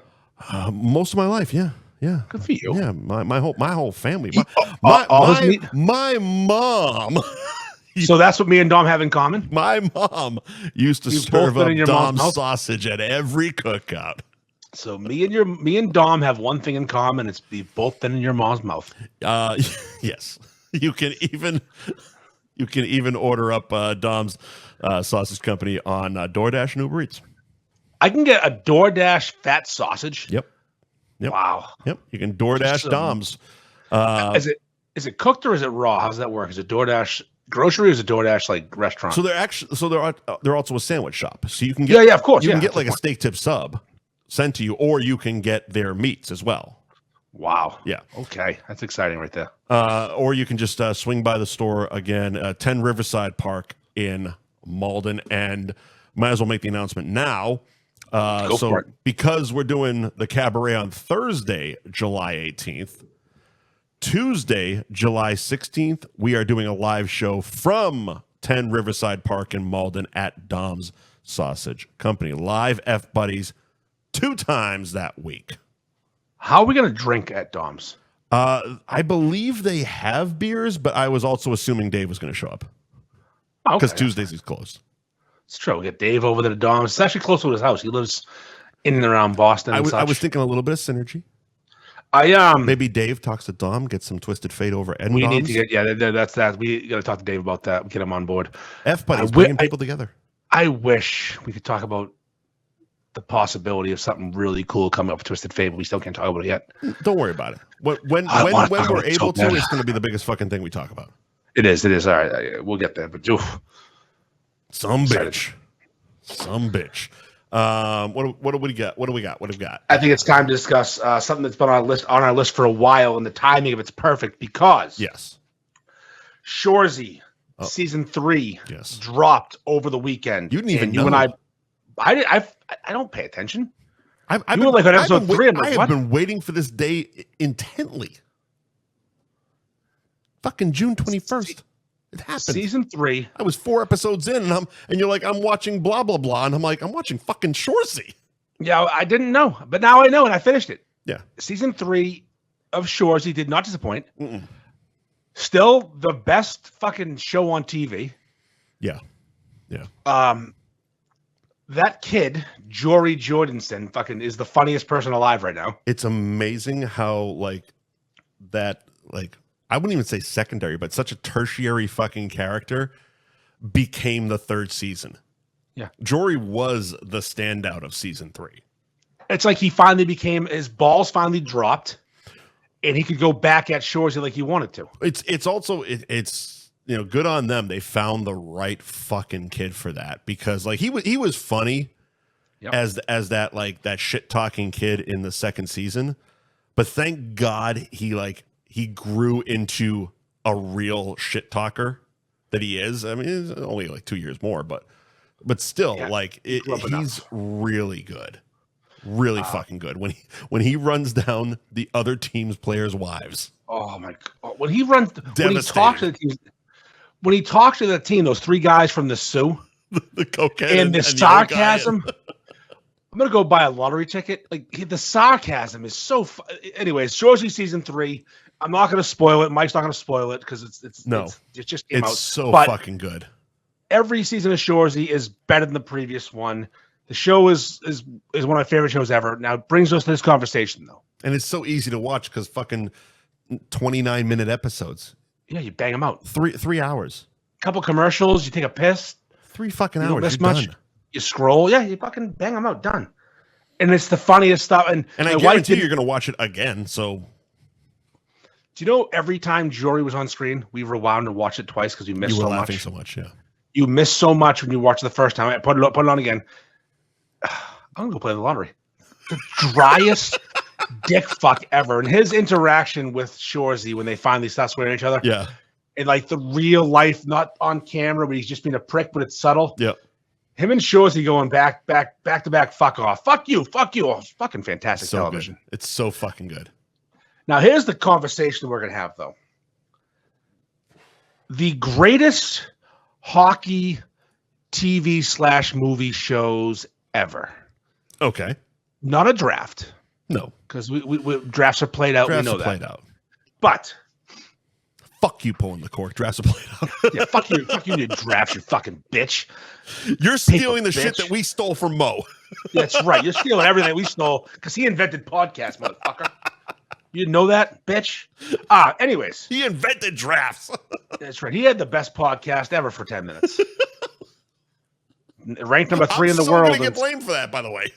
Speaker 1: Most of my life, yeah.
Speaker 2: Good for you.
Speaker 1: Yeah, my whole family. My mom.
Speaker 2: So that's what me and Dom have in common?
Speaker 1: My mom used to serve up Dom's sausage at every cookout.
Speaker 2: So me and Dom have one thing in common. It's we've both been in your mom's mouth.
Speaker 1: Yes. You can You can even order up Dom's Sausage Company on DoorDash and Uber Eats.
Speaker 2: I can get a DoorDash fat sausage.
Speaker 1: Yep.
Speaker 2: Wow.
Speaker 1: Yep. You can DoorDash Dom's.
Speaker 2: Is it cooked or is it raw? How does that work? Is it DoorDash grocery or is it DoorDash like restaurant?
Speaker 1: So they're also a sandwich shop. So you can get
Speaker 2: of course.
Speaker 1: You can get like a steak tip sub sent to you, or you can get their meats as well.
Speaker 2: Wow.
Speaker 1: Yeah.
Speaker 2: Okay. That's exciting right there.
Speaker 1: Or you can just swing by the store again, 10 Riverside Park in Malden, and might as well make the announcement now.
Speaker 2: Go for it.
Speaker 1: Because we're doing the cabaret on Thursday, July 18th, Tuesday, July 16th, we are doing a live show from 10 Riverside Park in Malden at Dom's Sausage Company. Live F Buddies 2 times that week.
Speaker 2: How are we going to drink at Dom's?
Speaker 1: I believe they have beers, but I was also assuming Dave was going to show up. Because Tuesdays he's closed.
Speaker 2: It's true. We get Dave over there to Dom's. It's actually close to his house. He lives in and around Boston.
Speaker 1: I was thinking a little bit of synergy. Maybe Dave talks to Dom, gets some Twisted Fate over Ed.
Speaker 2: We need to get that's that. We got to talk to Dave about that. Get him on board.
Speaker 1: F Buddies bringing people together.
Speaker 2: I wish we could talk about the possibility of something really cool coming up with Twisted Fate, but we still can't talk about it yet.
Speaker 1: Don't worry about it. When we're able to, it's going to be the biggest fucking thing we talk about.
Speaker 2: It is. All right, we'll get there. But
Speaker 1: some bitch. What do we got? What do we got?
Speaker 2: I think it's time to discuss something that's been on our list for a while, and the timing of it's perfect because Shoresy season 3 dropped over the weekend.
Speaker 1: You didn't even know.
Speaker 2: You and I don't pay attention.
Speaker 1: I've
Speaker 2: been like on episode 3. I'm like,
Speaker 1: I have been waiting for this day intently. Fucking June 21st. It happened.
Speaker 2: Season 3.
Speaker 1: I was 4 episodes in, and you're like, I'm watching blah blah blah, and I'm like, I'm watching fucking Shoresy.
Speaker 2: Yeah, I didn't know, but now I know, and I finished it.
Speaker 1: Yeah. Season
Speaker 2: 3 of Shoresy did not disappoint. Still the best fucking show on TV.
Speaker 1: Yeah.
Speaker 2: That kid, Jory Jordanson, fucking is the funniest person alive right now.
Speaker 1: It's amazing how I wouldn't even say secondary, but such a tertiary fucking character became the 3rd season.
Speaker 2: Yeah.
Speaker 1: Jory was the standout of season 3.
Speaker 2: It's like he finally his balls finally dropped, and he could go back at Shoresy like he wanted to.
Speaker 1: It's also good on them. They found the right fucking kid for that, because like he was funny as that like that shit talking kid in the 2nd season, but thank God he grew into a real shit talker that he is. I mean, it's only like 2 years more, but still, he's really good, really fucking good. When he runs down the other team's players' wives.
Speaker 2: Oh my God! When he talks to the team, those 3 guys from the Sioux,
Speaker 1: the cocaine
Speaker 2: and the sarcasm. I'm gonna go buy a lottery ticket. Like the sarcasm is so. Anyways, Shoresy season 3. I'm not going to spoil it. Mike's not going to spoil it because it just came out.
Speaker 1: It's so fucking good.
Speaker 2: Every season of Shoresy is better than the previous one. The show is one of my favorite shows ever. Now it brings us to this conversation though,
Speaker 1: and it's so easy to watch because fucking 29-minute episodes.
Speaker 2: Yeah, you bang them out.
Speaker 1: 3 hours.
Speaker 2: Couple commercials. You take a piss.
Speaker 1: 3 fucking hours.
Speaker 2: Don't miss much. Done. You scroll. Yeah, you fucking bang them out. Done. And it's the funniest stuff. And
Speaker 1: I guarantee you're going to watch it again. So.
Speaker 2: Do you know every time Jory was on screen, we rewound and watched it twice because we missed so much. You were laughing
Speaker 1: so much, yeah.
Speaker 2: You missed so much when you watched it the first time. I put it on again. I'm going to go play the lottery. The driest dick fuck ever. And his interaction with Shoresy when they finally start swearing at each other.
Speaker 1: Yeah.
Speaker 2: And like the real life, not on camera, but he's just being a prick, but it's subtle.
Speaker 1: Yeah.
Speaker 2: Him and Shoresy going back to back, fuck off. Fuck you. Oh, it's fucking fantastic television.
Speaker 1: Good. It's so fucking good.
Speaker 2: Now, here's the conversation we're going to have, though. The greatest hockey TV/movie shows ever.
Speaker 1: Okay.
Speaker 2: Not a draft.
Speaker 1: No.
Speaker 2: Because we drafts are played out.
Speaker 1: Drafts
Speaker 2: we know
Speaker 1: are played out.
Speaker 2: But.
Speaker 1: Fuck you pulling the cork. Drafts are played out.
Speaker 2: Yeah, fuck you. Fuck you, you drafts, you fucking bitch.
Speaker 1: You're stealing the shit that we stole from Mo.
Speaker 2: That's right. You're stealing everything we stole because he invented podcasts, motherfucker. You know that, bitch? Anyways.
Speaker 1: He invented drafts.
Speaker 2: That's right. He had the best podcast ever for 10 minutes. Ranked number 3 in the world.
Speaker 1: I'm going to get blamed for that, by the way.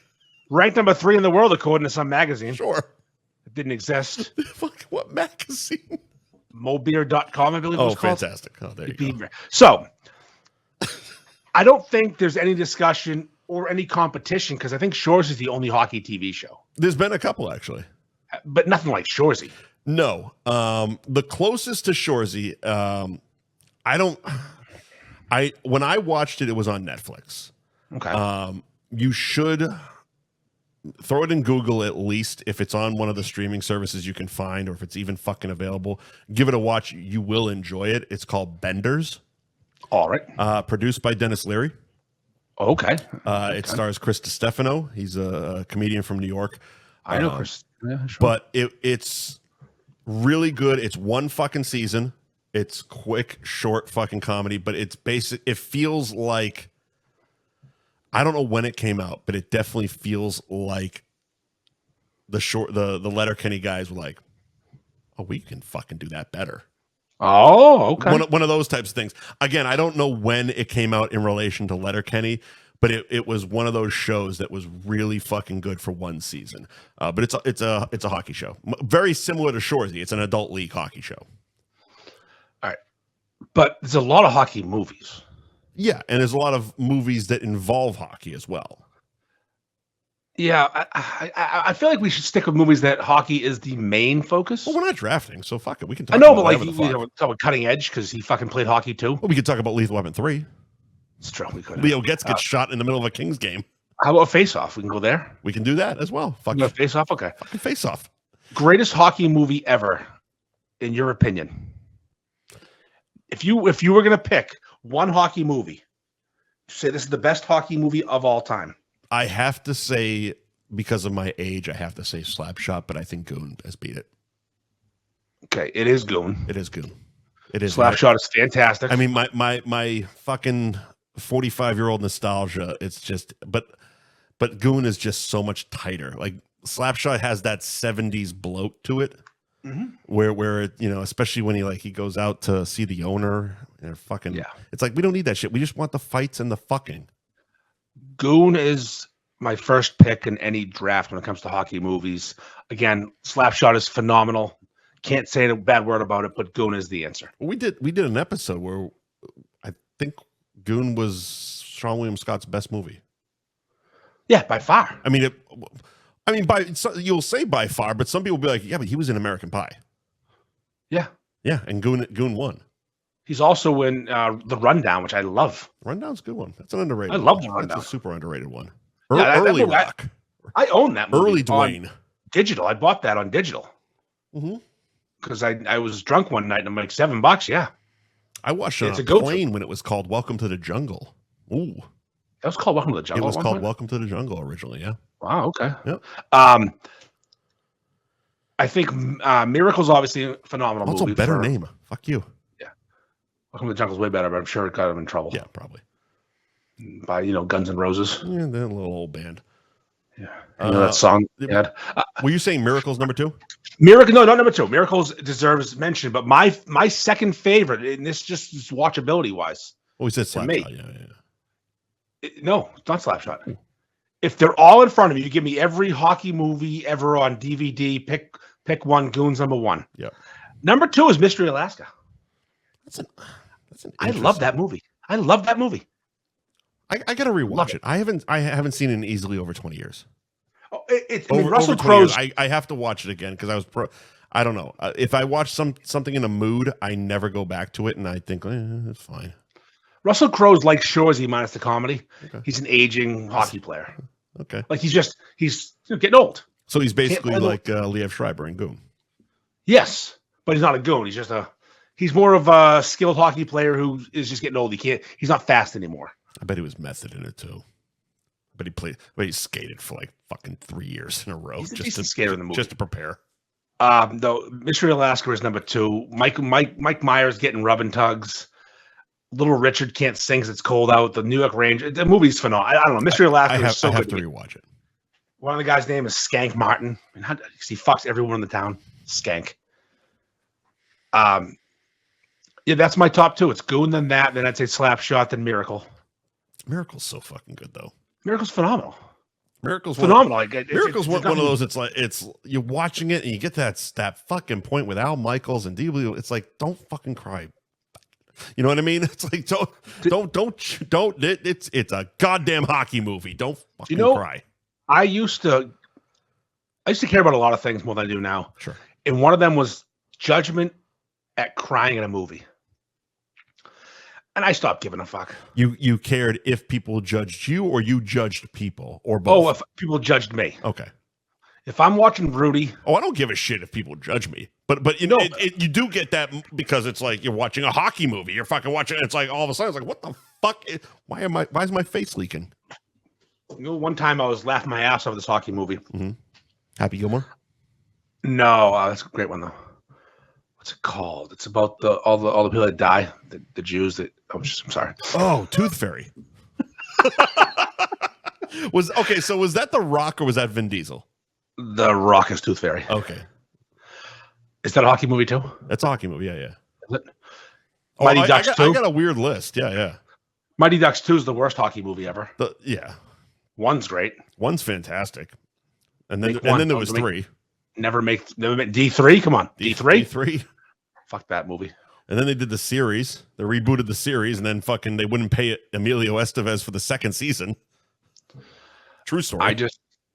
Speaker 2: Ranked number 3 in the world, according to some magazine.
Speaker 1: Sure.
Speaker 2: It didn't exist.
Speaker 1: Fuck, what magazine?
Speaker 2: Mobeer.com, I believe it was called.
Speaker 1: Fantastic. Oh, there you go.
Speaker 2: So, I don't think there's any discussion or any competition because I think Shores is the only hockey TV show.
Speaker 1: There's been a couple, actually.
Speaker 2: But nothing like Shoresy.
Speaker 1: No. The closest to Shoresy, when I watched it, it was on Netflix.
Speaker 2: Okay.
Speaker 1: You should throw it in Google at least if it's on one of the streaming services you can find, or if it's even fucking available. Give it a watch. You will enjoy it. It's called Benders.
Speaker 2: All right.
Speaker 1: Produced by Dennis Leary.
Speaker 2: Okay.
Speaker 1: It stars Chris DiStefano. He's a comedian from New York.
Speaker 2: I know Chris. Yeah, sure.
Speaker 1: But it's really good. It's one fucking season. It's quick, short fucking comedy, but it's basic. It feels like, I don't know when it came out, but it definitely feels like the Letterkenny guys were like, oh, we can fucking do that better.
Speaker 2: Oh, okay.
Speaker 1: One of those types of things. Again, I don't know when it came out in relation to Letterkenny, but it was one of those shows that was really fucking good for one season. But it's a hockey show, very similar to Shoresy. It's an adult league hockey show.
Speaker 2: All right, but there's a lot of hockey movies.
Speaker 1: Yeah, and there's a lot of movies that involve hockey as well.
Speaker 2: Yeah, I feel like we should stick with movies that hockey is the main focus.
Speaker 1: Well, we're not drafting, so fuck it. We can talk.
Speaker 2: I know,
Speaker 1: about
Speaker 2: but like
Speaker 1: talk
Speaker 2: about Cutting Edge because he fucking played hockey too.
Speaker 1: Well, we could talk about Lethal Weapon 3.
Speaker 2: It's true. We could.
Speaker 1: Leo gets shot in the middle of a Kings game.
Speaker 2: How about Face Off? We can go there.
Speaker 1: We can do that as well. Fuck
Speaker 2: Face Off. Okay.
Speaker 1: Fucking Face Off.
Speaker 2: Greatest hockey movie ever, in your opinion? If you were gonna pick one hockey movie, say this is the best hockey movie of all time.
Speaker 1: I have to say, because of my age, I have to say Slapshot, but I think Goon has beat it.
Speaker 2: Okay, it is Goon.
Speaker 1: It is Goon. It is.
Speaker 2: Slapshot is fantastic.
Speaker 1: I mean, my fucking 45-year-old nostalgia. It's just, but Goon is just so much tighter. Like Slapshot has that 70s bloat to it, where it, especially when he goes out to see the owner. And fucking, it's like we don't need that shit. We just want the fights and the fucking.
Speaker 2: Goon is my first pick in any draft when it comes to hockey movies. Again, Slapshot is phenomenal. Can't say a bad word about it, but Goon is the answer.
Speaker 1: We did an episode where I think Goon was Sean William Scott's best movie.
Speaker 2: Yeah, by far.
Speaker 1: I mean, you'll say by far, but some people will be like, yeah, but he was in American Pie.
Speaker 2: Yeah.
Speaker 1: Yeah, and Goon won.
Speaker 2: He's also in The Rundown, which I love.
Speaker 1: Rundown's a good one. That's an underrated
Speaker 2: I love The Rundown.
Speaker 1: That's a super underrated one.
Speaker 2: Early
Speaker 1: Rock.
Speaker 2: I own that movie.
Speaker 1: Early Dwayne.
Speaker 2: Digital. I bought that on digital. Because I was drunk one night and I'm like, $7. Yeah.
Speaker 1: I watched it on a plane when it was called Welcome to the Jungle. Ooh.
Speaker 2: That was called Welcome to the Jungle?
Speaker 1: It was called Welcome to the Jungle originally, yeah.
Speaker 2: Wow, okay.
Speaker 1: Yep.
Speaker 2: I think Miracle's obviously a phenomenal movie.
Speaker 1: Also a better name. Fuck you.
Speaker 2: Yeah. Welcome to the Jungle's way better, but I'm sure it got him in trouble.
Speaker 1: Yeah, probably.
Speaker 2: By, Guns N' Roses.
Speaker 1: Yeah, they're a little old band.
Speaker 2: Yeah. That song they had.
Speaker 1: Were you saying Miracle's number 2?
Speaker 2: Miracle, no, not number 2. Miracles deserves mention, but my second favorite, and this just is watchability wise.
Speaker 1: Oh, we said Slapshot. Yeah.
Speaker 2: No, it's not Slapshot. If they're all in front of you, you give me every hockey movie ever on DVD. Pick one. Goon's number 1.
Speaker 1: Yeah.
Speaker 2: Number 2 is Mystery Alaska.
Speaker 1: That's an
Speaker 2: I love that movie. I love that movie.
Speaker 1: I gotta rewatch it. I haven't seen it in easily over 20 years.
Speaker 2: Oh, Russell Crowe's.
Speaker 1: I have to watch it again because I don't know. If I watch something in a mood, I never go back to it, and I think it's fine.
Speaker 2: Russell Crowe's like Shoresy minus the comedy.
Speaker 1: Okay.
Speaker 2: He's an aging hockey player.
Speaker 1: Okay.
Speaker 2: Like he's getting old.
Speaker 1: So he's basically like Liev Schreiber in Goon.
Speaker 2: Yes, but he's not a goon. He's more of a skilled hockey player who is just getting old. He's not fast anymore. I
Speaker 1: bet he was method in it too. But he skated for like fucking 3 years in a row.
Speaker 2: He's a decent skater in the movie.
Speaker 1: Just to prepare.
Speaker 2: Though Mystery Alaska is number 2. Mike Myers getting rubbing tugs. Little Richard can't sing because it's cold out. The New York Rangers. The movie's phenomenal. I don't know. Mystery Alaska is so good.
Speaker 1: I have to rewatch it.
Speaker 2: One of the guys' name is Skank Martin. He fucks everyone in the town. Skank. Yeah, that's my top 2. It's Goon, then that, then I'd say Slapshot, then Miracle.
Speaker 1: Miracle's so fucking good though.
Speaker 2: Miracle's phenomenal.
Speaker 1: Miracle's
Speaker 2: phenomenal.
Speaker 1: Miracle's one of those. It's you're watching it and you get that fucking point with Al Michaels and DW. It's like, don't fucking cry. You know what I mean? It's like don't. It's a goddamn hockey movie. Don't fucking cry.
Speaker 2: I used to care about a lot of things more than I do now.
Speaker 1: Sure.
Speaker 2: And one of them was judgment at crying in a movie. And I stopped giving a fuck.
Speaker 1: You cared if people judged you or you judged people or both?
Speaker 2: Oh, if people judged me.
Speaker 1: Okay.
Speaker 2: If I'm watching Rudy.
Speaker 1: Oh, I don't give a shit if people judge me. But you know, you do get that because it's like you're watching a hockey movie. You're fucking watching. It's like all of a sudden it's like, what the fuck? Why is my face leaking?
Speaker 2: You know, one time I was laughing my ass over this hockey movie.
Speaker 1: Mm-hmm. Happy Gilmore?
Speaker 2: No, that's a great one though. What's it called? It's about all the people that die, the Jews that. I'm sorry.
Speaker 1: Oh, Tooth Fairy. Was that The Rock or was that Vin Diesel?
Speaker 2: The Rock is Tooth Fairy.
Speaker 1: Okay.
Speaker 2: Is that a hockey movie too?
Speaker 1: That's a hockey movie. Yeah.
Speaker 2: Is it? Mighty Ducks 2.
Speaker 1: I got a weird list. Yeah.
Speaker 2: Mighty Ducks 2 is the worst hockey movie ever.
Speaker 1: Yeah.
Speaker 2: One's great.
Speaker 1: One's fantastic. And then there was 3.
Speaker 2: Never make D3. Come on, D3.
Speaker 1: D3.
Speaker 2: Fuck that movie.
Speaker 1: And then they did the series. They rebooted the series, and then fucking they wouldn't pay Emilio Estevez for the second season. True story.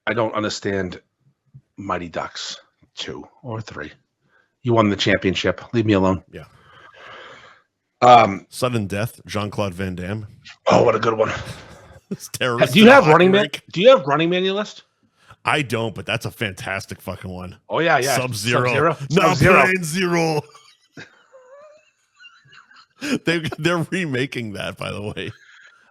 Speaker 2: I don't understand Mighty Ducks 2 or 3. You won the championship. Leave me alone.
Speaker 1: Yeah. Sudden Death, Jean-Claude Van Damme.
Speaker 2: Oh, what a good one.
Speaker 1: Terrorist.
Speaker 2: Do you have Running Man? Do you have Running Man on your list?
Speaker 1: I don't, but that's a fantastic fucking one.
Speaker 2: Oh yeah.
Speaker 1: Sub-Zero. No, Plain Zero. They're remaking that, by the way.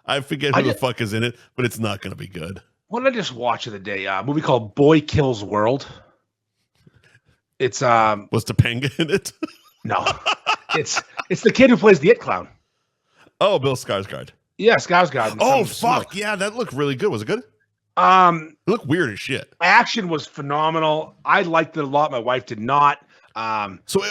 Speaker 1: I forget who the fuck is in it, but it's not going to be good.
Speaker 2: What did I just watch the other day? A movie called Boy Kills World. It's
Speaker 1: was Topanga in it?
Speaker 2: No, it's the kid who plays the It Clown.
Speaker 1: Oh, Bill Skarsgård.
Speaker 2: Yeah, Skarsgård.
Speaker 1: Oh fuck yeah, that looked really good. Was it good? It looked weird as shit.
Speaker 2: Action was phenomenal. I liked it a lot. My wife did not.
Speaker 1: So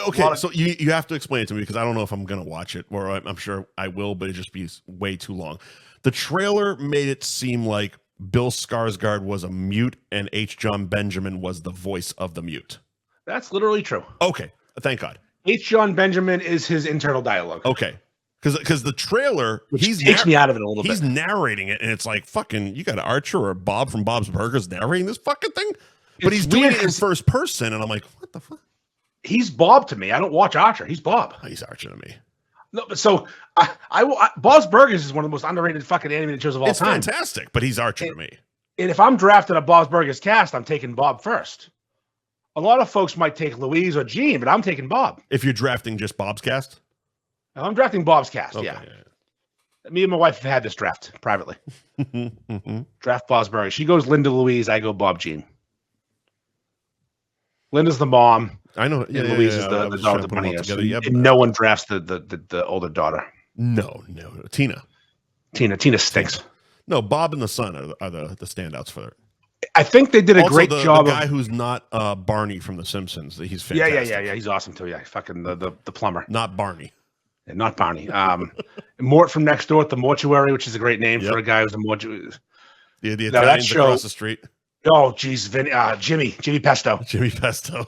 Speaker 1: you have to explain it to me because I don't know if I'm gonna watch it, or I'm sure I will, but it just be way too long. The trailer made it seem like Bill Skarsgård was a mute and H. John Benjamin was the voice of the mute.
Speaker 2: That's literally true.
Speaker 1: Okay, thank God.
Speaker 2: H. John Benjamin is his internal dialogue.
Speaker 1: Okay, because the trailer
Speaker 2: takes me out of it a little bit.
Speaker 1: He's narrating it, and it's like fucking. You got Archer or Bob from Bob's Burgers narrating this fucking thing, but he's doing it in first person, and I'm like, what the fuck?
Speaker 2: He's Bob to me. I don't watch Archer. He's Bob.
Speaker 1: Oh, he's Archer to me.
Speaker 2: No, but so Bob's Burgers is one of the most underrated fucking animated shows of all time.
Speaker 1: It's fantastic, but he's Archer to me.
Speaker 2: And if I'm drafting a Bob's Burgers cast, I'm taking Bob first. A lot of folks might take Louise or Gene, but I'm taking Bob.
Speaker 1: If you're drafting just Bob's cast?
Speaker 2: If I'm drafting Bob's cast,
Speaker 1: okay,
Speaker 2: yeah. Me and my wife have had this draft privately. Draft Bob's Burgers. She goes Linda Louise, I go Bob Gene. Linda's the mom.
Speaker 1: I know.
Speaker 2: Yeah, Louise is the daughter of the bunny. And no one drafts the older daughter.
Speaker 1: No. Tina
Speaker 2: stinks.
Speaker 1: No, Bob and the son are the standouts for it.
Speaker 2: I think they did a great job.
Speaker 1: The guy who's not Barney from The Simpsons. He's fantastic.
Speaker 2: Yeah. He's awesome too. Yeah, fucking the plumber.
Speaker 1: Not Barney.
Speaker 2: Yeah, not Barney. Mort from Next Door at the Mortuary, which is a great name for a guy who's a mortuary.
Speaker 1: The Italians across the street.
Speaker 2: Oh, geez, Jimmy Pesto.
Speaker 1: Jimmy Pesto.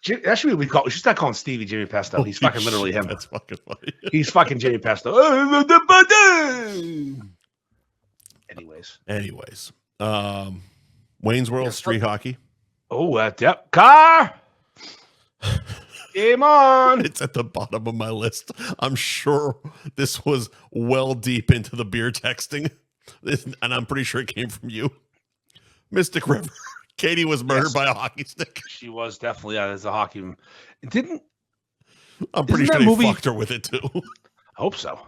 Speaker 2: That should be what we call. We should start calling Stevie Jimmy Pesto. He's fucking literally him.
Speaker 1: That's fucking funny.
Speaker 2: He's fucking Jimmy Pesto. Anyways.
Speaker 1: Wayne's World Street Hockey.
Speaker 2: Oh, yep. Car. Game on.
Speaker 1: It's at the bottom of my list. I'm sure this was well deep into the beer texting, and I'm pretty sure it came from you. Mystic River. Katie was murdered by a hockey stick.
Speaker 2: She was definitely. Yeah, there's a hockey.
Speaker 1: I'm pretty sure they fucked her with it too.
Speaker 2: I hope so.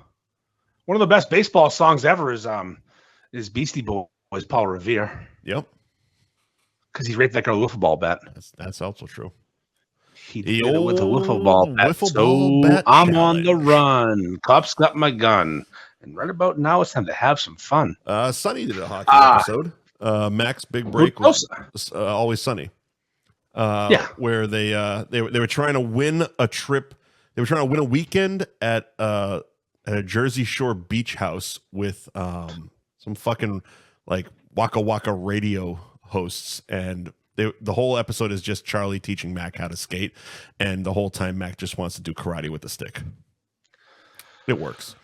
Speaker 2: One of the best baseball songs ever is Beastie Boys, Paul Revere.
Speaker 1: Yep.
Speaker 2: Because he raped that girl with a wiffle ball bat.
Speaker 1: That's also true.
Speaker 2: He did it with a wiffle ball bat. I'm on the run. Cops got my gun. And right about now, it's time to have some fun.
Speaker 1: Sonny did a hockey episode. Mac's big break was Always Sunny. where they were trying to win a trip. They were trying to win a weekend at a Jersey Shore beach house with some fucking like Waka Waka radio hosts, and the whole episode is just Charlie teaching Mac how to skate, and the whole time Mac just wants to do karate with the stick. It works.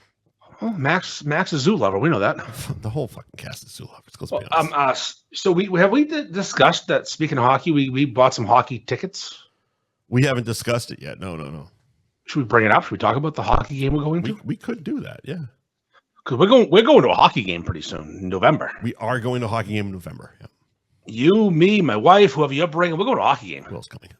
Speaker 2: Oh, Max a zoo lover. We know that.
Speaker 1: The whole fucking cast is zoo lovers. Let's be honest.
Speaker 2: So we discussed that. Speaking of hockey, we bought some hockey tickets.
Speaker 1: We haven't discussed it yet. No.
Speaker 2: Should we bring it up? Should we talk about the hockey game we're going to?
Speaker 1: We could do that. Yeah.
Speaker 2: Because we're going to a hockey game pretty soon in November.
Speaker 1: We are going to a hockey game in November. Yeah.
Speaker 2: You, me, my wife, whoever you're bringing, we're going to a hockey game.
Speaker 1: Who else coming?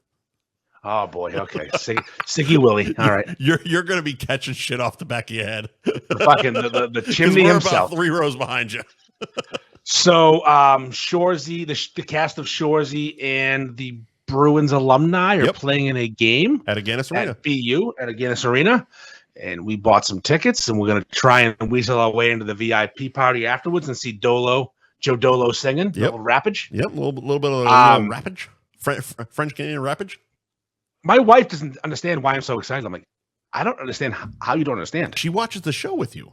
Speaker 2: Oh boy, okay, Siggy Willie. All right,
Speaker 1: you're going to be catching shit off the back of your head.
Speaker 2: The chimney
Speaker 1: we're
Speaker 2: himself.
Speaker 1: About 3 rows behind you.
Speaker 2: So, Shoresy, the cast of Shoresy and the Bruins alumni are playing in a game
Speaker 1: at a Guinness Arena.
Speaker 2: At BU at a Guinness Arena, and we bought some tickets, and we're going to try and weasel our way into the VIP party afterwards and see Joe Dolo singing, a little rappage.
Speaker 1: Yep, a little bit of rappage, French Canadian rappage.
Speaker 2: My wife doesn't understand why I'm so excited. I'm like, I don't understand how you don't understand.
Speaker 1: She watches the show with you.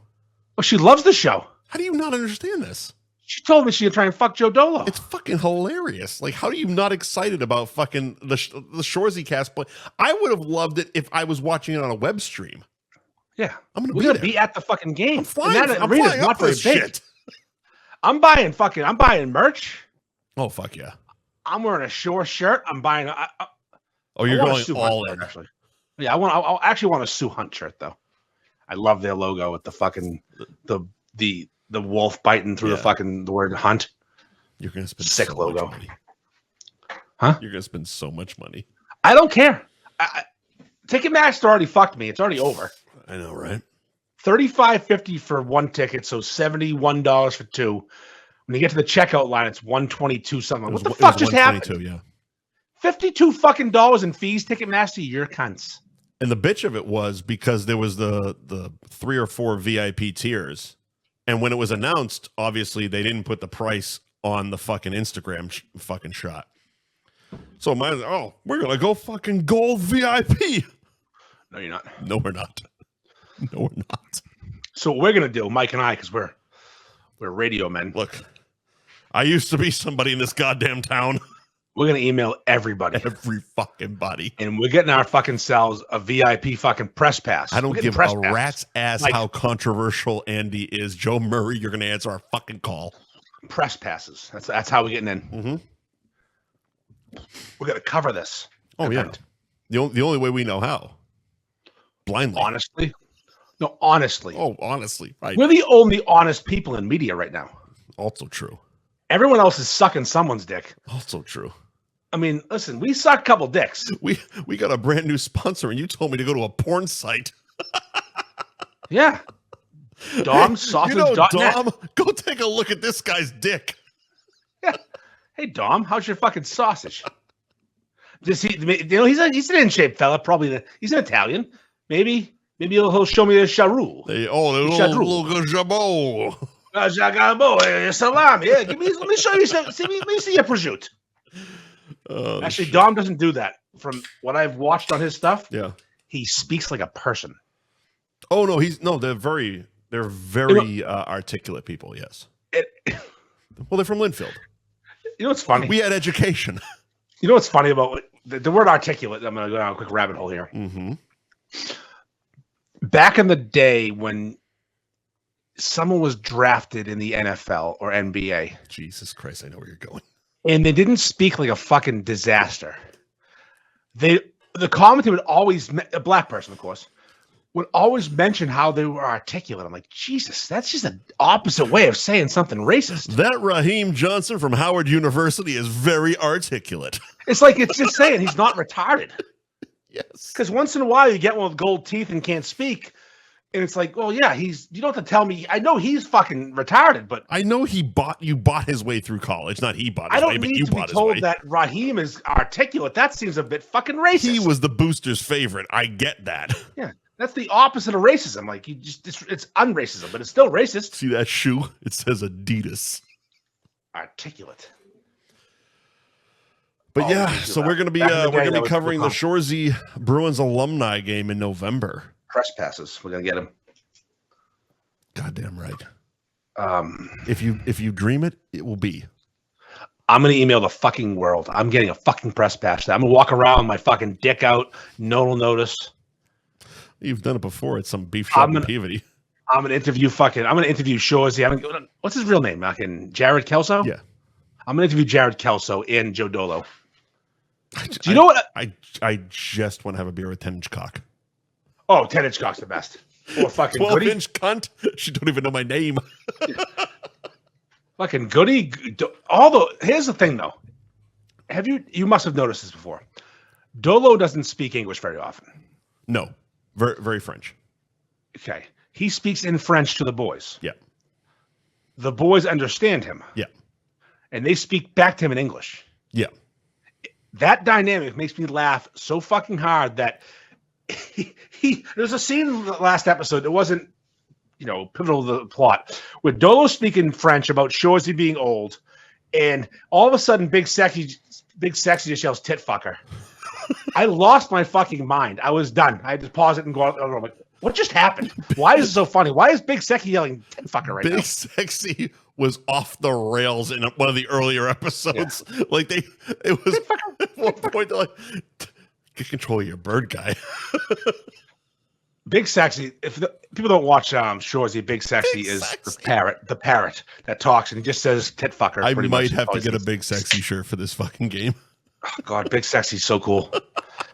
Speaker 2: Oh, she loves the show.
Speaker 1: How do you not understand this?
Speaker 2: She told me she'd try and fuck Joe Dolo.
Speaker 1: It's fucking hilarious. Like, how are you not excited about fucking the Shoresy cast play? I would have loved it if I was watching it on a web stream.
Speaker 2: Yeah,
Speaker 1: we're gonna
Speaker 2: be at the fucking game.
Speaker 1: I'm flying up for this shit.
Speaker 2: I'm buying merch.
Speaker 1: Oh fuck yeah!
Speaker 2: I'm wearing a Shore shirt. I'm buying.
Speaker 1: You're going all in.
Speaker 2: Actually, yeah. I actually want a Sioux Hunt shirt though. I love their logo with the fucking the wolf biting through the word hunt.
Speaker 1: You're gonna spend
Speaker 2: sick
Speaker 1: so
Speaker 2: logo,
Speaker 1: much money.
Speaker 2: Huh?
Speaker 1: You're gonna spend so much money.
Speaker 2: I don't care. Ticketmaster already fucked me. It's already over.
Speaker 1: I know, right?
Speaker 2: $35.50 for one ticket, so $71 for two. When you get to the checkout line, it's $122 something. What the fuck just happened?
Speaker 1: Yeah.
Speaker 2: $52 fucking dollars in fees. Ticketmaster, you're cunts.
Speaker 1: And the bitch of it was because there was the 3 or 4 VIP tiers, and when it was announced, obviously they didn't put the price on the fucking Instagram fucking shot. So we're gonna go fucking gold VIP.
Speaker 2: No, you're not.
Speaker 1: No, we're not. No, we're not.
Speaker 2: So what we're gonna do, Mike and I, because we're radio men.
Speaker 1: Look, I used to be somebody in this goddamn town.
Speaker 2: We're gonna email everybody,
Speaker 1: every fucking body,
Speaker 2: and we're getting our fucking selves a VIP fucking press pass.
Speaker 1: I don't give a rat's ass how controversial Andy is. Joe Murray, you're gonna answer our fucking call.
Speaker 2: Press passes. That's how we're getting in.
Speaker 1: Mm-hmm.
Speaker 2: We're gonna cover this.
Speaker 1: Oh event. Yeah, the only way we know how. Blindly.
Speaker 2: Honestly. No, honestly.
Speaker 1: Oh, honestly. Right.
Speaker 2: We're the only honest people in media right now.
Speaker 1: Also true.
Speaker 2: Everyone else is sucking someone's dick.
Speaker 1: Also true.
Speaker 2: I mean, listen, we suck a couple dicks.
Speaker 1: We got a brand new sponsor, and you told me to go to a porn site.
Speaker 2: Yeah. Dom, sausage.net.
Speaker 1: Dom, go take a look at this guy's dick.
Speaker 2: Yeah. Hey, Dom, how's your fucking sausage? Does he? He's an in shape fella. Probably he's an Italian. Maybe he'll show me the charou.
Speaker 1: The little jabot.
Speaker 2: Jagabo, salami. Yeah, let me show you. Let me see your prosciutto. Actually, shit. Dom doesn't do that. From what I've watched on his stuff,
Speaker 1: yeah,
Speaker 2: he speaks like a person.
Speaker 1: Oh no, they're very articulate people. Yes. Well, they're from Linfield.
Speaker 2: You know what's funny?
Speaker 1: We had education.
Speaker 2: You know what's funny about the word articulate? I'm going to go down a quick rabbit hole here.
Speaker 1: Mm-hmm.
Speaker 2: Back in the day when someone was drafted in the NFL or NBA.
Speaker 1: Jesus Christ, I know where you're going.
Speaker 2: And they didn't speak like a fucking disaster. The commentator would always, a black person, of course, would always mention how they were articulate. I'm like, Jesus, that's just an opposite way of saying something racist.
Speaker 1: That Raheem Johnson from Howard University is very articulate.
Speaker 2: It's like it's just saying he's not retarded.
Speaker 1: Yes.
Speaker 2: Because once in a while you get one with gold teeth and can't speak. And it's like, well, yeah, you don't have to tell me. I know he's fucking retarded, but
Speaker 1: I know you bought his way through college. Not he bought his way, but you bought his way. I don't need to be told that Raheem is articulate. That seems a bit fucking racist. He was the booster's favorite. I get that.
Speaker 2: Yeah. That's the opposite of racism. Like it's unracism, but it's still racist.
Speaker 1: See that shoe? It says Adidas.
Speaker 2: Articulate.
Speaker 1: But so we're gonna be covering the Shoresy Bruins alumni game in November.
Speaker 2: Press passes. We're gonna get them.
Speaker 1: Goddamn right. If you dream it, it will be.
Speaker 2: I'm gonna email the fucking world. I'm getting a fucking press pass. I'm gonna walk around with my fucking dick out. No one will notice.
Speaker 1: You've done it before at some beef shop in Peabody.
Speaker 2: I'm gonna interview Shoresy. What's his real name? Fucking Jared Kelso?
Speaker 1: Yeah.
Speaker 2: I'm gonna interview Jared Kelso and Joe Dolo. Do you know what?
Speaker 1: I just want to have a beer with 10-inch cock.
Speaker 2: Oh, 10-inch cock's the best. Or fucking
Speaker 1: 12-inch cunt. She don't even know my name.
Speaker 2: Fucking Goody. Here's the thing, though. You must have noticed this before. Dolo doesn't speak English very often.
Speaker 1: No. Very, very French.
Speaker 2: Okay. He speaks in French to the boys.
Speaker 1: Yeah.
Speaker 2: The boys understand him.
Speaker 1: Yeah. And
Speaker 2: they speak back to him in English.
Speaker 1: Yeah.
Speaker 2: That dynamic makes me laugh so fucking hard that there's a scene in the last episode that wasn't, pivotal to the plot, where Dolo's speaking French about Shoresy being old, and all of a sudden Big Sexy just yells tit fucker. I lost my fucking mind. I was done. I had to pause it and go out. I'm like, what just happened? Why is it so funny? Why is Big Sexy yelling tit fucker right now?
Speaker 1: Big Sexy was off the rails in one of the earlier episodes. Yeah. Like it was at one point they're like, get control of your bird guy.
Speaker 2: Big Sexy, people don't watch Shoresy, Big Sexy is the parrot that talks and he just says tit fucker.
Speaker 1: I might have to get a Big Sexy shirt for this fucking game.
Speaker 2: Oh, God, Big Sexy's so cool.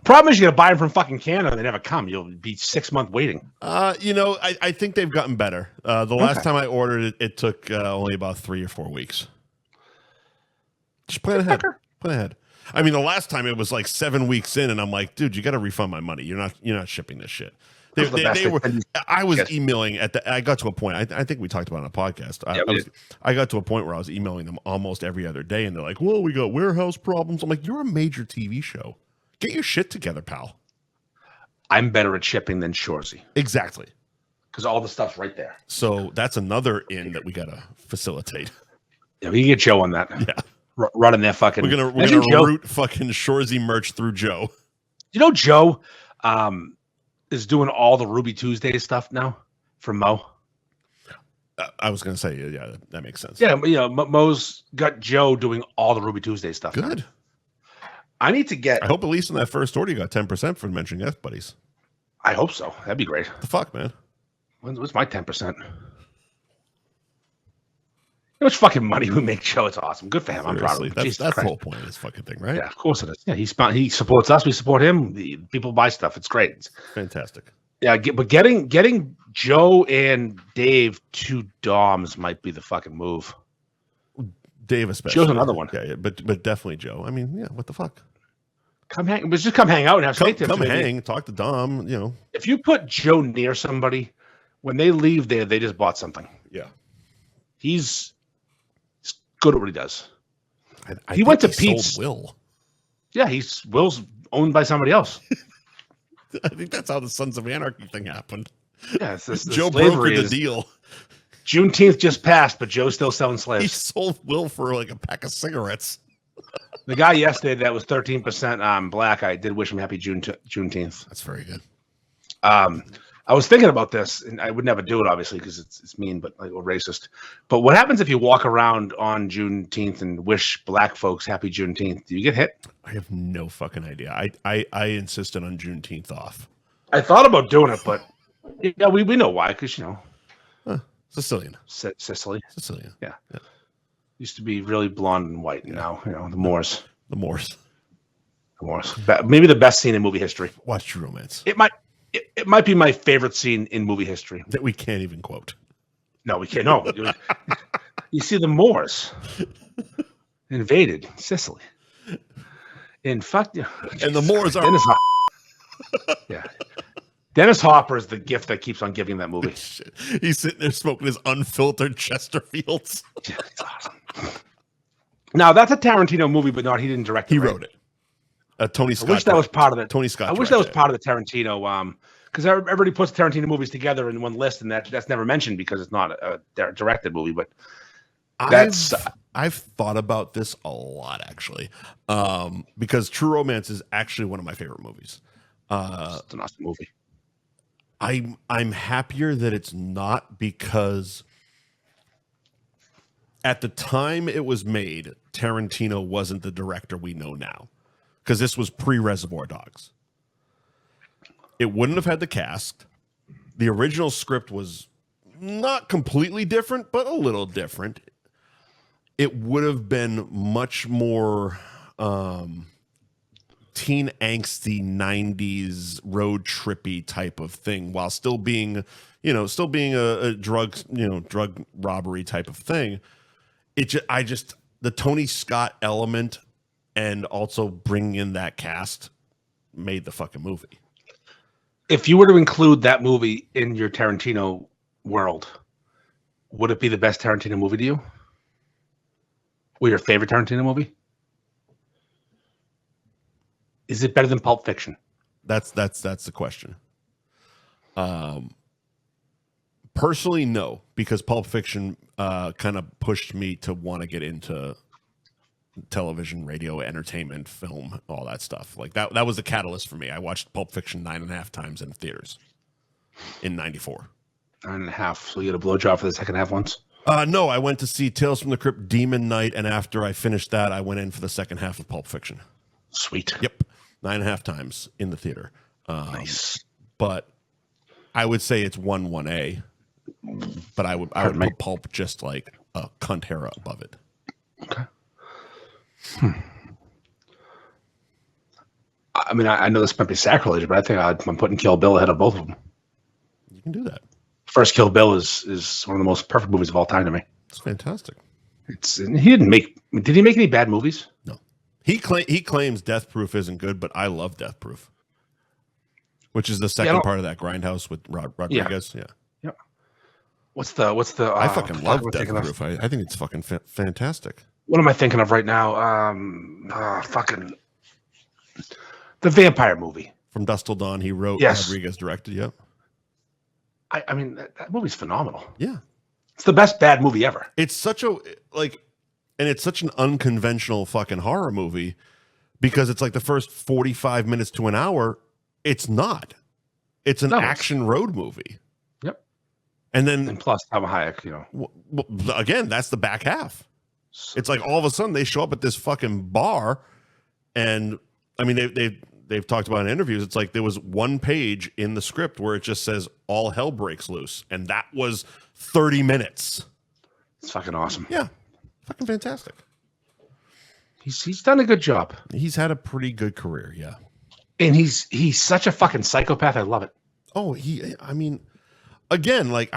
Speaker 2: Problem is you gotta buy them from fucking Canada and they never come. You'll be 6 months waiting.
Speaker 1: I think they've gotten better. The last time I ordered it, it took only about 3 or 4 weeks. Just plan ahead. Plan ahead. I mean, the last time it was like 7 weeks in, and I'm like, dude, you got to refund my money. You're not shipping this shit. I was emailing I got to a point. I think we talked about it on a podcast. I got to a point where I was emailing them almost every other day, and they're like, well, we got warehouse problems. I'm like, you're a major TV show. Get your shit together, pal.
Speaker 2: I'm better at shipping than Shoresy.
Speaker 1: Exactly.
Speaker 2: Because all the stuff's right there.
Speaker 1: So that's another in that we got to facilitate.
Speaker 2: Yeah, we can get Joe on that.
Speaker 1: Yeah.
Speaker 2: Running that fucking.
Speaker 1: We're gonna route fucking Shoresy merch through Joe.
Speaker 2: Joe is doing all the Ruby Tuesday stuff now for Mo.
Speaker 1: I was gonna say, yeah, that makes sense.
Speaker 2: Yeah, Mo's got Joe doing all the Ruby Tuesday stuff.
Speaker 1: Good.
Speaker 2: Now. I need to get.
Speaker 1: I hope at least in that first order you got 10% for mentioning F buddies.
Speaker 2: I hope so. That'd be great.
Speaker 1: The fuck, man.
Speaker 2: What's my 10%? How much fucking money we make, Joe? It's awesome. Good for him. I'm proud of him.
Speaker 1: That's the whole point of this fucking thing, right?
Speaker 2: Yeah, of course it is. Yeah, he supports us. We support him. The people buy stuff. It's great. It's
Speaker 1: fantastic.
Speaker 2: Yeah, but getting Joe and Dave to Doms might be the fucking move.
Speaker 1: Dave especially.
Speaker 2: Joe's another one.
Speaker 1: Yeah, but definitely Joe. I mean, yeah, what the fuck?
Speaker 2: Come hang out and have steak.
Speaker 1: Come hang, talk to Dom.
Speaker 2: If you put Joe near somebody, when they leave there, they just bought something.
Speaker 1: Yeah,
Speaker 2: he's good at what he does.
Speaker 1: He went to Pete's. Will.
Speaker 2: Yeah, Will's owned by somebody else.
Speaker 1: I think that's how the Sons of Anarchy thing happened.
Speaker 2: Yeah,
Speaker 1: Joe brokered the deal.
Speaker 2: Juneteenth just passed, but Joe's still selling slaves. He
Speaker 1: sold Will for like a pack of cigarettes.
Speaker 2: The guy yesterday that was 13% black, I did wish him happy Juneteenth.
Speaker 1: That's very good.
Speaker 2: I was thinking about this, and I would never do it, obviously, because it's mean, but or racist. But what happens if you walk around on Juneteenth and wish black folks happy Juneteenth? Do you get hit?
Speaker 1: I have no fucking idea. I insisted on Juneteenth off.
Speaker 2: I thought about doing it, but yeah, we know why, because
Speaker 1: Sicilian.
Speaker 2: Sicily.
Speaker 1: Sicilian.
Speaker 2: Yeah. Used to be really blonde and white, and now the Moors.
Speaker 1: The Moors.
Speaker 2: Maybe the best scene in movie history.
Speaker 1: Watch True Romance.
Speaker 2: It might be my favorite scene in movie history.
Speaker 1: That we can't even quote.
Speaker 2: No, we can't. No. You see the Moors invaded Sicily. And
Speaker 1: the Moors are...
Speaker 2: Yeah. Dennis Hopper is the gift that keeps on giving that movie.
Speaker 1: He's sitting there smoking his unfiltered Chesterfields.
Speaker 2: Yeah, it's awesome. Now, that's a Tarantino movie, but he didn't direct it.
Speaker 1: He wrote it. Tony Scott.
Speaker 2: I wish that was part of it.
Speaker 1: Tony Scott.
Speaker 2: I wish that was part of the Tarantino, because everybody puts Tarantino movies together in one list, and that's never mentioned because it's not a directed movie. But
Speaker 1: I've thought about this a lot actually, because True Romance is actually one of my favorite movies.
Speaker 2: It's an awesome movie.
Speaker 1: I'm happier that it's not, because at the time it was made, Tarantino wasn't the director we know now, because this was pre-Reservoir Dogs. It wouldn't have had the cast. The original script was not completely different, but a little different. It would have been much more teen angsty 90s road trippy type of thing, while still being a drug robbery type of thing. The Tony Scott element and also bringing in that cast made the fucking movie.
Speaker 2: If you were to include that movie in your Tarantino world, would it be the best Tarantino movie to you? Or your favorite Tarantino movie? Is it better than Pulp Fiction?
Speaker 1: That's the question. Personally, no, because Pulp Fiction kind of pushed me to want to get into television, radio, entertainment, film, all that stuff. Like that was the catalyst for me. I watched Pulp Fiction 9.5 times in theaters in '94.
Speaker 2: 9.5. So you get a blowjob for the second half once?
Speaker 1: No, I went to see Tales from the Crypt Demon Night, and after I finished that, I went in for the second half of Pulp Fiction.
Speaker 2: Sweet.
Speaker 1: Yep. 9.5 times in the theater.
Speaker 2: Nice.
Speaker 1: But I would say it's 1A. But I would put Pulp just like a cunt hair above it.
Speaker 2: Okay. I mean, I know this might be sacrilege, but I think I'm putting Kill Bill ahead of both of them.
Speaker 1: You can do that.
Speaker 2: First Kill Bill is one of the most perfect movies of all time to me.
Speaker 1: It's fantastic.
Speaker 2: Did he make any bad movies?
Speaker 1: No. He claims Death Proof isn't good, but I love Death Proof, which is the second part of that Grindhouse with Rodriguez. Yeah.
Speaker 2: What's the?
Speaker 1: I fucking love Death Proof. I think it's fucking fantastic.
Speaker 2: What am I thinking of right now? Fucking the vampire movie.
Speaker 1: From Dusk Till Dawn. He wrote.
Speaker 2: Yes.
Speaker 1: Rodriguez directed. Yep.
Speaker 2: I mean that movie's phenomenal.
Speaker 1: Yeah.
Speaker 2: It's the best bad movie ever.
Speaker 1: It's such an unconventional fucking horror movie, because it's like the first 45 minutes to an hour, it's not. It's an action road movie.
Speaker 2: Yep.
Speaker 1: And
Speaker 2: plus Salma Hayek,
Speaker 1: again, that's the back half. It's like all of a sudden they show up at this fucking bar, and I mean they've talked about in interviews. It's like there was one page in the script where it just says all hell breaks loose, and that was 30 minutes.
Speaker 2: It's fucking awesome.
Speaker 1: Yeah, fucking fantastic.
Speaker 2: He's done a good job.
Speaker 1: He's had a pretty good career, yeah.
Speaker 2: And he's such a fucking psychopath. I love it.
Speaker 1: Oh, I mean, again, like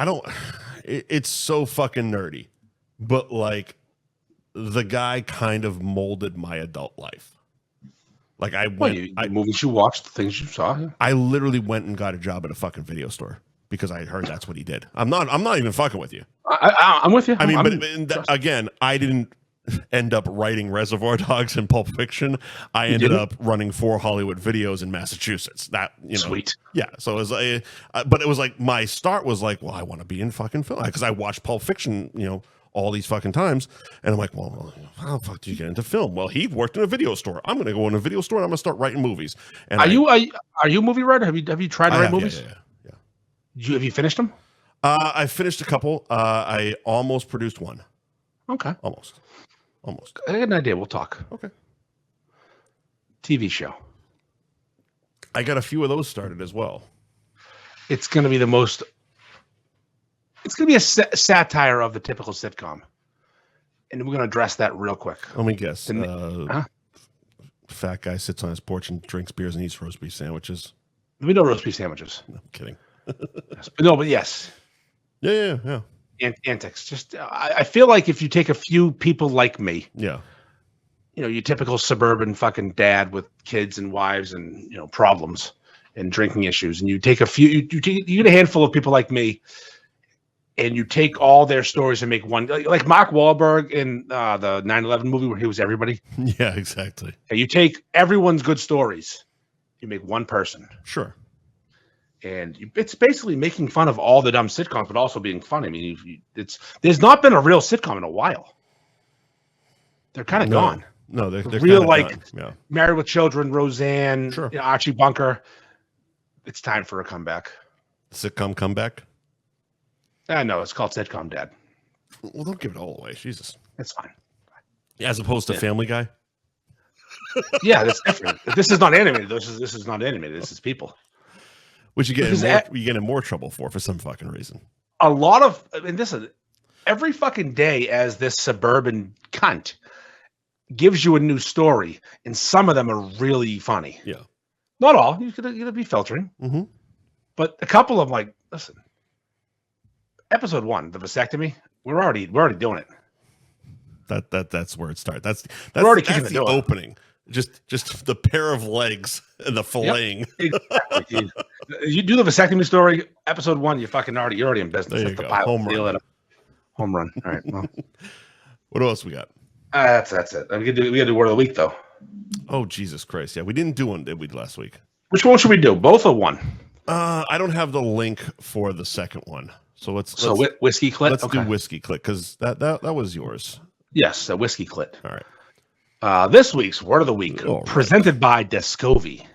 Speaker 1: it's so fucking nerdy, but like the guy kind of molded my adult life. Like
Speaker 2: movies you watched, the things you saw. Yeah.
Speaker 1: I literally went and got a job at a fucking video store because I heard that's what he did. I'm not even fucking with you.
Speaker 2: I'm with you.
Speaker 1: I mean, again, I didn't end up writing Reservoir Dogs and Pulp Fiction. I ended up running 4 Hollywood videos in Massachusetts. That,
Speaker 2: sweet.
Speaker 1: Yeah. So it was but it was like my start was like, well, I want to be in fucking film, because I watched Pulp Fiction, all these fucking times, and I'm like, well, how the fuck do you get into film? Well, he worked in a video store. I'm going to go in a video store and I'm going to start writing movies. And are you
Speaker 2: a movie writer? Have you tried to write movies?
Speaker 1: Yeah.
Speaker 2: Have you finished them?
Speaker 1: I finished a couple. I almost produced one.
Speaker 2: Okay.
Speaker 1: Almost.
Speaker 2: I got an idea. We'll talk.
Speaker 1: Okay.
Speaker 2: TV show.
Speaker 1: I got a few of those started as well.
Speaker 2: It's going to be It's going to be a satire of the typical sitcom. And we're going to address that real quick.
Speaker 1: Let me guess. Fat guy sits on his porch and drinks beers and eats roast beef sandwiches.
Speaker 2: We know roast beef sandwiches.
Speaker 1: No, I'm kidding.
Speaker 2: No, but yes.
Speaker 1: Yeah.
Speaker 2: Antics. Just, I feel like if you take a few people like me.
Speaker 1: Yeah.
Speaker 2: Your typical suburban fucking dad with kids and wives and, problems and drinking issues. And you take you get a handful of people like me, and you take all their stories and make one, like Mark Wahlberg in the 9/11 movie where he was everybody.
Speaker 1: Yeah, exactly.
Speaker 2: And you take everyone's good stories, you make one person.
Speaker 1: Sure.
Speaker 2: And it's basically making fun of all the dumb sitcoms, but also being funny. I mean, there's not been a real sitcom in a while. They're kind of gone.
Speaker 1: No, they're
Speaker 2: real
Speaker 1: like yeah.
Speaker 2: Married with Children, Roseanne,
Speaker 1: sure.
Speaker 2: Archie Bunker. It's time for a comeback.
Speaker 1: Sitcom comeback?
Speaker 2: No, it's called Sitcom Dad.
Speaker 1: Well, don't give it all away. Jesus.
Speaker 2: It's fine.
Speaker 1: As opposed to Family Guy?
Speaker 2: Yeah, that's different. This is not animated. This is not animated. This is people.
Speaker 1: Which you get in more trouble for some fucking reason.
Speaker 2: A lot of, I mean, this is every fucking day as this suburban cunt gives you a new story, and some of them are really funny.
Speaker 1: Yeah.
Speaker 2: Not all. You could be filtering.
Speaker 1: Mm-hmm. But
Speaker 2: a couple of them, like, listen, episode 1, the vasectomy, we're already doing it.
Speaker 1: That's where it starts. That's
Speaker 2: already kicking
Speaker 1: the opening. Just the pair of legs and the filleting.
Speaker 2: Yep, exactly. You do the vasectomy story, episode 1, you're already in business.
Speaker 1: There you go. Home run.
Speaker 2: Home run. All right. Well.
Speaker 1: What else we got?
Speaker 2: That's it. We gotta do word of the week though.
Speaker 1: Oh Jesus Christ! Yeah, we didn't do one, did we, last week?
Speaker 2: Which one should we do? Both or one?
Speaker 1: I don't have the link for the second one, so let's
Speaker 2: whiskey clit.
Speaker 1: Let's do whiskey clit because that was yours.
Speaker 2: Yes, a whiskey clit.
Speaker 1: All right.
Speaker 2: This week's word of the week presented by Discovery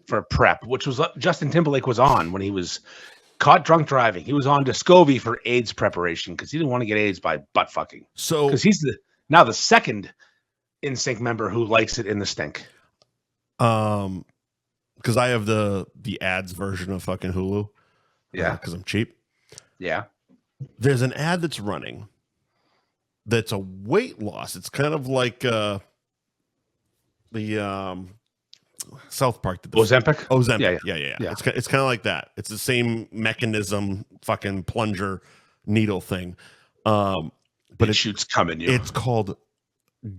Speaker 2: for prep, which was Justin Timberlake was on when he was caught drunk driving. He was on Discovery for AIDS preparation because he didn't want to get AIDS by butt fucking.
Speaker 1: So
Speaker 2: because he's now the second NSYNC member who likes it in the stink.
Speaker 1: Because I have the ads version of fucking Hulu.
Speaker 2: Yeah.
Speaker 1: Because I'm cheap.
Speaker 2: Yeah.
Speaker 1: There's an ad that's running. That's a weight loss. It's kind of like the South Park.
Speaker 2: Ozempic?
Speaker 1: Yeah. It's kind of like that. It's the same mechanism, fucking plunger needle thing. But
Speaker 2: it shoots coming.
Speaker 1: It's called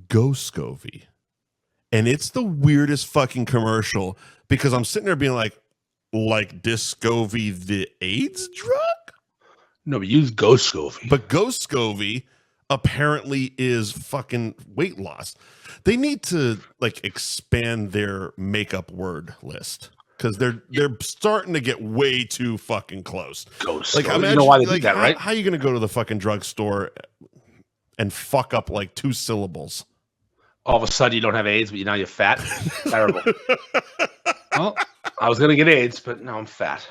Speaker 1: Go Scovy. And it's the weirdest fucking commercial because I'm sitting there being like Discovy the AIDS drug?
Speaker 2: No, but use Go Scovy.
Speaker 1: But Go Scovy apparently is fucking weight loss. They need to like expand their makeup word list because they're starting to get way too fucking close.
Speaker 2: Go Scovy.
Speaker 1: Like, imagine,
Speaker 2: you know why they did that, right?
Speaker 1: How are you going to go to the fucking drugstore and fuck up like 2 syllables?
Speaker 2: All of a sudden you don't have AIDS, but now you're fat. Terrible. Well, I was going to get AIDS, but now I'm fat.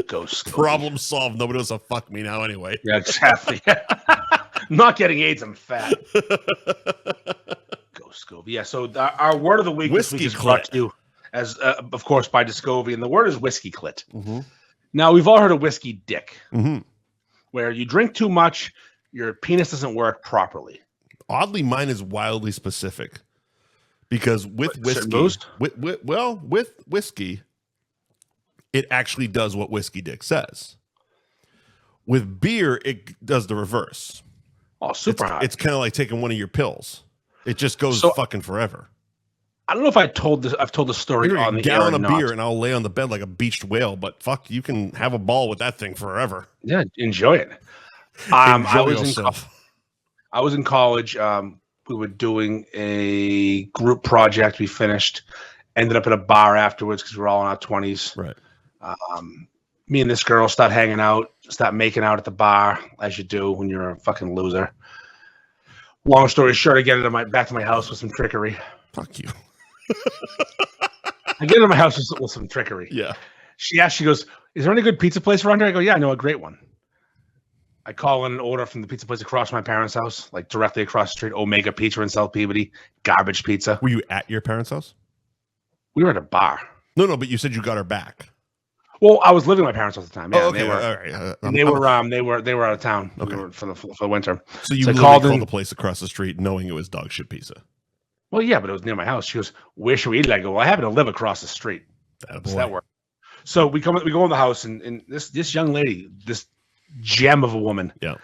Speaker 2: Go Scovy.
Speaker 1: Problem solved. Nobody wants to fuck me now anyway.
Speaker 2: Yeah, exactly. I'm not getting AIDS, I'm fat. Go Scovy. Yeah, so our word of the week this week is brought to you, as of course, by Discovery, and the word is whiskey clit.
Speaker 1: Mm-hmm.
Speaker 2: Now, we've all heard of whiskey dick,
Speaker 1: mm-hmm.
Speaker 2: where you drink too much, your penis doesn't work properly.
Speaker 1: Oddly, mine is wildly specific because with whiskey, with whiskey, it actually does what whiskey dick says. With beer, it does the reverse.
Speaker 2: Oh, super hot.
Speaker 1: It's kind of like taking one of your pills. It just goes fucking forever.
Speaker 2: I don't know if I've told the story on the
Speaker 1: gallon of beer and I'll lay on the bed like a beached whale, but fuck, you can have a ball with that thing forever.
Speaker 2: Yeah, enjoy it. I was in college. We were doing a group project. We finished, ended up at a bar afterwards because we were all in our 20s.
Speaker 1: Right.
Speaker 2: Me and this girl start hanging out, start making out at the bar, as you do when you're a fucking loser. Long story short, I get back to my house with some trickery.
Speaker 1: Fuck you.
Speaker 2: I get into my house with some trickery.
Speaker 1: Yeah.
Speaker 2: She goes, is there any good pizza place around here? I go, yeah, I know a great one. I call in an order from the pizza place across my parents' house, like directly across the street, Omega Pizza in South Peabody, garbage pizza.
Speaker 1: Were you at your parents' house?
Speaker 2: We were at a bar.
Speaker 1: No, but you said you got her back.
Speaker 2: Well, I was living with my parents at the time. Yeah,
Speaker 1: okay. All right.
Speaker 2: They were out of town for the winter.
Speaker 1: So you called the place across the street knowing it was dog shit pizza.
Speaker 2: Well, yeah, but it was near my house. She goes, "Where should we eat it?" I go, "Well, I happen to live across the street." So that worked. So we go in the house, and this young lady, this gem of a woman.
Speaker 1: Yeah.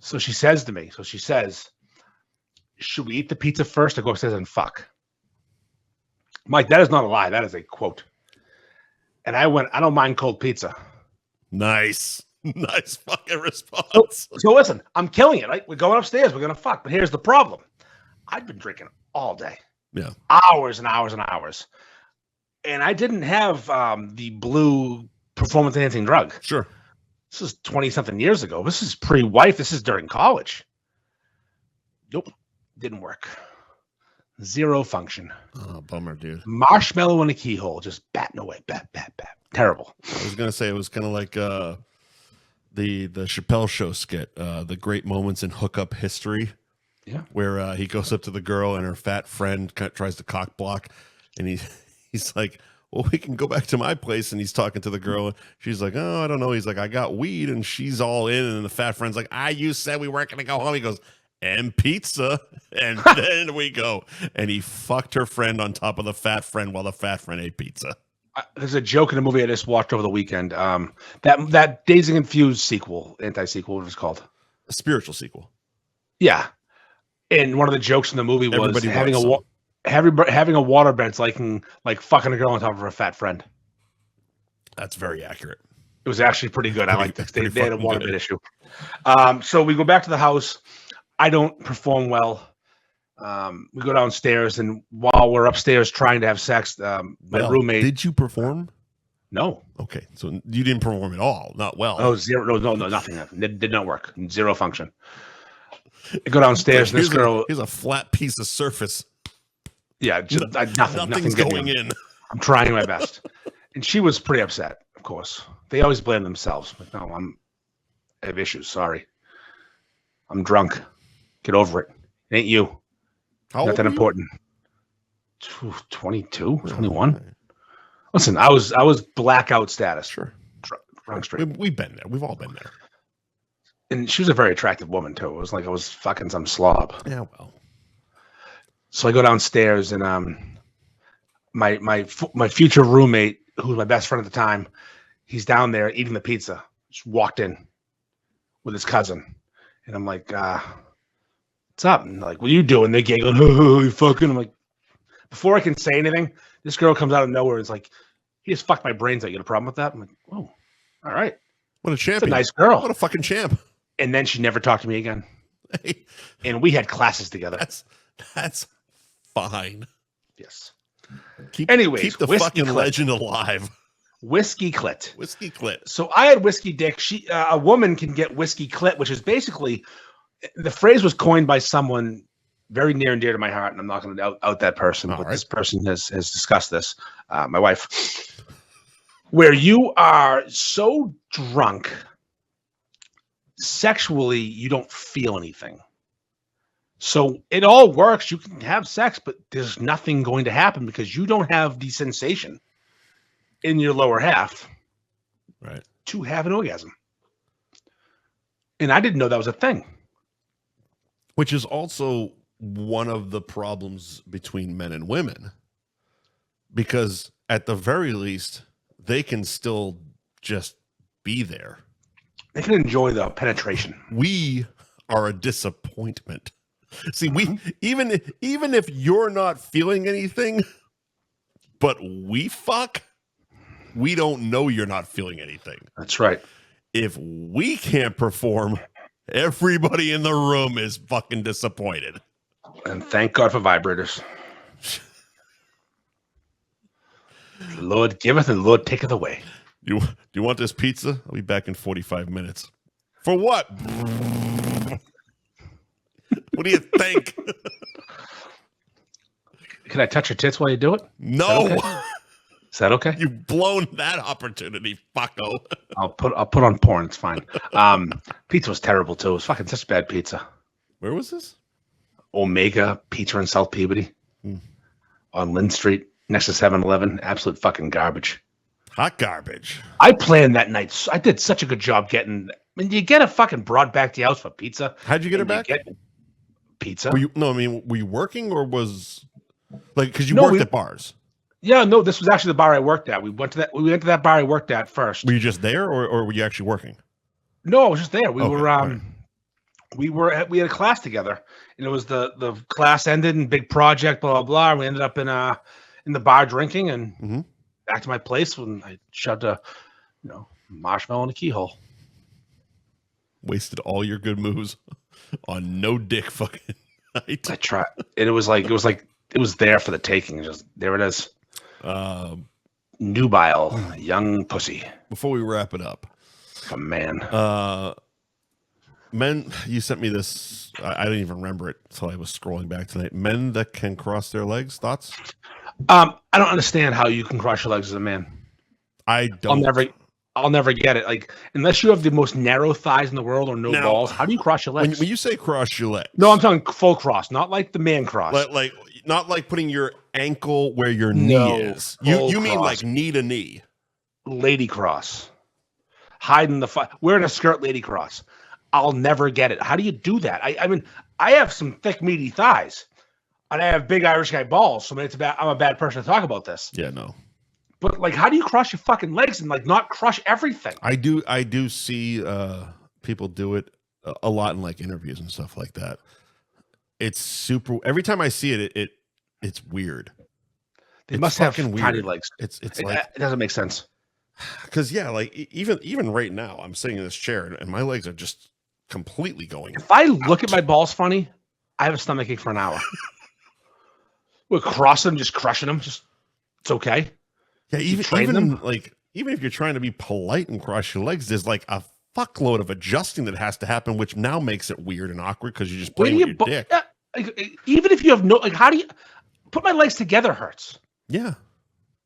Speaker 2: So she says to me, "Should we eat the pizza first or go upstairs and fuck?" Mike, that is not a lie. That is a quote. And I went, "I don't mind cold pizza."
Speaker 1: Nice fucking response.
Speaker 2: So listen, I'm killing it. Right? We're going upstairs. We're gonna fuck. But here's the problem. I'd been drinking all day.
Speaker 1: Yeah.
Speaker 2: Hours and hours and hours. And I didn't have the blue performance enhancing drug.
Speaker 1: Sure.
Speaker 2: This is 20-something years ago. This is pre-wife. This is during college. Nope. Didn't work. Zero function.
Speaker 1: Oh, bummer, dude.
Speaker 2: Marshmallow in a keyhole, just batting away. Bat. Terrible.
Speaker 1: I was gonna say it was kind of like the Chappelle Show skit, the great moments in hookup history.
Speaker 2: Yeah.
Speaker 1: Where he goes up to the girl and her fat friend tries to cock block, and he's like, well, we can go back to my place. And he's talking to the girl. And she's like, oh, I don't know. He's like, I got weed. And she's all in. And the fat friend's like, you said we weren't going to go home. He goes, and pizza. And then we go. And he fucked her friend on top of the fat friend while the fat friend ate pizza.
Speaker 2: There's a joke in a movie I just watched over the weekend. That Dazed and Confused sequel, anti-sequel, what it was called.
Speaker 1: A spiritual sequel.
Speaker 2: Yeah. And one of the jokes in the movie was having a waterbed's like fucking a girl on top of her fat friend.
Speaker 1: That's very accurate.
Speaker 2: It was actually pretty good. I like this. They had a waterbed issue. So we go back to the house. I don't perform well. We go downstairs, and while we're upstairs trying to have sex, my roommate.
Speaker 1: Did you perform?
Speaker 2: No.
Speaker 1: Okay, so you didn't perform at all. Not well.
Speaker 2: Oh, zero. No, nothing. It did not work. Zero function. I go downstairs, and this girl.
Speaker 1: Here's a flat piece of surface.
Speaker 2: Yeah, just, nothing's
Speaker 1: going in.
Speaker 2: I'm trying my best. And she was pretty upset, of course. They always blame themselves. Like, no, I have issues. Sorry. I'm drunk. Get over it. It ain't you.
Speaker 1: How
Speaker 2: Not that important. 22, 21. Listen, I was blackout status.
Speaker 1: Sure.
Speaker 2: Drunk straight.
Speaker 1: We've been there. We've all been there.
Speaker 2: And she was a very attractive woman, too. It was like I was fucking some slob.
Speaker 1: Yeah, well.
Speaker 2: So I go downstairs, and my future roommate, who was my best friend at the time, he's down there eating the pizza. Just walked in with his cousin. And I'm like, what's up? And like, what are you doing? They giggling, oh, you fucking. I'm like, before I can say anything, this girl comes out of nowhere and is like, he just fucked my brains out. You got a problem with that? I'm like, oh, all right.
Speaker 1: What a champion.
Speaker 2: That's a nice girl.
Speaker 1: What a fucking champ.
Speaker 2: And then she never talked to me again.
Speaker 1: Hey.
Speaker 2: And we had classes together.
Speaker 1: That's fine.
Speaker 2: Yes.
Speaker 1: Keep the fucking
Speaker 2: clit.
Speaker 1: Legend alive.
Speaker 2: Whiskey clit.
Speaker 1: Whiskey clit.
Speaker 2: So I had whiskey dick. A woman can get whiskey clit, which is basically, the phrase was coined by someone very near and dear to my heart, and I'm not going to out that person, but this person has discussed this, my wife, where you are so drunk sexually you don't feel anything. So it all works. You can have sex, but there's nothing going to happen because you don't have the sensation in your lower half to have an orgasm. And I didn't know that was a thing.
Speaker 1: Which is also one of the problems between men and women. Because at the very least, they can still just be there.
Speaker 2: They can enjoy the penetration.
Speaker 1: We are a disappointment. See, we even if you're not feeling anything, but we fuck, we don't know you're not feeling anything.
Speaker 2: That's right.
Speaker 1: If we can't perform, everybody in the room is fucking disappointed.
Speaker 2: And thank God for vibrators. The Lord giveth and the Lord taketh away.
Speaker 1: Do you want this pizza? I'll be back in 45 minutes. For what? What do you think?
Speaker 2: Can I touch your tits while you do it?
Speaker 1: No.
Speaker 2: Is that okay?
Speaker 1: You've blown that opportunity, fucko.
Speaker 2: I'll put on porn. It's fine. Pizza was terrible too. It was fucking such bad pizza.
Speaker 1: Where was this?
Speaker 2: Omega Pizza in South Peabody on Lynn Street next to 7-Eleven. Absolute fucking garbage.
Speaker 1: Hot garbage.
Speaker 2: I planned that night. I did such a good job getting. I mean, you get a fucking broad back to your house for pizza.
Speaker 1: How'd you get her back?
Speaker 2: Pizza.
Speaker 1: Were you working or was like because you worked at bars?
Speaker 2: Yeah, no, this was actually the bar I worked at. We went to that bar I worked at first.
Speaker 1: Were you just there or were you actually working?
Speaker 2: No, I was just there. We had a class together, and it was the class ended and big project, blah blah blah. And we ended up in the bar drinking and back to my place when I shoved a marshmallow in a keyhole.
Speaker 1: Wasted all your good moves on no dick fucking night.
Speaker 2: I tried, and it was there for the taking. Just there it is. Nubile, young pussy.
Speaker 1: Before we wrap it up,
Speaker 2: A man.
Speaker 1: Men, you sent me this. I didn't even remember it until I was scrolling back tonight. Men that can cross their legs. Thoughts?
Speaker 2: I don't understand how you can cross your legs as a man.
Speaker 1: I don't.
Speaker 2: I'll never get it. Like, unless you have the most narrow thighs in the world or no balls, how do you cross your legs?
Speaker 1: When you say cross your legs,
Speaker 2: no, I'm talking full cross, not like the man cross.
Speaker 1: Like not like putting your ankle where your knee is. You mean like knee to knee?
Speaker 2: Lady cross, hiding wearing a skirt, lady cross. I'll never get it. How do you do that? I mean, I have some thick, meaty thighs, and I have big Irish guy balls. So I'm a bad person to talk about this.
Speaker 1: Yeah, no.
Speaker 2: But like, how do you cross your fucking legs and like not crush everything?
Speaker 1: I do see people do it a lot in like interviews and stuff like that. It's super. Every time I see it, it's weird.
Speaker 2: They must have tiny legs.
Speaker 1: It's like
Speaker 2: it doesn't make sense.
Speaker 1: Because like even right now, I'm sitting in this chair and my legs are just completely going.
Speaker 2: If I look at my balls funny, I have a stomachache for an hour. We're crossing them, just crushing them. Just it's okay.
Speaker 1: Yeah, even if you're trying to be polite and cross your legs, there's like a fuckload of adjusting that has to happen, which now makes it weird and awkward because you're just playing with your dick.
Speaker 2: Even if you have how do you put my legs together hurts?
Speaker 1: Yeah.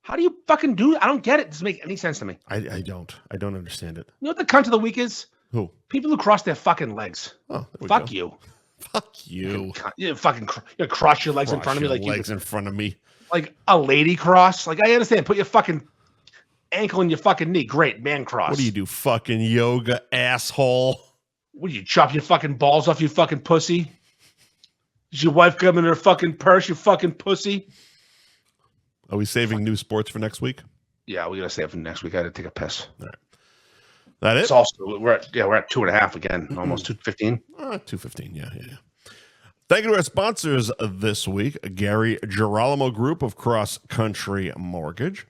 Speaker 2: How do you fucking do it? I don't get it. It doesn't make any sense to me.
Speaker 1: I don't understand it.
Speaker 2: You know what the cunt of the week is?
Speaker 1: Who?
Speaker 2: People who cross their fucking legs.
Speaker 1: Oh,
Speaker 2: fuck you.
Speaker 1: Fuck you.
Speaker 2: You fucking cross your legs in front of me like
Speaker 1: legs in front of me.
Speaker 2: Like a lady cross. Like I understand. Put your fucking ankle in your fucking knee. Great, man cross.
Speaker 1: What do you do? Fucking yoga, asshole.
Speaker 2: What do you chop your fucking balls off, you fucking pussy? Does your wife come in her fucking purse, you fucking pussy?
Speaker 1: Are we saving new sports for next week?
Speaker 2: Yeah, we gotta save it for next week. I had to take a piss.
Speaker 1: All right. That it?
Speaker 2: It's also we're at 2.5 again, almost 2:15.
Speaker 1: 2:15, yeah. Thank you to our sponsors this week: Gary Girolamo Group of Cross Country Mortgage,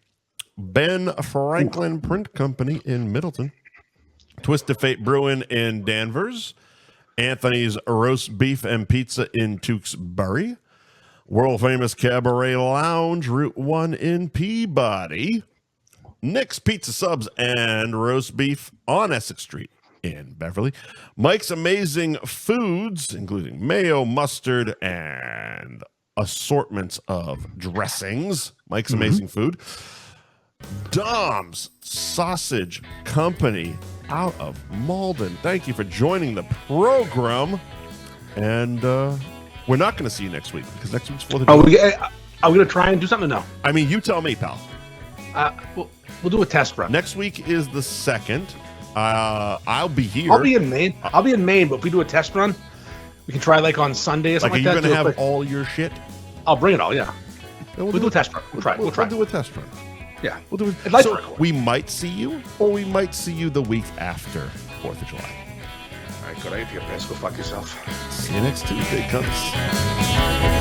Speaker 1: Ben Franklin Print Company in Middleton, Twisted Fate Brewing in Danvers, Anthony's Roast Beef and Pizza in Tewksbury, world famous Cabaret Lounge, Route 1 in Peabody, Nick's Pizza Subs and Roast Beef on Essex Street in Beverly, Mike's Amazing Foods, including mayo, mustard, and assortments of dressings. Mike's Amazing Food. Dom's Sausage Company out of Malden. Thank you for joining the program. And we're not going to see you next week because next week's 4th of July.
Speaker 2: Are we going to try and do something or no?
Speaker 1: I mean, you tell me, pal.
Speaker 2: We'll do a test run.
Speaker 1: Next week is the 2nd. I'll be here.
Speaker 2: I'll be in Maine. But if we do a test run, we can try like on Sunday or something like that.
Speaker 1: Are you going to have all your shit?
Speaker 2: I'll bring it all, yeah. We'll do a test run. We'll try.
Speaker 1: We'll do a test run.
Speaker 2: Yeah.
Speaker 1: We'll do it.
Speaker 2: I'd like to
Speaker 1: so
Speaker 2: record.
Speaker 1: We might see you, or we might see you the week after 4th of July.
Speaker 2: All right, good. I have your piss. Go fuck yourself.
Speaker 1: See you next Tuesday, cunts.